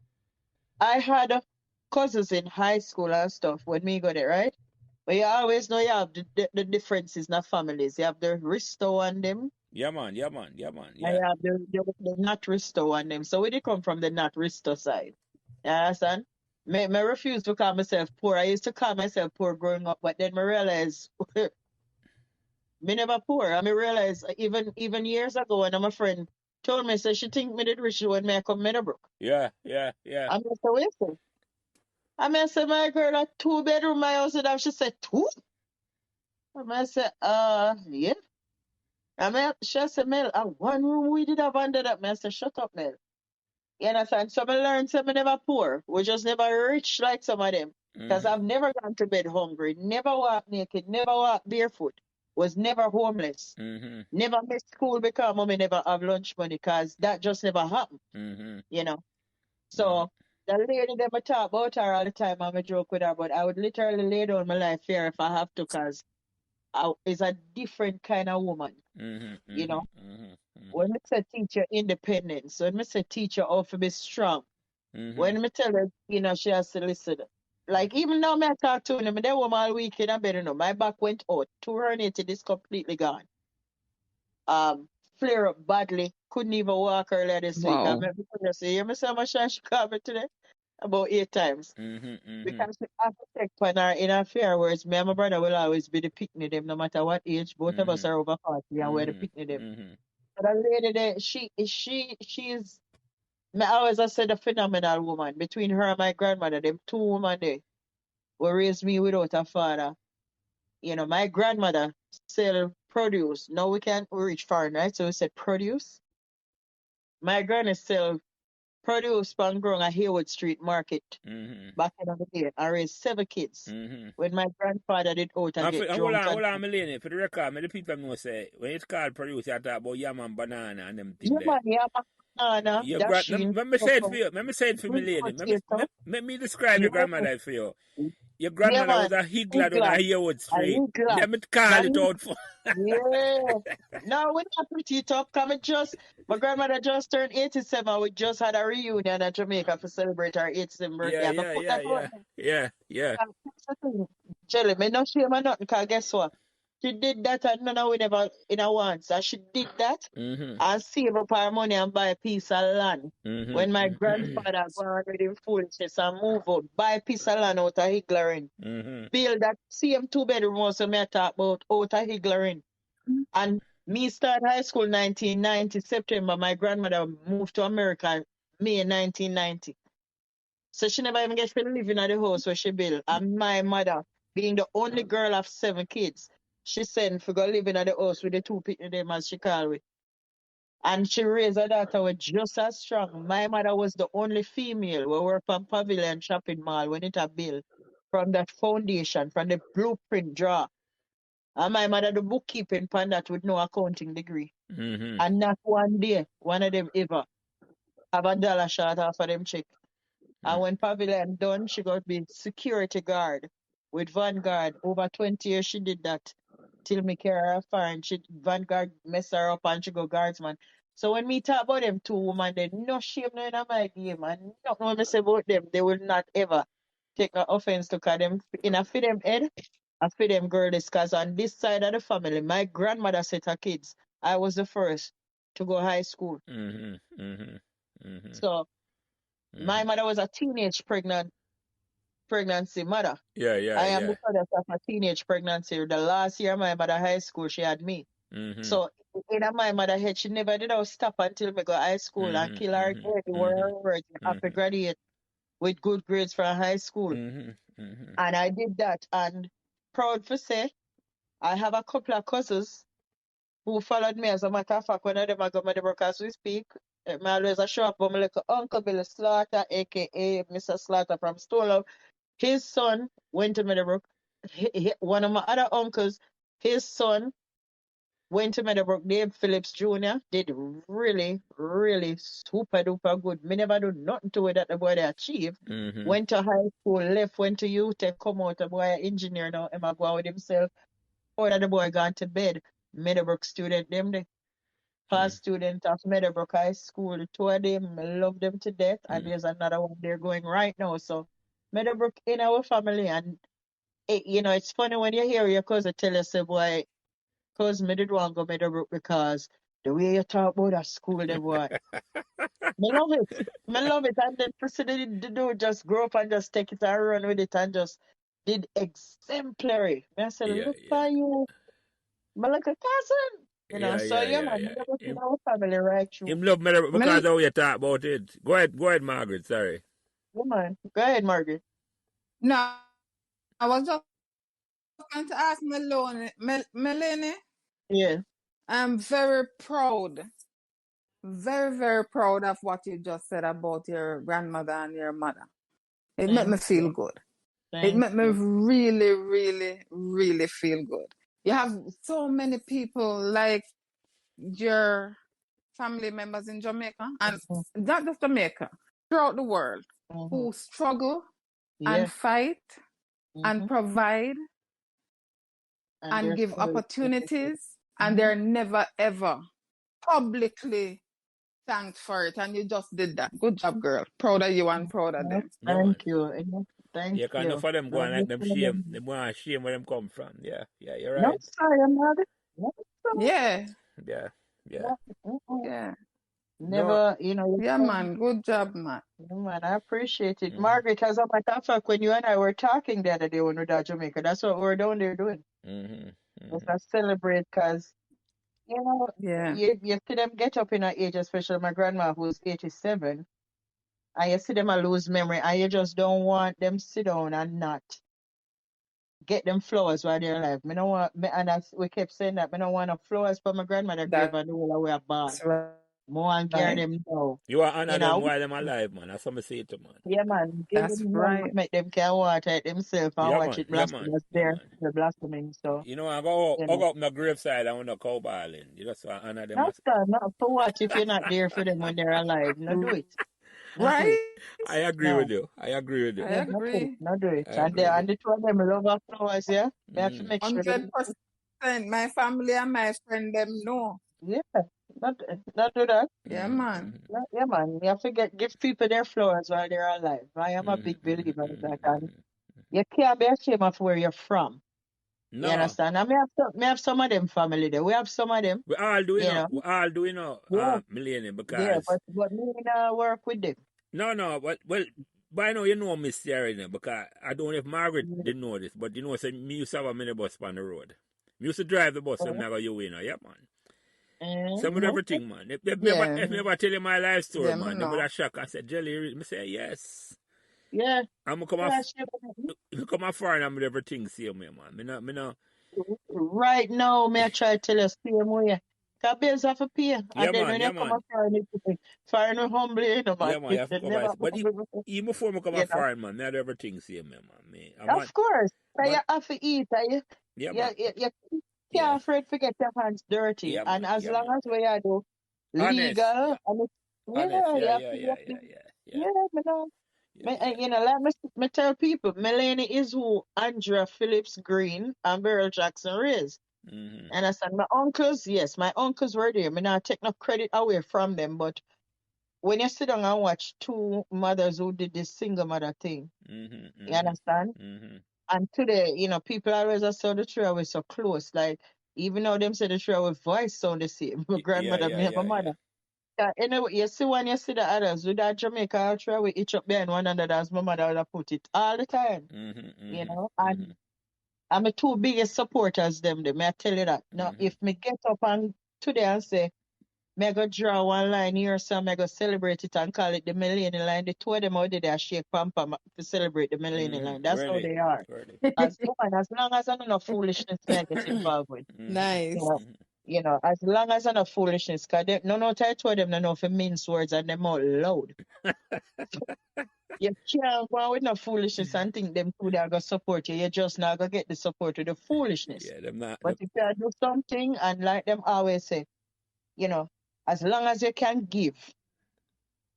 I had cousins in high school and stuff when me got there, right? But you always know you have the differences in the families. You have the Risto and them. Yeah, man. Yeah, man. Yeah, man. I Yeah. have the not Risto and them. So we did come from the not Risto side. You understand? Me refuse to call myself poor. I used to call myself poor growing up, but then I realized me never poor. I realize even years ago when my friend told me, so she think me did rich when me I come Meadowbrook. Yeah, yeah, yeah. I mean, so listen. I say my girl a 2 bedroom my house and she said two? I say, yeah. She said, Mel, a 1 room we did have under that. I said, shut up, Mel. You understand? So I learned some never poor. We just never rich like some of them. Because I've never gone to bed hungry, never walked naked, never walked barefoot, was never homeless, never missed school because mommy never have lunch money because that just never happened, you know. So the lady that I talk about her all the time, I'm a joke with her, but I would literally lay down my life here if I have to because is a different kind of woman, you know. When I say teacher independence, when I say teacher how to be strong, when I tell her, she has to listen. Like even now, I talk to him, they were all weekend, I better know. My back went out, 2 herniated, is completely gone. Flare up badly, couldn't even walk earlier this week. I Wow. remember her say, you see how much she called me today? About 8 times. Because we have to take on her in her fair words. Me and my brother will always be the picnic them, no matter what age. Both of us are over 40 and we're the picnic them. But that lady there, she's me always I said a phenomenal woman. Between her and my grandmother, them two women there who raised me without a father. My grandmother sell produce. Now we can't reach far, right? So we said produce. My granny sell produce pan ground at Haywood Street Market back in the day. I raised 7 kids. When my grandfather did out and get Hold drunk on, and Melanie. For the record, the people know say when it's called produce, you talk about yam and banana and them thing yeah, there. man, yeah, banana, Your dasheen, let me say it for you. Let me say it for sweet Melanie. potato. Let me describe your Yeah, grandmother for you. Your yeah, grandmother man. was a higgler down Igla, at Haywood a Street. igla. Let me call it out for. Yeah. No, we're not pretty tough. My grandmother just turned 87. We just had a reunion at Jamaica to celebrate her 87th birthday. Yeah, And I yeah, put yeah, that on. yeah, yeah, yeah. Jelly, me no shame or nothing, because guess what? She did that and none of we never in a once. And she did that and save up her money and buy a piece of land. When my grandfather go on with him foolishness and move out, buy a piece of land out of Higlerin. Build that same 2 bedroom house me I talk about out of Higlerin. And me start high school 1990 September. My grandmother moved to America May 1990. So she never even get to live in the house where she built. And my mother, being the only girl of 7 kids, she sent for go live in the house with the two people them as she call it. And she raised her daughter with just as strong. My mother was the only female who worked on Pavilion Shopping Mall when it had built from that foundation, from the blueprint draw. And my mother do bookkeeping pan that with no accounting degree. And not one day, one of them ever have $1 short off of them check. And when Pavilion done, she got to be security guard with Vanguard. Over 20 years she did that. Till me carry her far, she Vanguard mess her up and she go guardsman. So when me talk about them two women, they no shame no in my game, and nothing when me say about them, they will not ever take no offense to call them in a for them head, I for them girls, because on this side of the family, my grandmother set her kids. I was the first to go high school. So my mother was a teenage pregnancy mother. Yeah. I am the product of a teenage pregnancy. The last year my mother high school, she had me. So in my mother head, she never did stop until me go high school and kill her dead. Word after graduate with good grades from high school. And I did that, and proud to say I have a couple of cousins who followed me. As a matter of fact, when I them I go Meadowbrook as we speak, I always show up with my little uncle Billy Slaughter, aka Mr. Slaughter from Stolo. His son went to Meadowbrook. One of my other uncles, his son went to Meadowbrook. Dave Phillips Jr. did really, really super duper good. Me never do nothing to it that the boy they achieved. Went to high school, left, went to UTech, come out, the boy an engineer now, Emma go out with himself. Or that the boy gone to bed. Meadowbrook student, them the past student of Meadowbrook High School. The two of them, I love them to death. And there's another one they're going right now. So Meadowbrook in our family, and it's funny when you hear your cousin tell you, say, boy, cause me did want to go Meadowbrook because the way you talk about that school, the boy. Me love it. Me love it. And then proceeded to do just grow up and just take it and run with it and just did exemplary. Me I said, look for you. But like a cousin, so man, Meadowbrook in our family right through. Him love Meadowbrook because of how you talk about it. Go ahead, Margaret, sorry. Yeah, man. Go ahead, Margaret. No, I was just going to ask Melanie. Yeah. I'm very proud, very, very proud of what you just said about your grandmother and your mother. It made me feel good. It made me really, really, really feel good. You have so many people like your family members in Jamaica, and not just Jamaica, throughout the world, who struggle and fight and provide and give opportunities, and they're never ever publicly thanked for it. And you just did that. Good job, girl. Proud of you and proud of them. Thank you. Thank you. Can enough of them go and like them shame. They want to shame where them come from. Yeah, you're right. No, sorry, I'm not. Yeah. Never, Yeah, man. Good job, man. Yeah, man, I appreciate it. Margaret, as a matter of fact, when you and I were talking the other day when we were at Jamaica, that's what we were down there doing. Let's celebrate because, you see them get up in our age, especially my grandma who's 87, and you see them lose memory, and you just don't want them sit down and not get them flowers while they're alive. Me don't want, and we kept saying that, me don't want no flowers for my grandmother grave and the whole way bad. More and get them now. You want to honor them while them alive, man. That's what I say to man. Yeah, man. That's right. Make them can water it themselves and watch it blossom there. The blossoming. So I go up on the graveside and when the cow balling. You just want to honor them. Not for what if you're not there for them when they're alive. No do it. Right? I agree with you. I agree. No do it. And the two of them love our flowers, yeah? They have to make sure. 100%. My family and my friend them know. Yeah. Not do that. Yeah, man. Yeah, man. You have to give people their flowers while they're alive. I am a big believer in that. And you can't be ashamed of where you're from. No. You understand? I may have some of them family there. We have some of them. We all do it. We all do it, Melanie, because... Yeah, but me work with them. No, but by now you know me already, because I don't know if Margaret didn't know this, but say me used to have a minibus on the road. Me used to drive the bus and never you win, yeah, man. Some of everything, man. If me ever tell you my life story, man, they would have shocked. I said, Jelly, me say, yes. Yeah. I'm going to come a foreign and everything see me, man. Me no. Right now, me I try to tell you same way. Because bills have to pay. And then when you come a foreign humbly, man. Yeah, man, you have to come but even before me come a foreign, man, me I do everything see me, man. Of course. You have to eat. You can't afraid to get your hands dirty. Yeah, and as long as we are do legal, honest. and Let me tell people, Melanie is who Andrea Phillips Green and Beryl Jackson raised. Mm-hmm. And I said, my uncles, yes, my uncles were there. Me not take no credit away from them, but when you sit down and watch two mothers who did this single mother thing, Mm-hmm. you understand? Mm-hmm. And today, people always saw the three away so close. Like, even though them say the three away voice sound the same. My grandmother, me and my Yeah. mother. Yeah, anyway, you see when you see the others with that Jamaica three away each up behind one another as my mother would have put it all the time. Mm-hmm. And I'm a two biggest supporters them. I tell you that. Now, if me get up and today and say, me go draw one line here, so me go celebrate it and call it the millennial line. The two of them out there shake pam pam to celebrate the millennial line. That's how Really? they are. Really? As long as I don't know foolishness, me I get involved with. You Nice. know, as long as I know foolishness, cause they, no type two of them, no know for mince words and them out loud. You can't go on with no foolishness and think them two they are gonna support you. You just not gonna get the support with the foolishness. Yeah, them not. But if you do something and like them always say, you know, as long as you can give,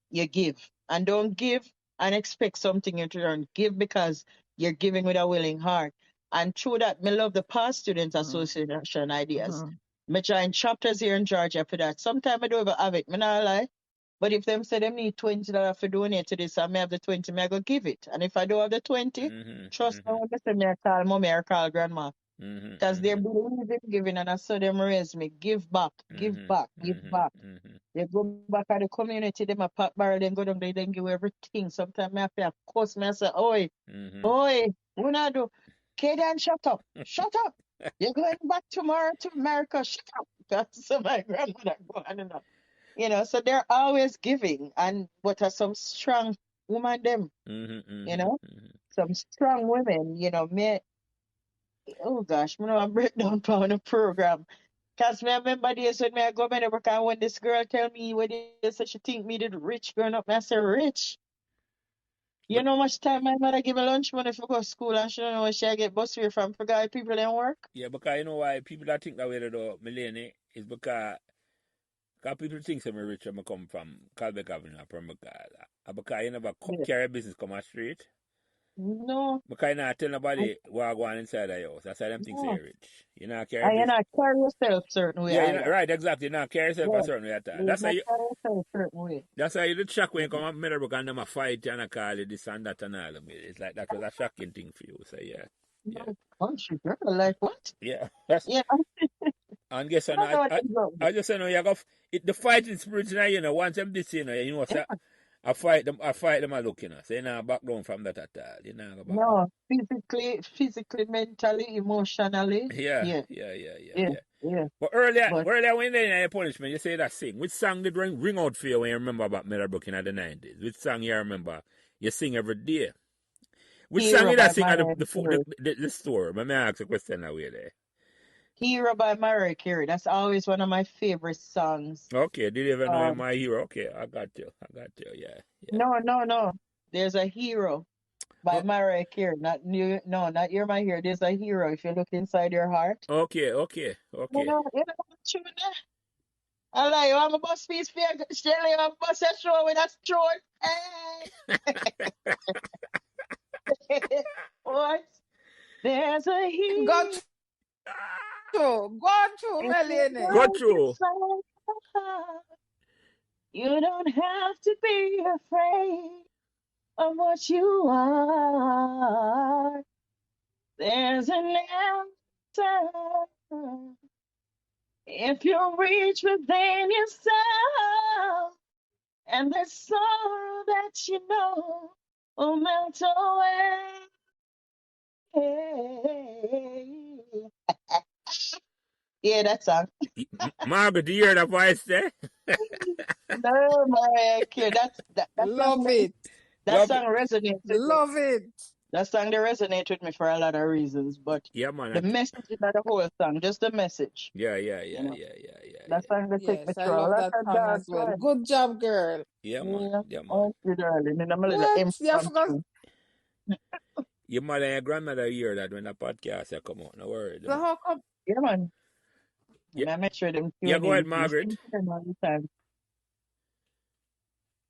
you give. And don't give and expect something in return. Give because you're giving with a willing heart. And through that, me love the Past Students Association ideas. Me join chapters here in Georgia for that. Sometimes I don't even have it, me not lie. But if them say them need $20 for donate to this, I may have the 20, me I go give it. And if I don't have the 20, trust me, when they say me I call mommy or call grandma. Because they believe in giving and I saw them raise me. Give back, give back, give back. They go back at the community, they my pop barrel, then go down there, then give everything. Sometimes I have to cuss me and say, oi, what I do? Kaden, shut up. Shut up. You're going back tomorrow to America. Shut up. That's so my grandmother go on and on. So they're always giving. And what are some strong women them, some strong women, me, oh gosh, me know I break down on the program. Cause me remember days when me I go Meadowbrook and when this girl tell me what it is, she think me the rich growing up. Me I say rich. You But know how much time my mother give me lunch money for go to school and she don't know where she get bus fare from for guy people in work. yeah, because you know why people that think that way though, Melanie, is because people think I'm rich and I come from Calbeck Avenue from because you never Yeah. carry business come on street. No, Because you not tell nobody what go on inside the house. That's why them think no. you're rich. You not carry And you business. not carry yourself certain way Yeah, you not either. right, exactly. You not carry yourself a Yeah. certain way at all. You not carry yourself certain way. That's why you did shock when you come up Meadowbrook and them a fight and a call you this and that and all of it. It's like that was a shocking thing for you. So yeah. Yeah. No, country girl, like what? Yeah. That's Yeah, and guess I what? don't know what I, is wrong. I just say no, you got the fighting spirit now, once them this, say I fight them a look, so you know back down from that at all. You know go back down. No, physically, mentally, emotionally. Yeah, Yeah, yeah. yeah, yeah. But earlier But when they in your punishment, you say that sing. Which song did ring out for you when you remember about Meadowbrook in the 90s? Which song you remember you sing every day? Which song Hero you that by sing at Mariah Carey. the store? Let me ask a question that way there. Hero by Mariah Carey. That's always one of my favorite songs. Okay, did you ever know you're Um, my hero? Okay, I got you. Yeah. no. There's a hero by Oh, Mariah Carey. Not you. No, not You're My Hero. There's a hero. If you look inside your heart. okay. You know what tune there? I like you. I'm a bus piece for you. Shelly, I'm a bus a show with a short. Hey. What? There's a Go hero. through, If you Melanie. Go want through. inside your heart, you don't have to be afraid of what you are. There's an answer if you reach within yourself, and the sorrow that you know will melt away. Yeah, that song. Margaret, do you hear that voice there? No, Mariah Carey. Love it. That Love it. song resonates with me. Love it. That song they resonate with me for a lot of reasons, but Yeah, man. the message is not the whole song, just the message. Yeah. That song they take me Yes, I through a love lot that of song dark as well. times. Good job, girl. Yeah, man. Yeah, Yeah, man. oh, good darling. And I'm a little What? You forgot impromptu. Your mother and your grandmother hear that when the podcast come out. No worries. the how come? Yeah, man. Yeah, And I make sure them yeah, tune go ahead, in. Margaret. Listen to them all the time.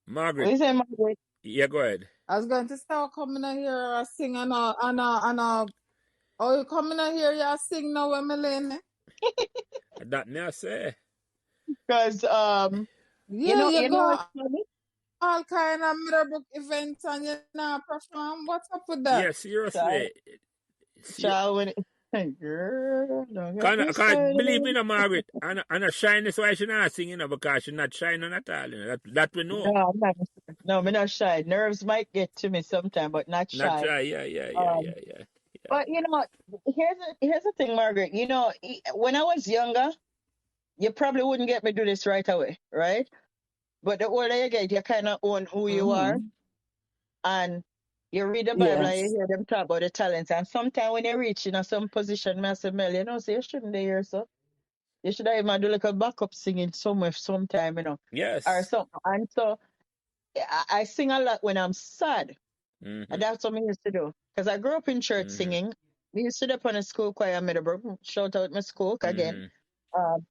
What Margaret. you say, Margaret? Yeah, go ahead. I was going to start coming in here and sing oh, you coming in here, you sing now, Melanie? That me I say. Because Yeah, you go it's funny. all kind of Meadowbrook events and you know perform. What's up with that? Yeah, seriously. Child, when girl, don't get me Can't started. believe me, no, Margaret. And a shine is why she not singing, because she not shining at all. That we know. No, I'm not. No, I'm not shy. Nerves might get to me sometime, but not Not shy. shy, yeah. Um, but here's the thing, Margaret. When I was younger, you probably wouldn't get me do this right away, right? But the older you get, you kind of own who you are, Mm-hmm. and you read the Bible and you Yes. hear them talk about the talents. And sometimes when you reach in some position, I say, Mel, so you shouldn't be here, so you should have even do like a backup singing somewhere sometime, or Yes. something. And so I sing a lot when I'm sad. And Mm-hmm. that's what I used to do. Because I grew up in church Mm-hmm. singing. We used to do up on a school choir in Meadowbrook. Shout out my school again. Mm-hmm. Um,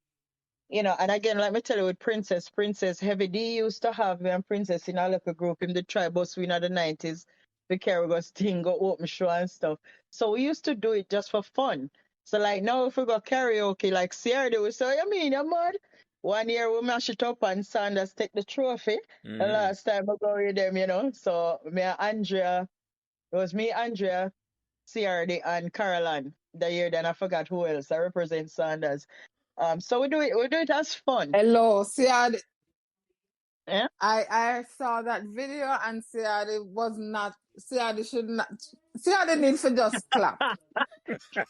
and again, let me tell you with Princess Heavy D used to have me and Princess in a little group in the tribe bus in the 90s. The carry go sting, go open show and stuff. So we used to do it just for fun. So like now if we go karaoke, like Sierra, they would say, you mean you're mad? One year we mash it up and Sanders take the trophy. The Mm-hmm. last time I go with them. So me and Andrea, it was me, Andrea, CRD, and Caroline. The year then I forgot who else. I represent Sanders. So we do it as fun. Hello. Yeah. I saw that video and CRD need for just clap.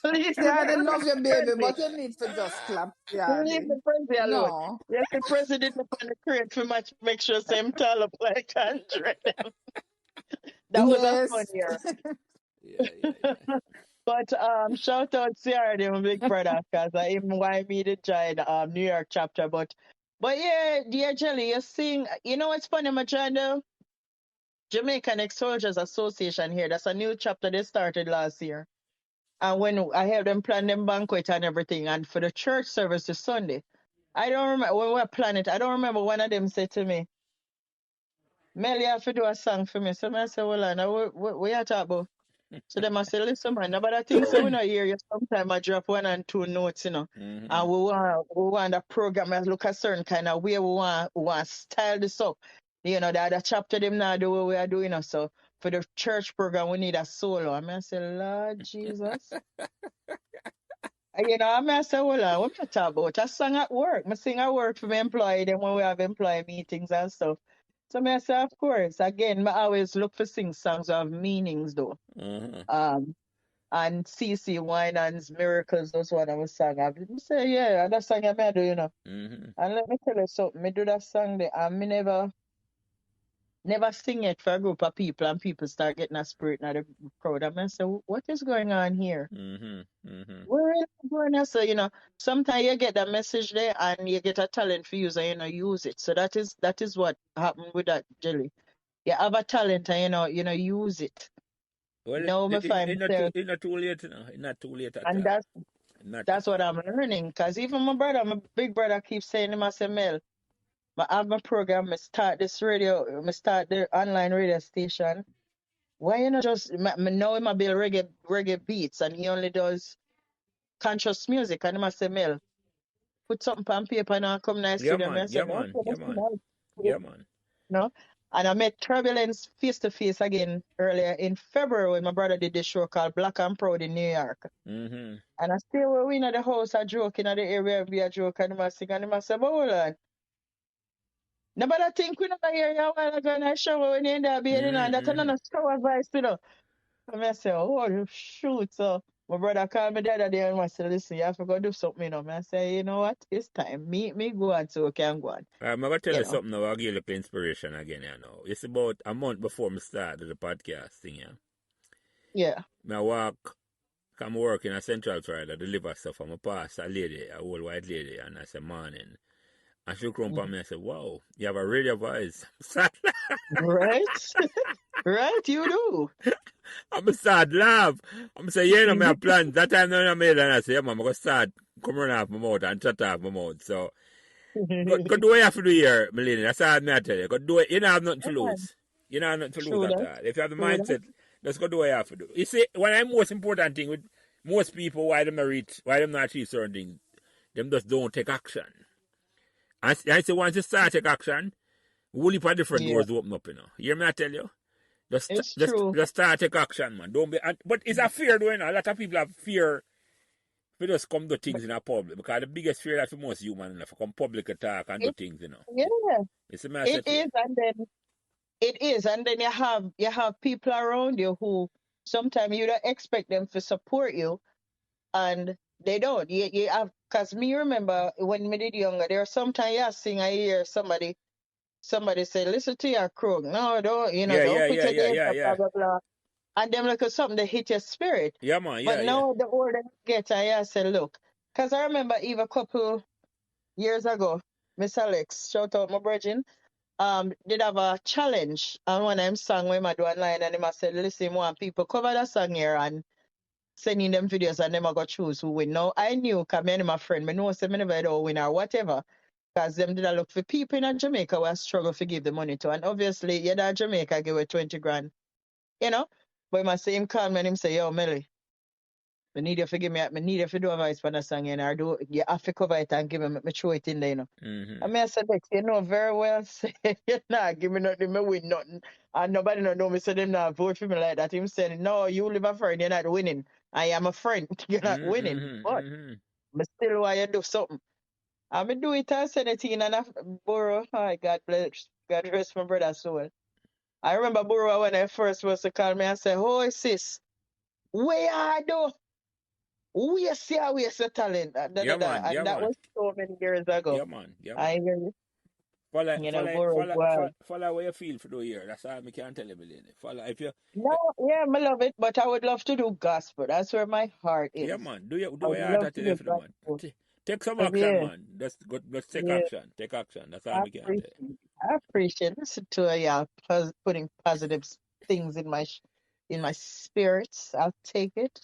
Leave CRD love your baby, the but you need for just clap, leave CRD. the president alone. No. Yes, the president upon the crate for much make sure same tall up like Andre. That was a fun Yes. year. Yeah. But shout out CRD, my big brother, because I even why me to join New York chapter. But yeah, dear Jelly, you sing. You know what's funny, my join the Jamaican Ex-Soldiers Association here. That's a new chapter they started last year. And when I helped them plan them banquet and everything, and for the church service this Sunday, I don't remember when we were planning it. I don't remember one of them said to me, Mel, you have to do a song for me. So I said, well, Anna, what you talk about? So them I say, listen, man, nobody thinks so we not hear you. Sometimes I drop 1 and 2 notes. Mm-hmm. And we want the program to look a certain kind of way. We want style this up. The other chapter them now do what we are doing. So for the church program, we need a solo. I say, Lord Jesus. I say, well, what I talk about? I sing at work. I sing at work for my employee, then when we have employee meetings and stuff. So I say, of course. Again, I always look for sing songs that have meanings though. Mm-hmm. Um and CC Winans Miracles, those one I was sang. I say, yeah, that song I do. Mm-hmm. And let me tell you something, me do that song there and me never sing it for a group of people and people start getting a spirit in the crowd. And I say, what is going on here? Mm-hmm. Mm-hmm. Where is it going on? So, sometimes you get that message there and you get a talent for use and use it. So that is what happened with that Jelly. You have a talent and use it. Well, Now me find myself it's not too late, It's not too late at and all. that's Not. that's what I'm learning. Because even my big brother keeps saying to me, I say, Mel, I have my program, I start this radio, I start the online radio station. Why just me know him a build reggae beats and he only does conscious music and I say, Mel, put something on paper and I come to the Yeah, studio. man. I Yeah, said, okay, man. Yeah, that's man. nice. Yeah, man. No? And I met Turbulence face to face again earlier in February when my brother did this show called Black and Proud in New York. Mm-hmm. And I stay where we in the house, I joke in the area, we a joke, and I sing, and I say, but hold on. Nobody think we never hear you while I go in the shower when you're in there bathing, and that's Mm-hmm. another shower voice. And I say, oh, shoot. So my brother called me the other day and I said, listen, you have to go do something, I say, you know what? It's time. Me go on so we can go on. I'm going to tell You you know. something now. I'll give you a little inspiration again, It's about a month before I started the podcast thing, Yeah. I walk, come work in a Central Florida, deliver stuff from a pastor, a lady, a old white lady, and I said, morning. And she come up me and said, wow, you have a radio voice. Right? Right, you do. I'm start laugh. I'm say, yeah, my plan. That time I made and I say, yeah, man, I'm going to start coming off my mouth and shut off my mouth. So, go do what you have to do here, Melanie. That's all I tell you. Go do it. You don't have nothing to lose. You know, nothing to lose True at that. all. If you have the True that. mindset, let's go do what you have to do. You see, one of the most important thing with most people, why them not achieve certain things, them just don't take action. And I say once you start take action, whole heap of different Yeah, doors open up, you know. You hear me I tell you? it's true. Just start take action, man. Don't be but it's a fear though, you know. A lot of people have fear to just come do things in a public because the biggest fear that for most human enough come public attack and do It, things, you know. yeah, It's a massive it fear. is, and then it is, and then you have people around you who sometimes you don't expect them to support you, and they don't. You have, cause me remember when me did younger, there are sometimes you sing, I hear somebody say, listen to your crook. No, don't, Yeah, don't yeah, put yeah, your yeah, hands yeah, up, yeah. blah, blah, blah. And them look at something that hit your spirit. Yeah, man, But yeah, yeah. now the older I get, I say, look, because I remember even a couple years ago, Miss Alex, shout out my virgin, did have a challenge. And one of them song when I do online and him I said, listen, want people cover that song here and sending them videos and them I go choose who win. Now I knew, because me and my friend, me know say me never do win or whatever. Because them did I look for people in Jamaica who struggle to give the money to. And obviously, yeah, that Jamaica give away 20 grand, you know. But my same call me and him say, yo, Melly, I need you to give me, I need you to do a voice for the song, and I do, you have to cover it and give me throw it in there, you know. Mm-hmm. I mean, I said, Lex, you know very well, say, you nah, give me nothing, me win nothing. And nobody don't know me, so them not vote for me like that. Him said, no, you live a friend, you're not winning. I am a friend, you're not Mm-hmm. winning. Mm-hmm. But, Mm-hmm. but still, why you do something? I me do it and send it in and I borrow. Oh, God bless, God rest my brother's soul. I remember Burrow when I first was to call me and say, oh, sis, where I do? We see how we see talent. Yeah, man, yeah, And that man. was so many years ago. Yeah, man, yeah, I man. hear you. Follow, You know, follow, Burrow, follow, wow. follow, follow what you feel for the year. That's all I can tell you, Billy. Follow if you, No, yeah, I love it, but I would love to do gospel. That's where my heart yeah, is. man. Do I what would you have love to to tell you do for the man. gospel. Take some 'Cause, action, yeah, man. Let's take yeah, action. Take action. That's all I I can tell appreciate it. I appreciate it. Listen to y'all putting positive things in my spirits. I'll take it.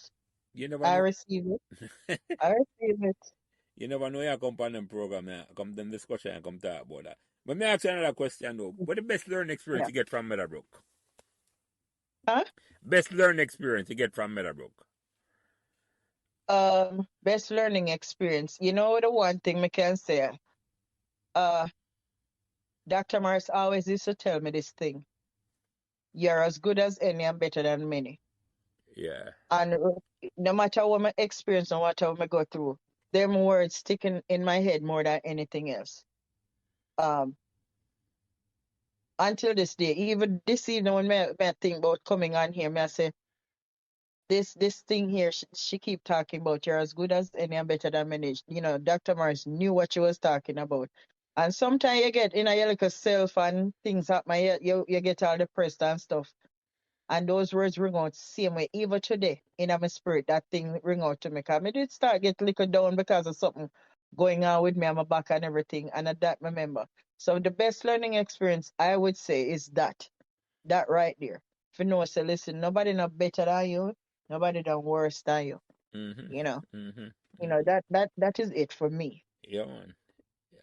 you. You never I know. receive it. I receive it. You never know you come on them program, come them discussion and come talk about that. But me ask you another question though. What the best learning experience Yeah. you get from Meadowbrook? Huh? Best learning experience you get from Meadowbrook? Best learning experience. You know the one thing I can say. Uh, Dr. Morris always used to tell me this thing. You're as good as any and better than many. Yeah. And no matter what my experience, no matter what I go through, them words sticking in my head more than anything else. Um, until this day, even this evening when me think about coming on here, me I say, this thing here, she keep talking about you're as good as any and better than many. You know, Dr. Morris knew what she was talking about. And sometimes you get in a your little self and things happen, you get all depressed and stuff. And those words ring out same way. Even today, in my spirit, that thing ring out to me. Cause me did start get little down because of something going on with me on my back and everything. And at that remember. So the best learning experience I would say is that right there. If you know, say, listen, nobody not better than you, nobody not worse than you. Mm-hmm. You know, Mm-hmm. you know Mm-hmm. that is it for me. Yeah, man.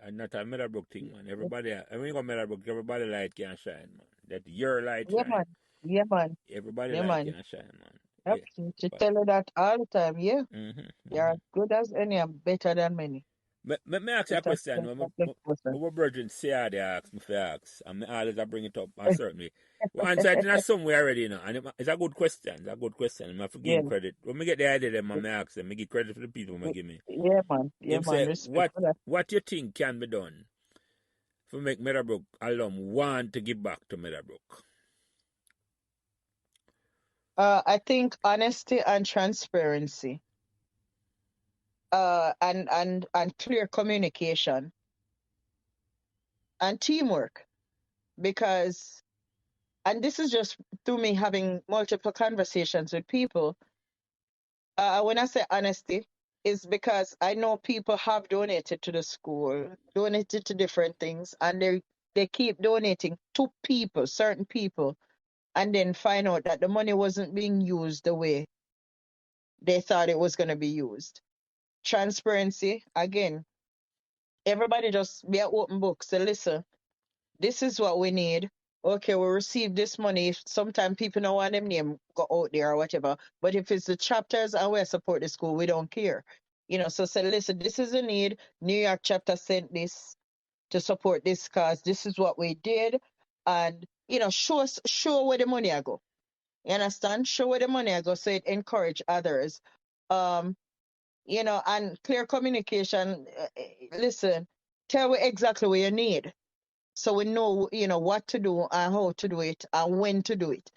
And not a Meadowbrook thing, man. Everybody, when you go Meadowbrook, everybody light can shine, man. That your light Yeah, shine. man. Yeah, man. Everybody Yeah, light man. can shine, man. Yep. Yeah. To But, tell you that all the time. Yeah, mm-hmm. you're Mm-hmm. as good as any and better than many. Me ask you a Just a question. When simple person. my brethren say they ask me for ask, and I always bring it up, and certainly. Well, answer it in somewhere already, you know, and it's a good question. It's a good question. I have to give Yeah. him credit. When I get the idea, then I ask them, I give credit for the people I give me. Yeah, man. Yeah, Him man. say, Respect for that. what you think can be done to make Meadowbrook alum want to give back to Meadowbrook? I think honesty and transparency, and clear communication and teamwork. Because, and this is just through me having multiple conversations with people. When I say honesty, is because I know people have donated to the school, donated to different things, and they keep donating to people, certain people, and then find out that the money wasn't being used the way they thought it was going to be used. Transparency, again, everybody just be an open book. So listen, this is what we need. okay, we receive this money. Sometimes people don't want them name go out there or whatever. But if it's the chapters and we support the school, we don't care. So say, listen, this is a need. New York chapter sent this to support this cause. This is what we did. And, show where the money I go. You understand? Show where the money I go so it encourage others. Um, and clear communication. Listen, tell me exactly what you need. So we know, what to do and how to do it and when to do it.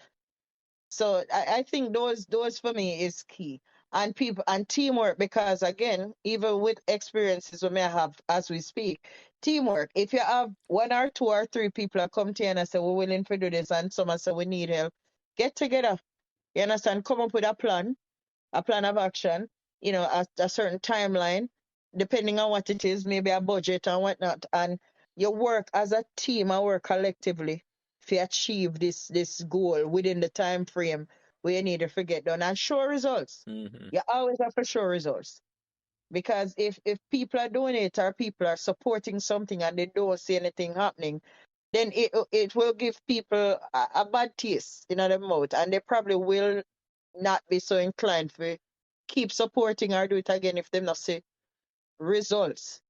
So I think those for me is key. And people and teamwork, because again, even with experiences we may have as we speak, teamwork. If you have one or two or three people that come to you and say we're willing to do this, and someone say we need help, get together. You understand? Come up with a plan of action, a certain timeline, depending on what it is, maybe a budget and whatnot. And you work as a team and work collectively to achieve this goal within the time frame where you need to get done and show results. Mm-hmm. You always have to show results. Because if people are doing it or people are supporting something and they don't see anything happening, then it will give people a bad taste in their mouth, and they probably will not be so inclined to keep supporting or do it again if they not see results.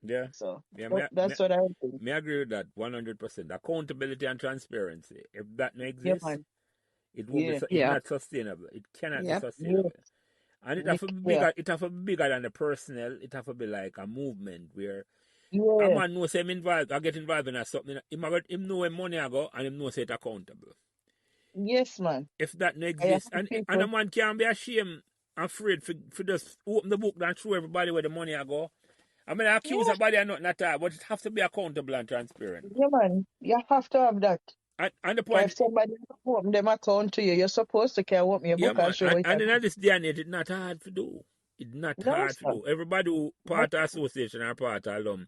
Yeah. So Yeah, that's what I think. me agree with that 100%. Accountability and transparency. If that no Yeah, exists, man. it won't be. Yeah. It's Yeah. not sustainable. It cannot be Yep. Yeah. sustainable. And it have to be Yeah. bigger. It have to be bigger than the personnel. It have to be like a movement where a Yeah. man knows him involved. I get involved in something. Him know where money I go, and him know say it accountable. Yes, man. If that no I have exists, and a people. man can't be ashamed, afraid for just open the book and show everybody where the money I go. I mean, I accuse Yeah. somebody or nothing at all, but it have to be accountable and transparent. Yeah, man. You have to have that. And the Because point, if somebody open them account to you, you're supposed to can open your yeah, book and man. show it And again. in this day and age, it's not hard to do. It's not No, hard to sir. do. Everybody who No. part of association or part of alum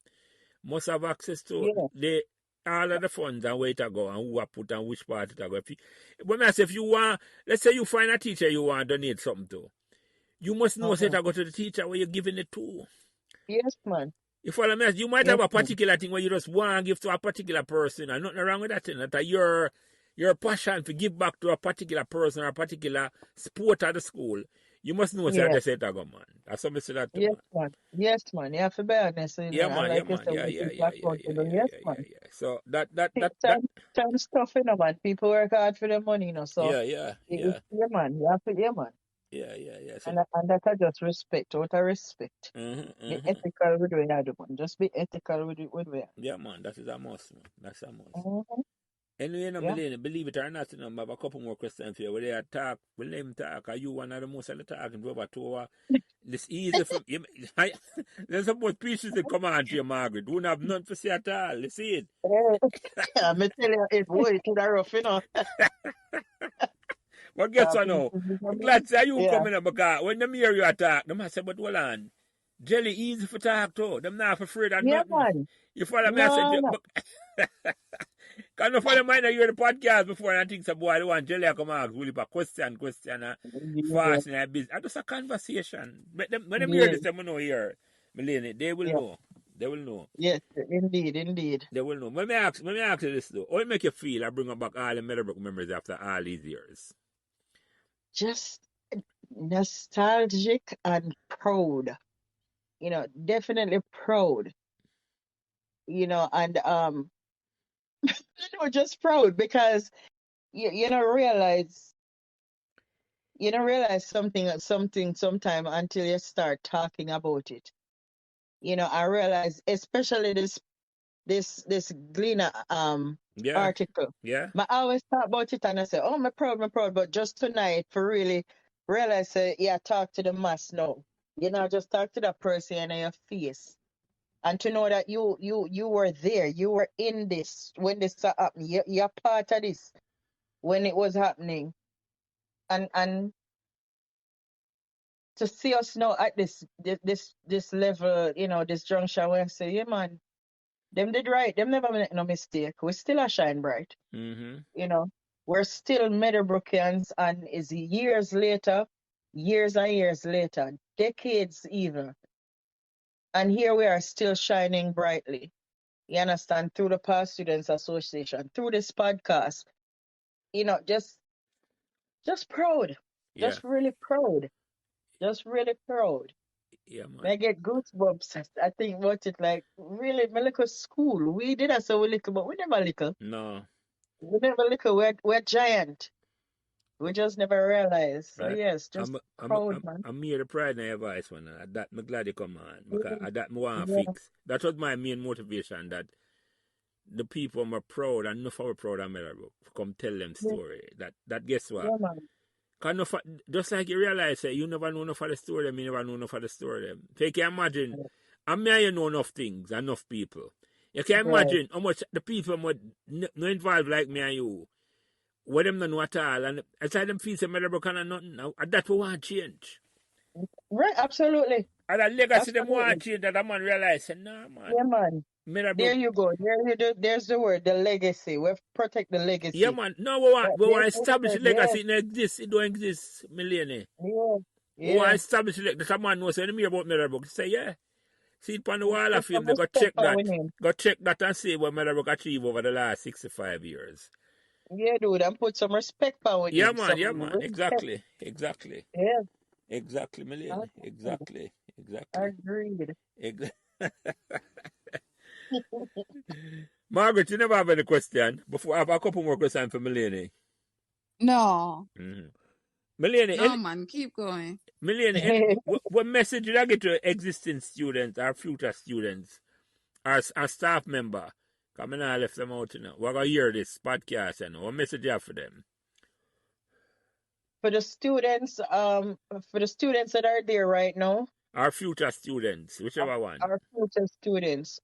must have access to Yeah. all of the funds and where to go and who are put and which part to go. When I say if you want, let's say you find a teacher you want to donate something to, you must know say Uh-huh. to go to the teacher where you're giving it to. Yes, man. You follow me? You might Yes, have a man. particular thing where you just want to give to a particular person, and nothing wrong with that thing. That your passion to give back to a particular person or a particular sport at the school. You must know say Yeah. that's it, man. That's something say that to Yes, man. man. Yes, man. You have to be honest, Yeah, and man. Yeah, like you man. said, Yeah, when yeah, people yeah, are yeah, yeah, accountable, yeah, yes, yeah, yeah, man. yeah. So that. Time's tough, man. People work hard for their money, So Yeah, yeah, it's yeah, yeah, man. You have to, yeah, man. yeah, yeah, yeah. So. And that I just respect, what I respect. Be Mm-hmm. ethical with what I do, man. Just be ethical with it, with what. Yeah, man. That is a must, man. That's a must. Mm-hmm. Anyway, Yeah. Melanie, believe it or not, I have a couple more questions for you. Where they talk, when them talk, are you one of the most of the talking for over 2 hours? It's easy for you. There's some more speeches that come on to you, Margaret. Wouldn't have none to say at all. You see it? Yeah, me tell you, it boy, it's rough. But guess what now? I'm glad to see you Yeah. coming up because when them hear you attack, them I say, but hold on. Jelly easy for talk too. Them not afraid of Yeah, nothing. man. You follow me? I said, No, no. Can no follow mine hear the podcast before and I think some boy I want Jelly come out really a question Yeah. fast in that business. Just a conversation. But them, when them hear Yeah. this, them know here. Melanie, they will Yeah. know. They will know. Yes, indeed. They will know. Let me ask you this though. How it make you feel I bring back all the Meadowbrook memories after all these years? Just nostalgic and proud. Definitely proud. And just proud because you don't realize something sometime until you start talking about it. I realize, especially this Gleaner Yeah. article. Yeah. I always talk about it and I say, oh, I'm proud. But just tonight, for really realize, yeah, talk to the mass now. Just talk to that person in your face. And to know that you were there, you were in this when this happened. You're part of this when it was happening. And to see us now at this level, this junction where I say, yeah, man, them did right. Them never make no mistake. We still a shine bright. Mm-hmm. We're still Meadowbrookians, and is years later, years and years later, decades even. And here we are still shining brightly. You understand? Through the Past Students Association, through this podcast, just proud. Yeah. Just really proud. Just really proud. Yeah, man. I get goosebumps. I think about it like really my little school. We did that so we little, but we never little. No. We never little. We're giant. We just never realized. So Right. yes, just proud, man. I'm here the pride in your voice, man. That I'm glad you come on. Because that me want to Yeah, fix. That was my main motivation, that the people are proud and enough are proud of Meadowbrook to come tell them yeah, story. That guess what? yeah, man. Cause just like you realize, you never know enough of the story them, you never know enough of the story them. So you can imagine, and me and you know enough things, enough people. You can Right. imagine how much the people would no involved like me and you, what them don't know at all, and aside them feel some Meadowbrook and nothing now, and that we want change. Right, absolutely. And that legacy them want Absolutely. change, that a man realize, say, nah man, Yeah, man. There Meadowbrook. you go. There's the word, the legacy. We protect the legacy. Yeah man, no we want There's the establish the word, legacy, it exists, it don't exist, Melanie. yeah, We want yeah. establish the legacy. That a man knows when you hear about Meadowbrook, say, yeah. See it on the wall Put of him, some they go respect check on that. with him. Go check that and see what Meadowbrook achieved over the last 65 years. Yeah, dude, and put some respect on with Yeah him. man, Some respect. exactly. Yeah, Exactly, Melanie. agreed. Exactly. Agreed. Margaret, you never have any question? Before I have a couple more questions for Melanie. No, Mm-hmm. Melanie, no, man, keep going. Melanie, what message did I get to existing students or future students as a staff member? Come on, I left them out, you know. We're going to hear this podcast, you know. What message you have for them? For the students that are there right now, Our future students, whichever one. our future students,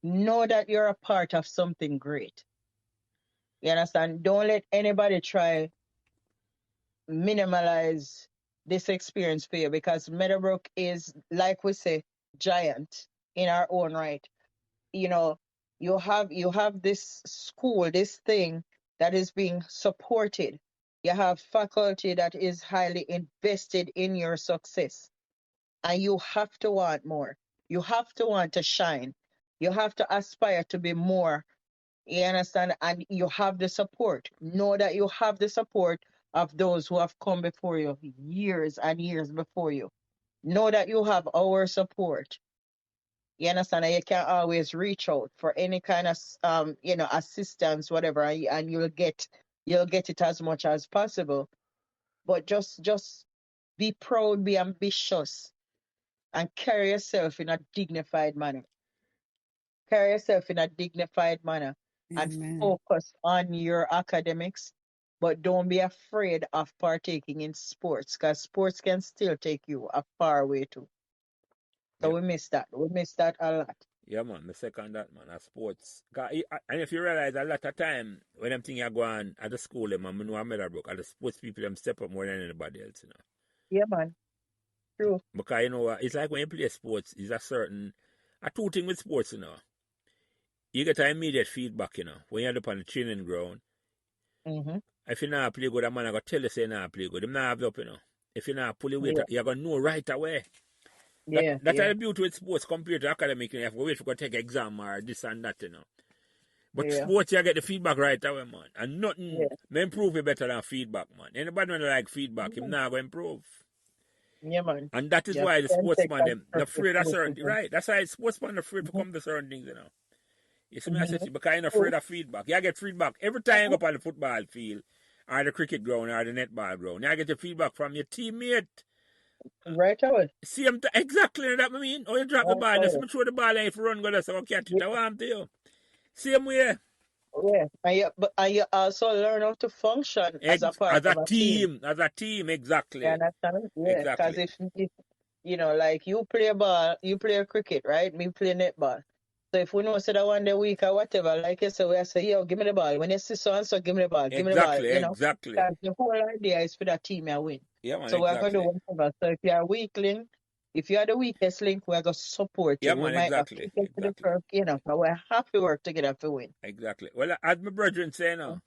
know that you're a part of something great. You understand? Don't let anybody try minimalize this experience for you, because Meadowbrook is, like we say, giant in our own right. You know, you have this school, this thing that is being supported. You have faculty that is highly invested in your success, and you have to want more. You have to want to shine. You have to aspire to be more. You understand? And you have the support. Know that you have the support of those who have come before you, years and years before you. Know that you have our support. You understand? And you can always reach out for any kind of assistance, whatever, and you'll get it as much as possible. But just be proud, be ambitious, and carry yourself in a dignified manner. Carry yourself in a dignified manner and Amen. focus on your academics, but don't be afraid of partaking in sports, because sports can still take you a far way too. So Yeah. we miss that. We miss that a lot. Yeah, man, the second that, man, at sports. And if you realize a lot of time, when them thing are going at the school, them, and I know Meadowbrook, and the sports people, them step up more than anybody else, you know. Yeah, man. True. Because, you know, it's like when you play sports, it's a two thing with sports, you know. You get an immediate feedback, you know, when you're up on the training ground. Mm-hmm. If you not play good, a man, I got to tell you, say, not play good. Them not have it up, you know. If you not pull your weight, Yeah. you're going to know right away. Yeah. That's Yeah. the beauty with sports compared to academic. You have to wait for go take exam or this and that, you know. But Yeah. sports, you get the feedback right away, man. And nothing Yeah. may improve you better than feedback, man. Anybody when like feedback, him not going to improve. Yeah, man. And that is Yeah. why the Can take sportsman, them, they're afraid of certain criticism. right? That's why sportsmen are afraid to Mm-hmm. come to certain things, you know. You see me, I say, Mm-hmm. because you're afraid of feedback. You get feedback every time you go up on the football field, or the cricket ground, or the netball ground. You get your feedback from your teammate. Right away. See him exactly that I mean. Or you drop the ball, just throw the ball and if you run, go so catch it. I want to you. Same way. Yeah. And you also learn how to function as a part of a team. As a team, exactly. You understand? Yeah. Because Exactly. if like you play ball, you play cricket, right? Me play netball. So if we know say that one day week or whatever, like you say, we say, yo, give me the ball. When you see so and so, give me the ball. Give me the ball. Exactly. Because the whole idea is for that team to win. Yeah, man, So we're going to do whatever. So if you're a weak link, if you're the weakest link, we're going to support you. Yeah, We man, might not exactly. kick it to the first, but we're happy work together to win. Exactly. Well, as my brethren say now,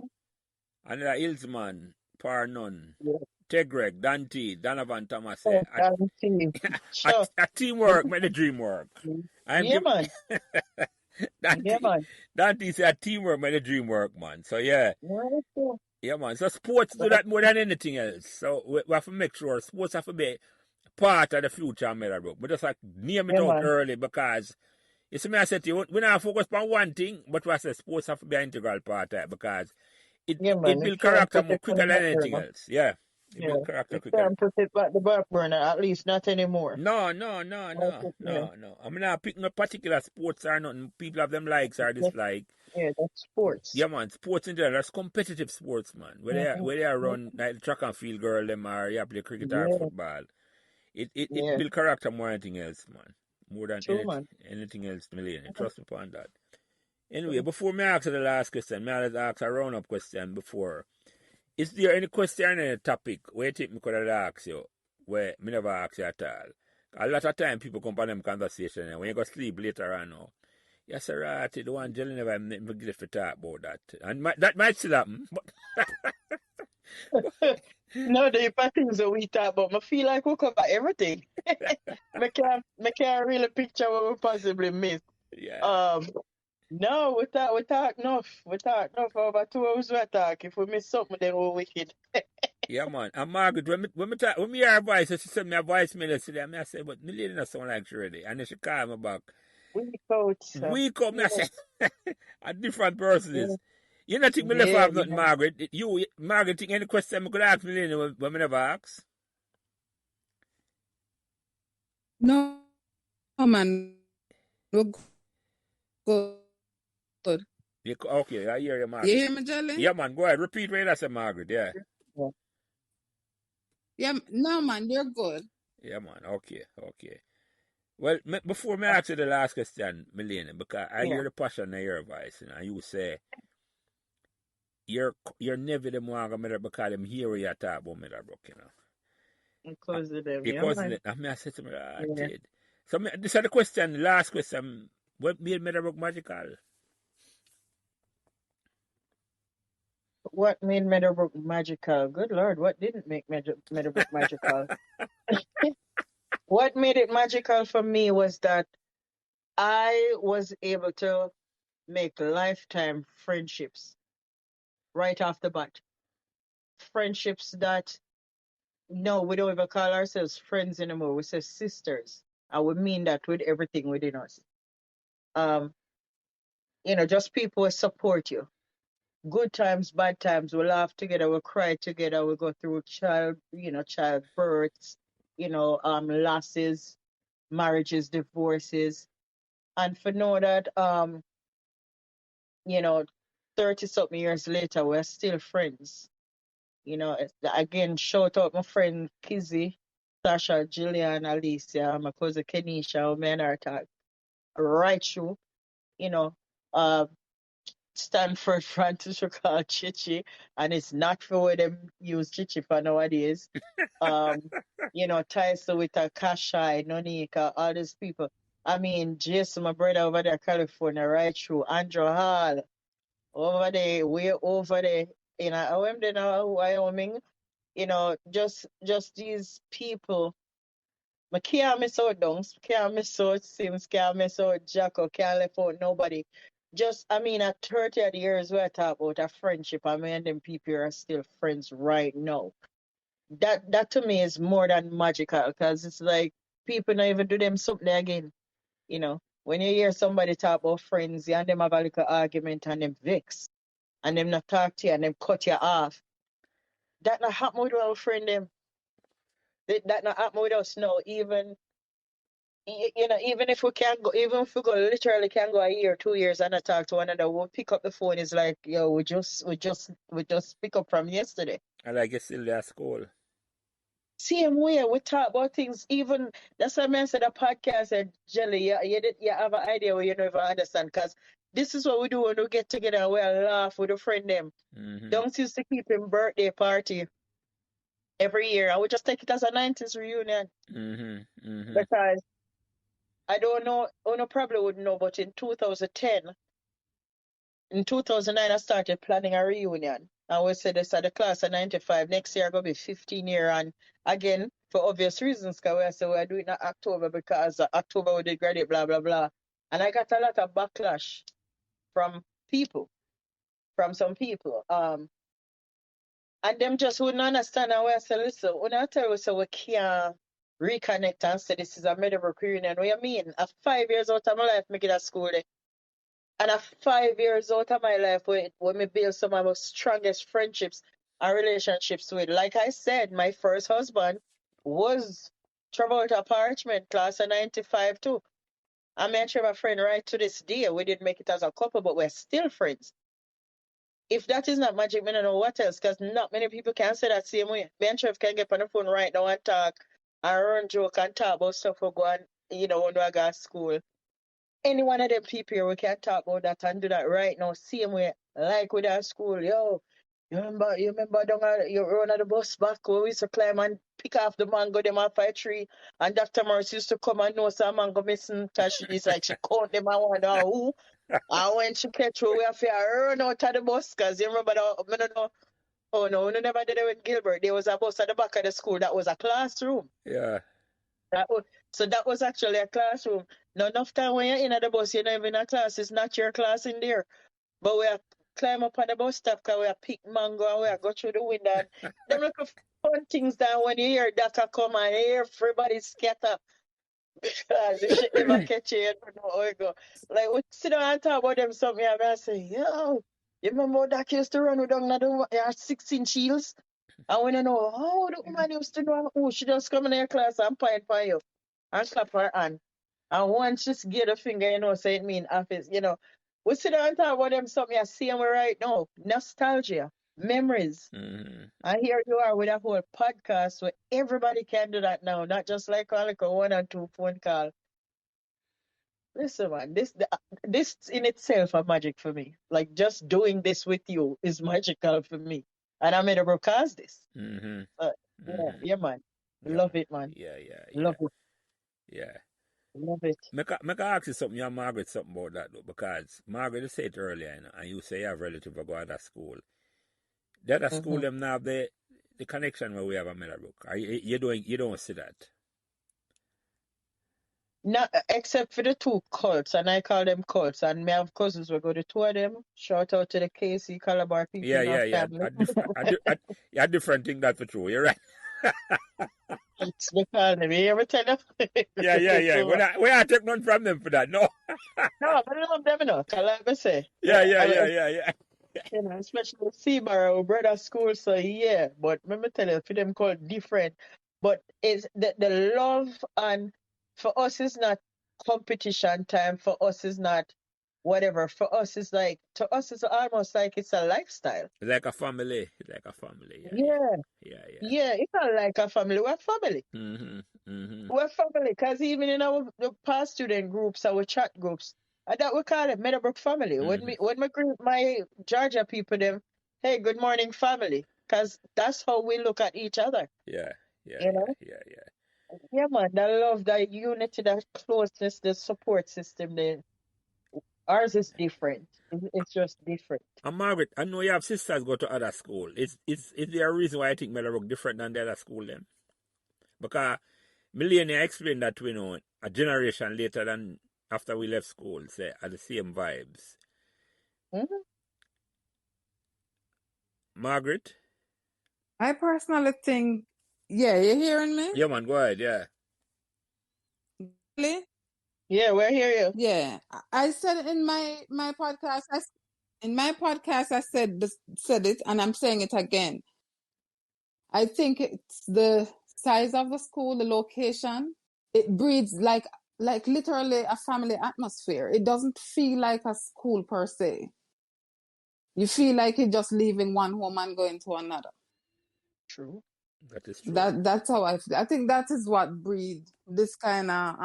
another Hillsman, par none. Yeah. Tegreg, Dante, Donovan Thomas say, Sure. a teamwork make the dream work. Yeah, man. Yeah, man. That is a teamwork, man, a dream work, man. So yeah. Yeah, so- Yeah, man. So sports do that more than anything else. So we have to make sure sports have to be part of the future of Meadowbrook. But just like name it yeah, out man. early because you see me I said to you, we not focus on one thing, but we say sports have to be an integral part of it because Yeah, it man. You builds can't character put more it on quicker the than back anything burner. else. Yeah. It Yeah. builds character You quicker. can't put it back the back burner, at least not anymore. No. Yeah. I'm not picking a particular sports or nothing. People have them likes or dislike. Yeah, that's sports. Yeah, man, sports in general, that's competitive sports, man. Where Mhm. they run like the track and field girl, them or you play cricket or Yeah, football. It yeah. build character more than anything else, man. More than True, man. anything else, million. Mhm. Trust me upon that. Anyway, before me ask you the last question, me always ask a round up question before. Is there any question any topic where you think me could have asked you where me never ask you at all? A lot of time people come on them conversation and when you go sleep later on now. Yes, sir, right. The one Jelly never get to talk about that. And that might still happen. But No, the things that we talk about, I feel like we cover everything. I can't really picture what we possibly miss. yeah. No, we talk enough. We talk enough for over 2 hours. We talk. If we miss something, then we're wicked. Yeah, man. And Margaret, when me hear her voice, she sent me a voicemail yesterday, and I said, but the lady not sound like she ready. And then she called me back. We coach. We come, Yeah, I said, a different person yeah, is. You not think me left yeah, off nothing, yeah. Margaret. Margaret, think any question me could ask me when me never ask? No, man. We're good. Okay, I hear you, You Margaret. hear me, Jelly? Yeah, man, go ahead. Repeat what you said, Margaret. Yeah. Yeah. Yeah, no, man, you're good. Yeah, man. Okay. Well, before me ask you the last question, Melanie, because I hear the passion in your voice, and you say you're never the one gonna because them hear what you talk about Meadowbrook, you know. Because of them, yeah, Because man. I said to me, Yeah. So this is the question, the last question. What made Meadowbrook magical? What made Meadowbrook magical? Good Lord, what didn't make Meadowbrook magical? What made it magical for me was that I was able to make lifetime friendships right off the bat. Friendships that, no, we don't even call ourselves friends anymore. We say sisters. And we mean that with everything within us. Um, just people who support you. Good times, bad times, we laugh together, we cry together, we go through childbirths, losses, marriages, divorces. And for know that, you know, 30 something years later, we're still friends. Again, shout out my friend Kizzy, Sasha, Jillian, Alicia, my cousin Kenisha, me and her talk right through, you know, uh, Stanford Francis we call Chichi, and it's not for where them use Chichi for nowadays. Um, Tyson with Kashai, Nonika, all these people. I mean, Jason, my brother over there, California, right through, Andrew Hall, over there, way over there, I went there now, Wyoming, just these people. I can't miss out Dunks, can't miss out Sims, can't miss out Jacko, can't left out nobody. Just, I mean, at 30 odd years, we talk about a friendship. I mean, them people are still friends right now. That to me is more than magical because it's like people not even do them something again. When you hear somebody talk about friends, and them have a little argument and them vex and them not talk to you and them cut you off. That not happen with our friend them. That not happen with us now. Even if we can go, even if we go literally can go a year, 2 years and not talk to one another, we'll pick up the phone. It's like, yo, we just pick up from yesterday. I like you still at school. Same way we talk about things. Even that's why I said a podcast and Jelly, you have an idea where you don't even understand because this is what we do when we get together and we laugh with a friend them. Mm-hmm. Don't used to keep him birthday party every year. I would just take it as a 90s reunion because I don't know, no probably wouldn't know, but in 2009, I started planning a reunion. I always say this at the class of 95. Next year, going to be 15 year. And again, for obvious reasons, because we say we're doing it in October because October we did graduate, blah, blah, blah. And I got a lot of backlash from some people. And them just wouldn't understand how I said, listen, when I tell you so we can't reconnect and say this is a Meadowbrook reunion, what you mean? At 5 years out of my life, me get a school there. And at 5 years out of my life, when me build some of my strongest friendships and relationships with, like I said, my first husband was Travolta Parchment, class of 95 too. I met my friend right to this day. We didn't make it as a couple, but we're still friends. If that is not magic, I don't know what else, because not many people can say that same way. Me and Trev can get on the phone right now and talk and run joke and talk about stuff we go and, when we go to school. Any one of them people here, we can talk about that and do that right now, same way, like with our school. Yo, you remember you run at the bus back where we used to climb and pick off the mango them off a tree, and Dr. Morris used to come and know some mango missing because it's like she count them and wonder who. And when she catch you, we have to run out of the bus because you remember I don't know. Oh no, we never did it with Gilbert. There was a bus at the back of the school that was a classroom. Yeah. So that was actually a classroom. Now, enough time when you're in the bus, you're not even in a class. It's not your class in there. But we are climb up on the bus stop because we are pick mango and we are go through the window. And them look fun things down when you hear that come and everybody scatter. Because the shit never catch you, you don't know how it go. Like, we sit down and talk about them something, and I say, yo, you remember that used to run with down the 16 shields? And when I know, oh, the woman used to know, oh, she just come in your class and point for you and clap her hand. And once she get a finger, say it mean office, We sit down and talk about them something, I see them right now. Nostalgia, memories. Mm-hmm. And here you are with a whole podcast where everybody can do that now, not just like a 1 or 2 phone call. Listen, man, this in itself a magic for me. Like just doing this with you is magical for me. And I made a broadcast this. Mm-hmm. Yeah, man. Yeah, Love it, man. Yeah. Love it. Yeah. Love it. Make I ask you something, you and Margaret, something about that though, because Margaret you said it earlier, and you say you have relatives who go to that school. The other school them now have the connection where we have a Meadowbrook. You don't see that. Not except for the 2 cults, and I call them cults. And me have cousins we go to 2 of them. Shout out to the KC Calabar people in our family. A different thing that's for true. You're right. It's the family. You ever tell them? Yeah. We are taking none from them for that. No. No, but I love them enough. Like I say. Yeah. Especially Seaborough, brother school. So yeah, but let me tell you, for them called different. But it's the love, and for us is not competition time. For us is not whatever. For us is like, to us it's almost like it's a lifestyle. Like a family. Yeah. It's not like a family. We're family. We're family because even in the past student groups, our chat groups, that we call it Meadowbrook family. When we greet my Georgia people, them, hey, good morning, family, because that's how we look at each other. Yeah. Yeah, man, that love, that unity, that closeness, the support system, ours is different. It's just different. And Margaret, I know you have sisters go to other school. Is there a reason why I think Meadowbrook different than the other school then? Because Melanie explained that we know a generation later than after we left school, say, are the same vibes. Margaret? I personally think, yeah, you hearing me? Yeah, man, go ahead, yeah. Really? Yeah, we're here. Yeah, I said in my podcast, I said it, and I'm saying it again. I think it's the size of the school, the location. It breeds like literally a family atmosphere. It doesn't feel like a school per se. You feel like you're just leaving one home and going to another. True. That is true. That's how I feel. I think that is what breeds this kind of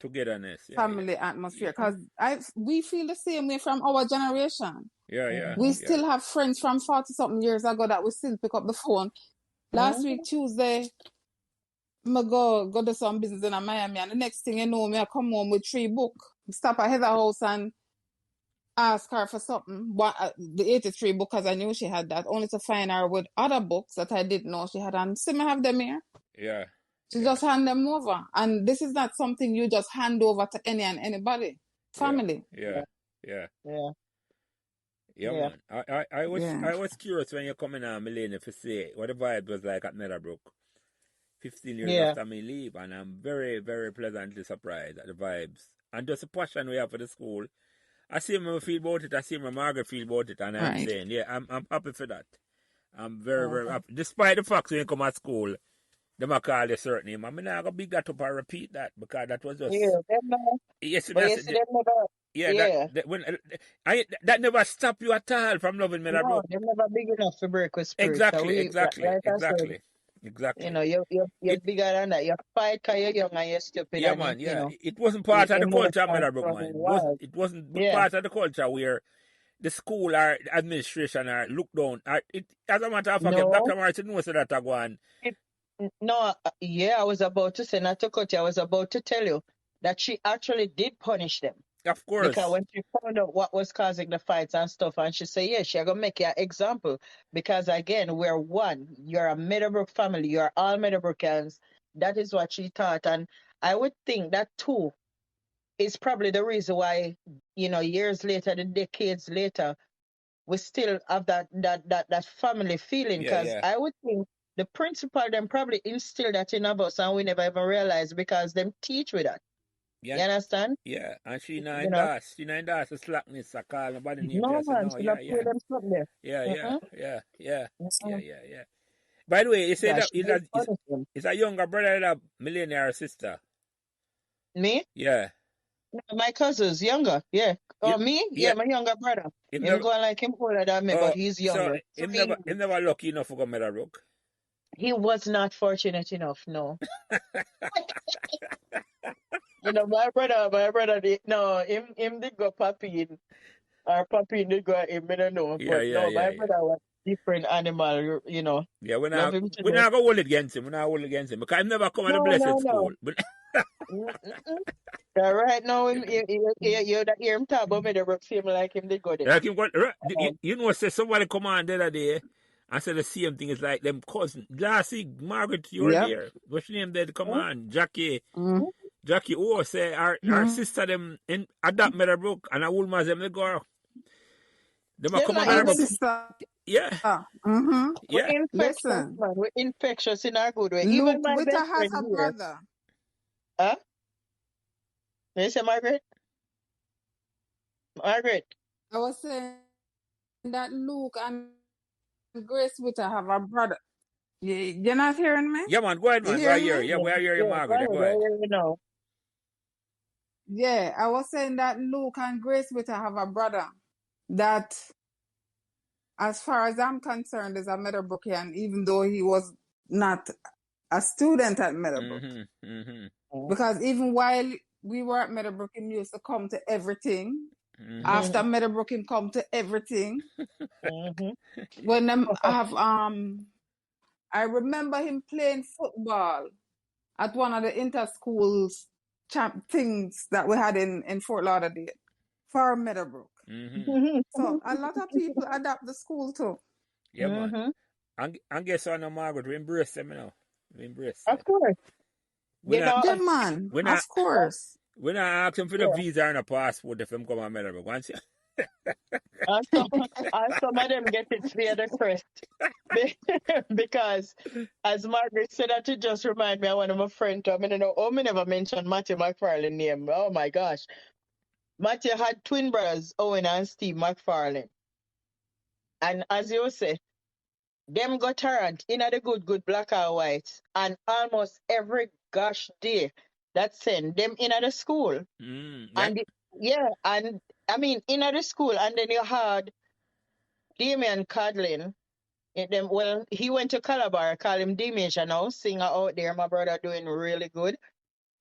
togetherness, family atmosphere. Because we feel the same way from our generation. Yeah. We still have friends from 40-something years ago that we still pick up the phone. Last week, Tuesday, I go do some business in Miami, and the next thing you know, I come home with 3 books. Stop at Heather house and ask her for something. The 83 book, because I knew she had that, only to find her with other books that I didn't know she had. And see, I have them here. Yeah. to just hand them over. And this is not something you just hand over to any and anybody. Family. Yeah. Yeah. Yeah. Yeah, Yeah. man. I Yeah. was curious when you come in on Melania to say what the vibe was like at Meadowbrook 15 years Yeah. after me leave, and I'm very, very pleasantly surprised at the vibes and just the passion we have for the school. I see my feel about it, I see my Margaret feel about it, and I'm Right. saying, yeah, I'm happy for that. I'm very, very Mhm. happy. Despite the fact when you come at school, they might call you a certain name. I mean, I got big that up and repeat that because that was Yeah. just Them, yes, but you see them never. yeah, Yeah. that when that never stop you at all from loving No, Meadowbrook. they're never big enough to break with spirit. Cause Exactly, we, exactly, like I said, exactly, exactly. you're It bigger than that. You fight cause you're young and you're stupid yeah, and man, yeah. It wasn't your part of the culture of emotions Meadowbrook, running man. wild. It wasn't Yeah. part of the culture where the school or the administration are looked down. As a matter of fact, if No. Dr. Martin knows that I go on. It, no. Yeah, I was about to say, not to cut you. I was about to tell you that she actually did punish them. Of Because course. when she found out what was causing the fights and stuff, and she said, yeah, she gonna make you an example. Because again, we're one. You're a Meadowbrook family. You're all Meadowbrookans. That is what she thought. And I would think that too is probably the reason why, years later, the decades later, we still have that family feeling. Yeah, Because yeah, I would think the principal them probably instilled that in us and we never even realized because them teach with that. yeah, You understand? yeah. And she not You know? endorse. She not endorse the slackness. I call nobody name. No, Just say, man, no, she not yeah, play yeah. them something there. Yeah, yeah, Mm-mm. yeah, yeah, yeah, Mm-mm. yeah, yeah. By the way, you say Yeah, that she did punish them. is a younger brother that millionaire sister. Me? Yeah. No, my cousin's younger. Yeah. You, Oh, me? yeah. Yeah, my younger brother. Him Him never going like him older than me, but he's so younger. him never lucky enough to go Meadowbrook. He was not fortunate enough, no. My brother no, him did go puppy. Our puppy did go him, I don't know. Yeah, But yeah, no, yeah, my yeah. brother was different animal. Yeah, Love him to we death. not go hold it against him. We not hold it against him. Because I never come at the No, blessed no, school. no. But Mm-mm. Yeah, right now, you that hear him talk about me, the seem like him did go there. like him got, you know, say somebody come on the other day and said the same thing. It's like them cousin. Last week, Margaret, you were Yep. there. What's your name there? Come on, Jackie. Mm-hmm. Jackie O say our sister them in adapt Meadowbrook and a woman them they go. Them a Them come on not Our even Meadowbrook. sister. Yeah, Mm-hmm. we're yeah. infectious, Listen, man. We're infectious in a good way. Even Luke my Witter best has friend a here. brother Huh? You say Margaret? Margaret. I was saying that Luke and Grace Witter have a brother. You're not hearing me? Yeah, man. Go ahead, You man. Go hearing here. me? Yeah, we are here, Yeah, go Margaret. Yeah, ahead. go I ahead. hear you know. Yeah, I was saying that Luke and Grace Witter have a brother that, as far as I'm concerned, is a Meadowbrookian, even though he was not a student at Meadowbrook. Mm-hmm. Mm-hmm. Because even while we were at Meadowbrook, he used to come to everything. Mm-hmm. After Meadowbrook, him come to everything. Mm-hmm. When I remember him playing football at one of the inter-schools things that we had in Fort Lauderdale for Meadowbrook. Mm-hmm. So a lot of people adapt the school too. Yeah, man. And guess what, now, Margaret? We embrace them, you know. We embrace them. Of course. We You not, know, Yeah, man. we not, Of course. we not ask them for the yeah. visa and a passport if them come on Meadowbrook. Once you, And some of them get it via the crest. Because as Margaret said, that it just remind me of one of my friends. I mean, me never mentioned Matthew McFarlane name. Oh my gosh. Matthew had twin brothers, Owen and Steve McFarlane. And as you say, them got torrent in the good black or white. And almost every gosh day that send them in the school. yeah. And yeah, and I mean in the school, and then you had Damien Codlin. He went to Calabar, call him Dementia now, singer out there. My brother doing really good,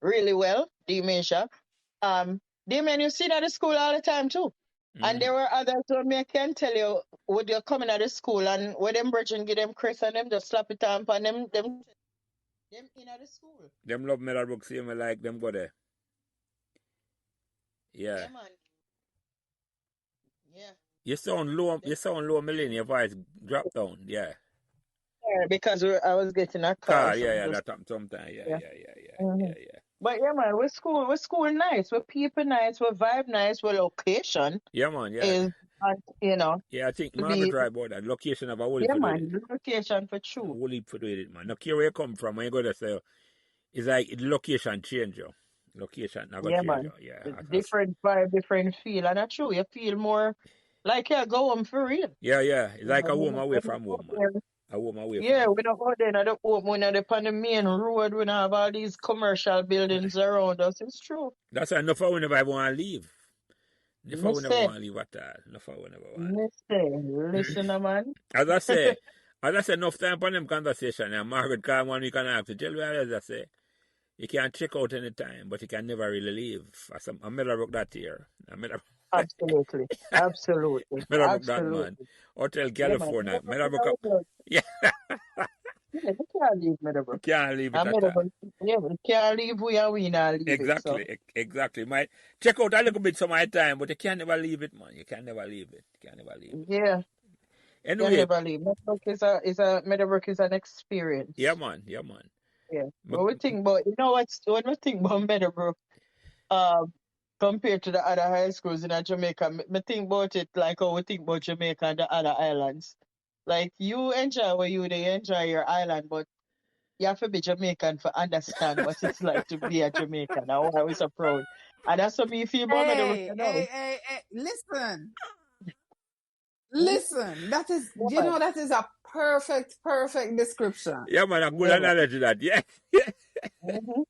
really well, Dementia. Damien, you see that at school all the time too. And there were others who me I can tell you, would you come in at the school and when them bridging give them Chris and them just slap it on and them in at the school. Them love Meadowbrook, same like them go there. Yeah. Yeah, man. Yeah. You sound low, Melanie. Your voice drop down. Yeah. car because I was getting a call Car, from yeah, just that happened sometime. Yeah, yeah. yeah, yeah, yeah, hmm yeah. But yeah, man, we school nice, we people nice, we vibe nice, we location Yeah, man, yeah. is you know Yeah, I think to Margaret be right about that. Location of a whole heap yeah, for doing man, it. the location for A true. whole heap for doing it, man. Now, care where you come from, when you go there, say, it's like the location change you. Location not gonna Yeah, change you. man, Yeah, different vibe, different feel, and that's true. You feel more like you go home for real. yeah, yeah. It's You like know, a we home don't, away we don't from go home, man. there. A home away from Yeah, home. we don't go there. Not the home, we not on the main road. We don't have all these commercial buildings around us. It's true. That's why enough of we never want to leave. Enough of we never Mister, want to leave at all. Enough of we never want Mister, to leave. listen, man. As I say, enough time on them conversation, and Margaret called 1 week and a half to tell me, as I say, you can check out any time, but you can never really leave. I made a book that year. Absolutely, absolutely, I made a book that, man. absolutely. Hotel Yeah, man. California. Made a book up. Yeah, Yeah, you can't leave you Meadowbrook. can't leave it I at all. Meadowbrook. Yeah, we can't leave. We not leave it. So Exactly. Might check out a little bit some of my time, but you can never leave it, man. You can never leave it. You can never leave it. yeah, can Anyway, never leave. Meadowbrook is an yeah, experience. man. Yeah. M- When we think about, you know what's when we think about Meadowbrook, um, compared to the other high schools in Jamaica, me think about it like how we think about Jamaica and the other islands. Like you enjoy where they enjoy your island, but you have to be Jamaican to understand what it's like to be a Jamaican and why we're so proud. And that's what me feel about Meadowbrook, Hey, you know. hey, hey, hey, listen. Mhm. Listen, that is, Yeah, you man. know, that is a perfect description. Yeah, man. A good Yeah, man. analogy that. Yeah, hmm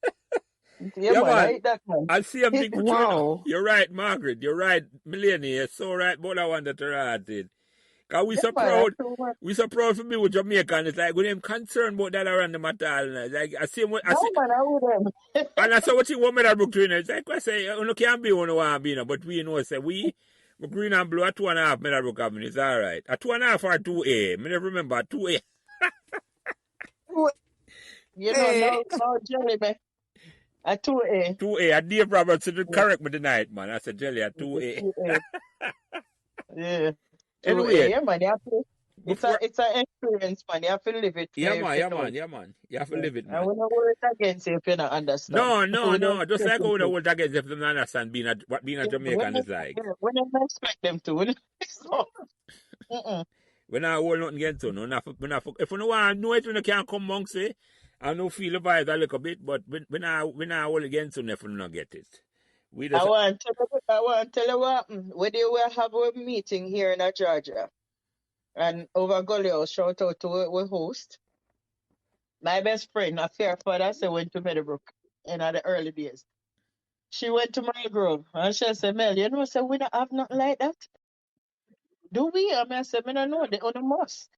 Yeah, yeah, man. I man. hate that, man. I'll see him think for true. Wow. You're right, Margaret. You're right, Melanie. You're so right. But I want to right it. Cause we Yeah, so man. That's proud. true, man. We so proud for me with Jamaica, and it's like when I'm concerned about that around them at all. And it's like I No, see, man, I wouldn't. and I saw what you want me that book to. It's like I say, you can't be one who want to be, but we know say we green and blue at 2.5 Meadowbrook Avenue. It's all right. At 2.5 or 2A. I never remember 2A. Hey, No jelly, man. A 2A. 2A. And Dave Roberts did Yeah, correct me tonight, man. I said jelly at the 2A. 2A. Yeah, 2A. Anyway, Yeah, man. You have to, before it's an experience, man. You have to live it yeah if man, you yeah know man, it. yeah man. You have to Yeah. live it, And man. we don't work against you if you don't understand. No, We don't Just expect like them how the to. world against if them not understand what being a Yeah, Jamaican is like. we don't expect them to. We don't, so, mm-mm. We not hold nothing against you. If you don't want to know it, you can't come amongst it. I know feel the vibe a little bit, but we not hold against you if you don't get it. We just I want to tell you what happened. When they will have a meeting here in Georgia and over Gully House, shout out to our host. My best friend, a fair father, say went to Meadowbrook in the early days. She went to my grove and she said, Mel, you know, say we don't have nothing like that. Do we? I said, I don't know, they only must.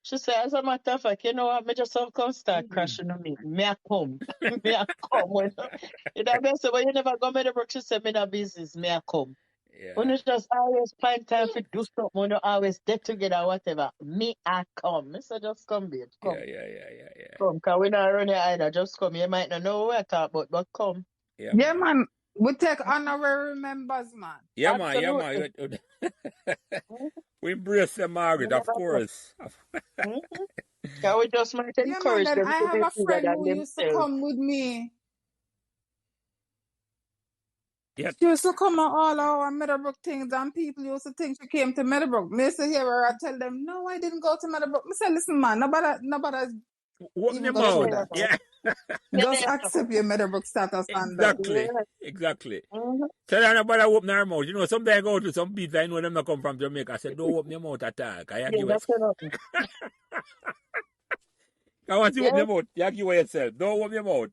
She said, as a matter of fact, you know what, me just have come start crashing on me. Me a come. Me a come. When, you know, I said, well, you never go Meadowbrook. She said, me no business, me a come. When yeah. you just always find time to do something, when you always get together, whatever. Me I come. I said, just come, babe. Come. Yeah. Come, because we not running either. Just come. You might not know what I talk about, but come. Yeah, yeah, man. man, we take honorary members, man. Yeah, Absolutely. man. Mhm. We embrace them, You Margaret, of never know. course. Can we just might Yeah, man, encourage then them I to have be a bigger friend than who used to themselves. come with me. Yeah. She used to come on all our Meadowbrook things, and people used to think she came to Meadowbrook. Me used to hear her, I tell them, no, I didn't go to Meadowbrook. I say, listen, man, nobody Open even your go You through mouth. never that. know. Yeah. You Just never know. accept your Meadowbrook status and done. Exactly. Yeah. Exactly. Mm-hmm. Tell her nobody open her mouth. You know, sometimes I go to some people, I know them not come from Jamaica. I said, don't open your mouth at all. Cause you Yeah, give us. that's enough. I want you open Yeah. your mouth. You give yourself. Don't open your mouth.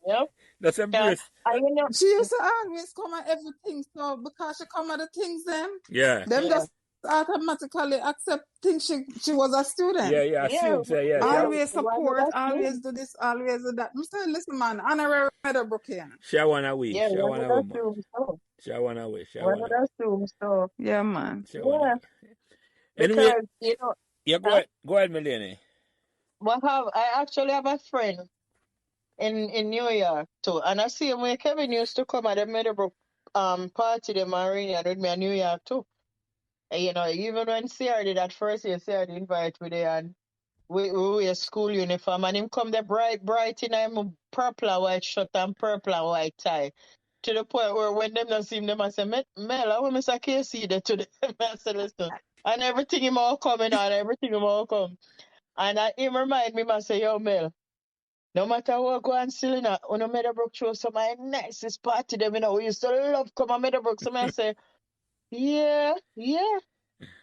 Yep. Just Yeah. embrace. You know. She used to always come at everything, so because she come at the things Yeah. them Yeah. just automatically accept things she was a student. Yeah. Yeah. Assume say yes. Yeah. Yeah. Always One of support, us always do. do this, always do that. I'm saying, listen, man, honorary Meadowbrookian. She wanna away. Yeah. She One wanna of away, us man. do. So. She wanna away. She One wanna of away. us do. So. Yeah, man. She wanna Yeah. away. Anyway, Because yeah, huh? go ahead, Melanie. I actually have a friend in New York too, and I see him when Kevin used to come at the Meadowbrook party, the Marine, with me in New York too. And, even when Sierra did at first year, Sierra invite me there, and we wear school uniform and him come there bright in him purple and white shirt and purple and white tie. To the point where when them not see him, them I say, Mel, I want Mr. KC there today. I say, listen. And everything him all coming on, everything him all come. And him remind me, I say, yo, Mel, no matter what go on still, you know, on a Meadowbrook show, some of my nicest party them, you know, we used to love come on Meadowbrook. So I say, yeah, yeah.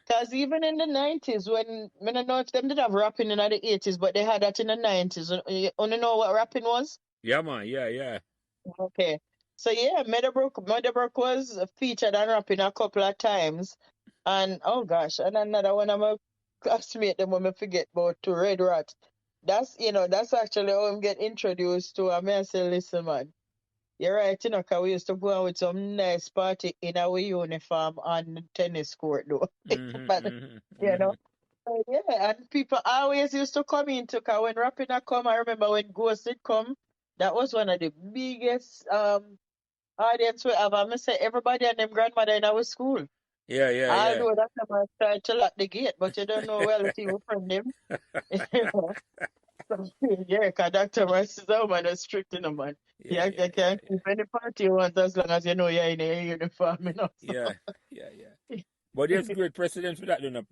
Because even in the 90s, when I don't know if them did have rapping in the 80s, but they had that in the 90s. You know what rapping was? Yeah, man. Yeah. Okay. So yeah, Meadowbrook was featured on rapping a couple of times. And oh gosh, and another one of my classmates, them when I forget about to Red Rat. That's actually how I'm get introduced to. I mean, I say, listen, man, you're right, you know, 'cause we used to go out with some nice party in our uniform on the tennis court, though. But, you know, yeah, and people always used to come in to, 'cause when Rapina come, I remember when Ghost did come, that was one of the biggest audience we have. I must say, everybody and them grandmother in our school. Yeah. Although that time I tried to lock the gate, but you don't know well if you friend them. Yeah, 'cause Dr. Rice is a man, is strict, you know, man. Yeah. You can keep any party you want as long as you know you're in a uniform, you know. Yeah. But there's great precedent for that, you know.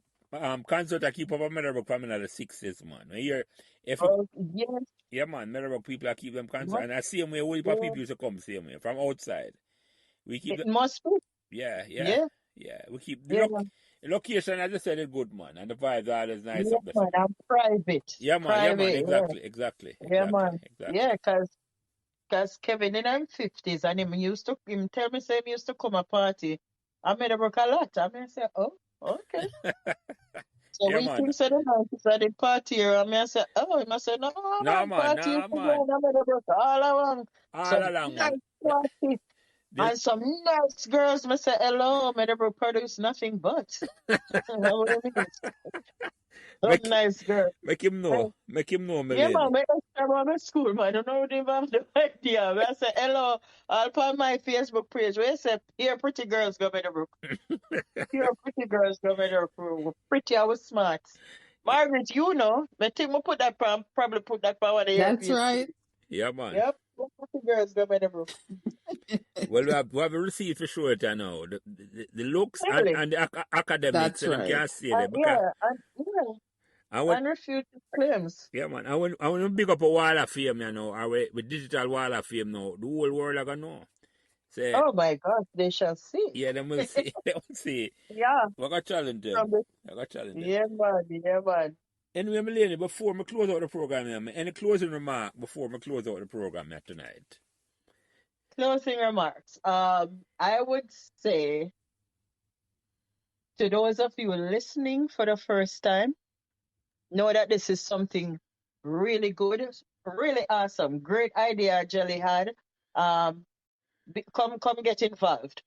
Concert I keep up on Meadowbrook from the 60s, man. Here, Oh, yes, yeah, man, Meadowbrook people I keep them concert, what? and I see them where whole Yeah, people used to come see them from outside. We keep it the, must be. yeah. Yeah, We keep yeah, the location, as I said, is good, man, and the vibes are always nice yeah, up there. man. So. I'm private. Yeah, man, Private, yeah. exactly. Yeah, man. Yeah, cause Kevin in him 50s and him tell me say him used to come a party. I made a broke a lot. I mean I say, oh, okay. So Yeah, we man. think so the 90s at the party here. I mean I say, oh, he must say, no, No, man, man, party is no, man. going. I made a broke all along. All Some along, nice man. party The, and some nice girls. Me say, hello, made a broke produce nothing but. What do you mean? Some make, nice girls. make him know, Yeah, Melanie. man, make us come on my school, man. I don't know if they have the idea. I say, hello, I'll put my Facebook page. Where I say, here, pretty girls go by the brook. Here, pretty girls go by the brook. Pretty, I was smart. Margaret, you know, I think we probably put that on one of your That's page. right. Yeah, man. Yep, pretty girls go by the brook. Well, we have a receipt for sure it now. The looks Really? and the academics, That's and them right. can't say that because Yeah, I want, unrefuted claims. yeah, man. I want to big up a wall of fame, you know, or with digital wall of fame now. The whole world are gonna know. Say, Oh my God, they shall see. yeah, them will see. They will see. Yeah, We got challenge them. from the, I got challenge them. yeah, man, yeah, man. Anyway, Melanie, before I close out the program, any closing remark before I close out the program tonight? Closing remarks. I would say to those of you listening for the first time, know that this is something really good, really awesome, great idea Jelly had. Um, come get involved.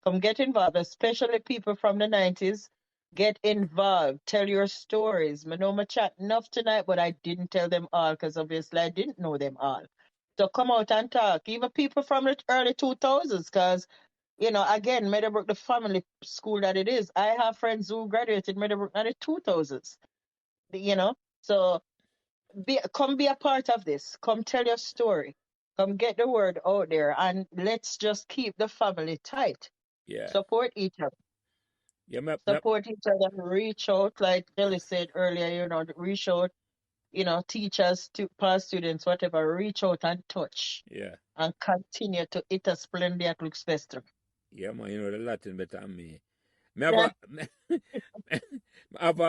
Come get involved, especially people from the 90s. Get involved. Tell your stories. I know I chat enough tonight, but I didn't tell them all because obviously I didn't know them all. So come out and talk. Even people from the early 2000s, because again, Meadowbrook, the family school that it is. I have friends who graduated Meadowbrook in the 2000s, you know. So come be a part of this. Come tell your story. Come get the word out there, and let's just keep the family tight. Yeah. Support each other. Yeah, Support each other. Reach out, like Jelly said earlier. Reach out. Teachers, past students, whatever. Reach out and touch. Yeah. And continue to eat a splendid looks festival. Yeah, man, the Latin better than me. I have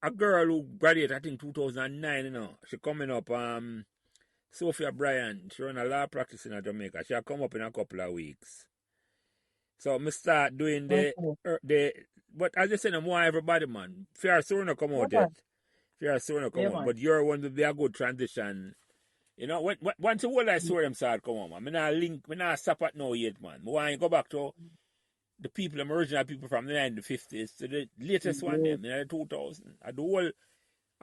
a girl who graduated, I think, 2009, She coming up, Sophia Bryan. She run a law practice in Jamaica. She'll come up in a couple of weeks. So I start doing but as I said, I'm more everybody, man. Fair Sorno come out yet. Fair Sorno come out. But your one will be a good transition. Once the whole I saw them start come on, man. I'm not stop at no yet, man. I want to go back to the original people from the 1950s to the latest one, them, in the 2000s. The whole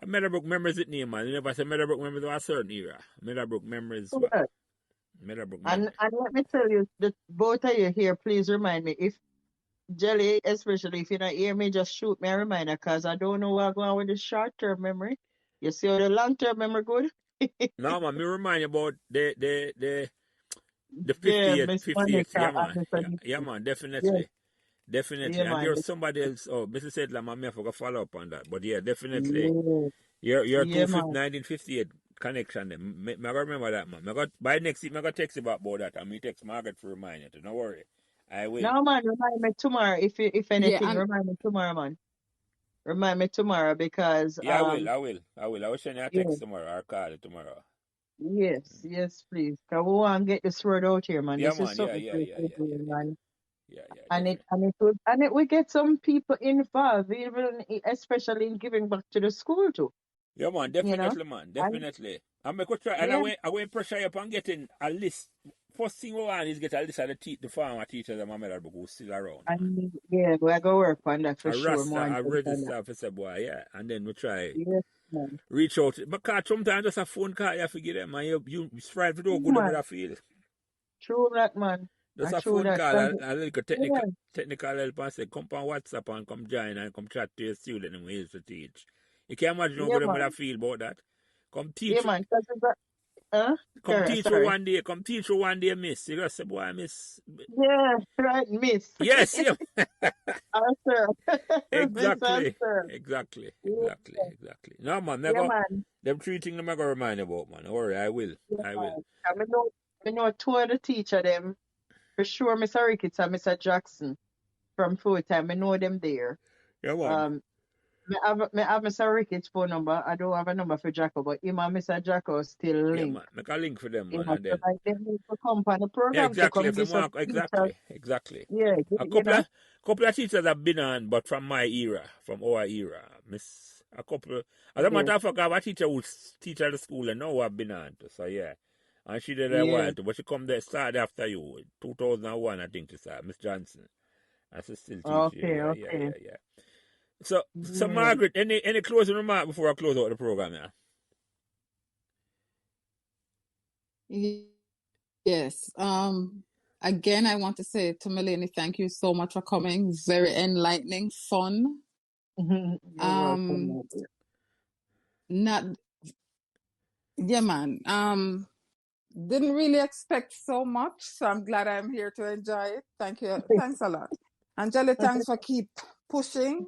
Meadowbrook Memories with name, man. You never say Meadowbrook Memories of a certain era. Meadowbrook Memories. Meadowbrook Memories. And let me tell you, that both of you here, please remind me. If Jelly, especially if you don't hear me, just shoot me a reminder, because I don't know what's going on with the short-term memory. You see how the long-term memory good? No, man, me remind you about the Yeah, 58th, Miss 58th. Yeah, Monica man. and Yeah, Mr. yeah, man. Yes, Definitely. yeah, Definitely. And man. there's somebody else. Oh, Mr. Sedler, man, me I forgot follow up on that. But yeah, definitely. Yeah, Your yeah, man. 1958 connection. Me I remember that, man. By next week, I got text about that. And me text Margaret for remind you. Don't worry. I will. No, man, remind me tomorrow. If Yeah, anything, and remind me tomorrow, man. Remind me tomorrow because Yeah, I will. I will. I will. I will send you a yeah, text tomorrow or call you tomorrow. yes, yes, please. Cause we want to get this word out here, man. Yeah, This is man. Yeah, something yeah, great yeah, to yeah, do, yeah, yeah. man. Yeah, yeah, And definitely. it we get some people involved, even especially in giving back to the school too. Yeah, man, You know, definitely, man, and definitely. I make a try, and yeah, I will pressure you upon getting a list. First thing we want is get a list of the farmer teachers that my Meadowbrook who's still around, man. and yeah, we are gonna work on that for A sure. roster, More a intense on that. register officer boy, yeah, and then we try Yes, man. reach out. Because sometimes just a phone call, you forget them, man. You strive to do Yeah, good man. with a feel. True that, man. Just I a true phone that. call, 'Cause a little yeah, technical help and say, come on WhatsApp and come join and come chat to your student and we used to teach. You can imagine how yeah, good them would man. have feel about that. Come Yeah, teach man. Cause it's Come teach you sorry. one day. Come teach you one day, miss. You just say, boy, I miss. Yeah, right, miss. Yes, yeah. Answer. Miss Exactly. answer. Exactly. Yeah, Exactly. Exactly. No, man, yeah, never. man. Them three things I'm going to remind you about, man. Don't worry, I will. Yeah, I will. man. I know two of the teacher them for sure, Mr. Ricketts and Mr. Jackson from full time. I know them there. Yeah, man. Um, me have Mr. Ricketts' phone number. I don't have a number for Jacko, but him and Mr. Jacko still Yeah, link. man. Make a link for them, You man, know, and so then. like they need to come on the Yeah, program to exactly. come If you give some want, teachers. exactly. Exactly. Yeah, A you know. couple of teachers have been on, but from my era, from our era. Miss a couple. As a Yeah, matter of fact, I have a teacher who's teacher at the school and now I've been on. So yeah. And she did a yeah. while too, but she come there start after you. 2001 I think she started, Miss Johnson. And she still teach you. Okay, Yeah, yeah, okay. yeah, yeah. So Yeah. Margaret, any closing remark before I close out the program, yeah? yes. Again, I want to say to Melanie, thank you so much for coming. Very enlightening, fun. You're welcome, my dear. Not, yeah, man. Didn't really expect so much, so I'm glad I'm here to enjoy it. Thank you. Thanks a lot. Angela, thanks for keep pushing.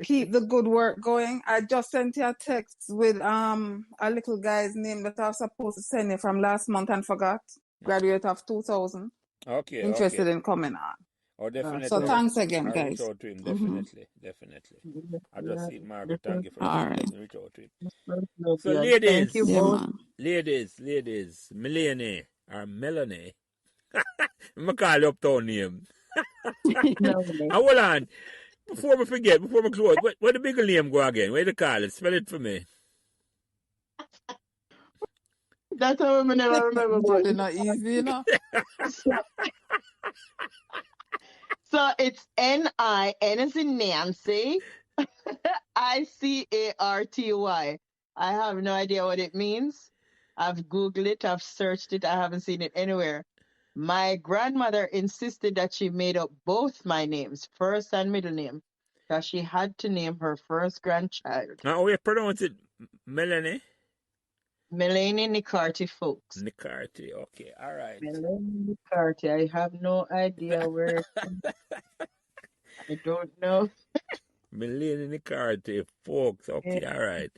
Keep the good work going. I just sent you a text with a little guy's name that I was supposed to send you from last month and forgot. Graduate of 2000. Okay, Interested in coming on. Oh, So definitely. thanks again, I'll reach guys. out to him, definitely. Definitely. I just Yeah, see Margaret. Thank different. you for All that. right. Let me reach out to him. Good, So, yeah. Thank you Yeah, both. man. ladies, Melanie or Melanie. I'm going to call you uptown name. Melanie. Hold on. Before we forget, before we close, where the bigger name go again? Where the call it? Spell it for me. That's how I never remember. But Jelly not easy, you know. so it's N as in Nancy, ICARTY. I have no idea what it means. I've Googled it, I've searched it, I haven't seen it anywhere. My grandmother insisted that she made up both my names, first and middle name, because she had to name her first grandchild. Now, we pronounce it Melanie? Melanie Nicarty Folkes. Nicarty. Okay, all right. Melanie Nicarty. I have no idea where it comes. I don't know. Melanie Nicarty, folks. Okay, Yeah, all right.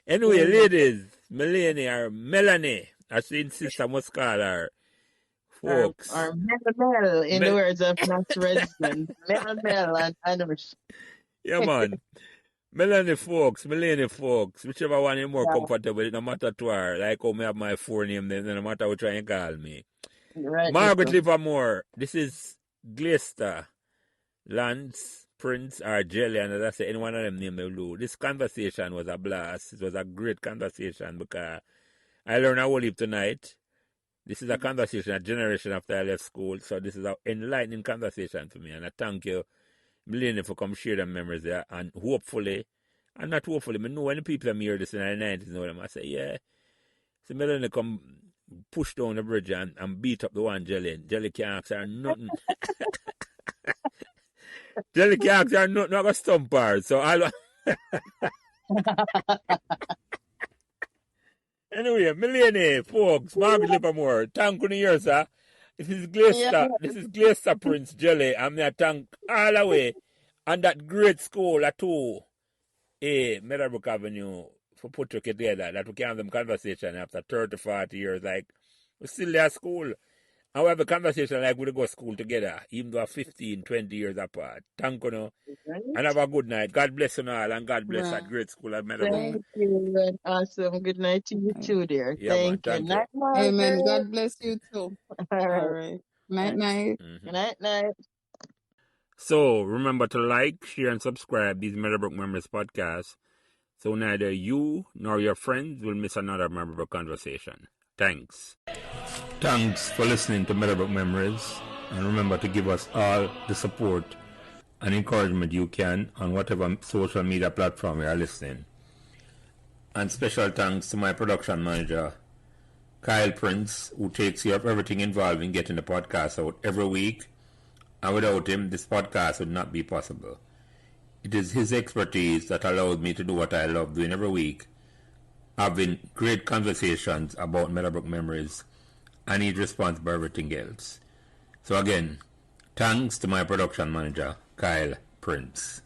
Anyway, ladies, Melanie or Melanie, as she insists I must call her, folks. or Mel in the words of Max Redsman. Mel and Anush. Yeah, man. Melanie Folkes, whichever one you're more Yeah, comfortable with, no matter to her. Like how me have my four name, then no matter which one you call me. right, Margaret Mister. Livermore, this is Glaister, Lance, Prince, or Jelly, and as I say, any one of them name they will do. This conversation was a blast. It was a great conversation because I learned a whole heap tonight. This is a conversation, a generation after I left school, so this is an enlightening conversation for me, and I thank you, Melanie, for come share them memories there, and hopefully, and not hopefully, I know when the people hear this in the 90s, know them, I say, yeah, so Melanie come push down the bridge and beat up the one Jelly. Jelly can't ask her nothing. Jelly can't ask her nothing, I got stump her, so I'll... Anyway, Melanie Folkes, Margaret Livermore, thank you here, sir. This is Yeah. Glaister Prince Jelly, and me a thank all the way and that great school at all. Meadowbrook Avenue for put together that we can have them conversation after 30, 40 years. Like, we're still there at school. And we have a conversation like we go to school together, even though we're 15, 20 years apart. Thank you, no? And have a good night. God bless you all, and God bless that Right. great school at Meadowbrook. Right. Thank you. And awesome. Good night to you Right. too, dear. Yeah, man. Thank you. Thank you. Night, Amen. Margaret. God bless you too. All All right. right. Night, night. Good night, night. So, remember to like, share, and subscribe these Meadowbrook Memories podcasts so neither you nor your friends will miss another Meadowbrook conversation. Thanks. Thanks for listening to Meadowbrook Memories, and remember to give us all the support and encouragement you can on whatever social media platform you are listening. And special thanks to my production manager, Kyle Prince, who takes care of everything involved in getting the podcast out every week. And without him, this podcast would not be possible. It is his expertise that allows me to do what I love doing every week, having great conversations about Meadowbrook Memories, and he's responsible for everything else. So again, thanks to my production manager, Kyle Prince.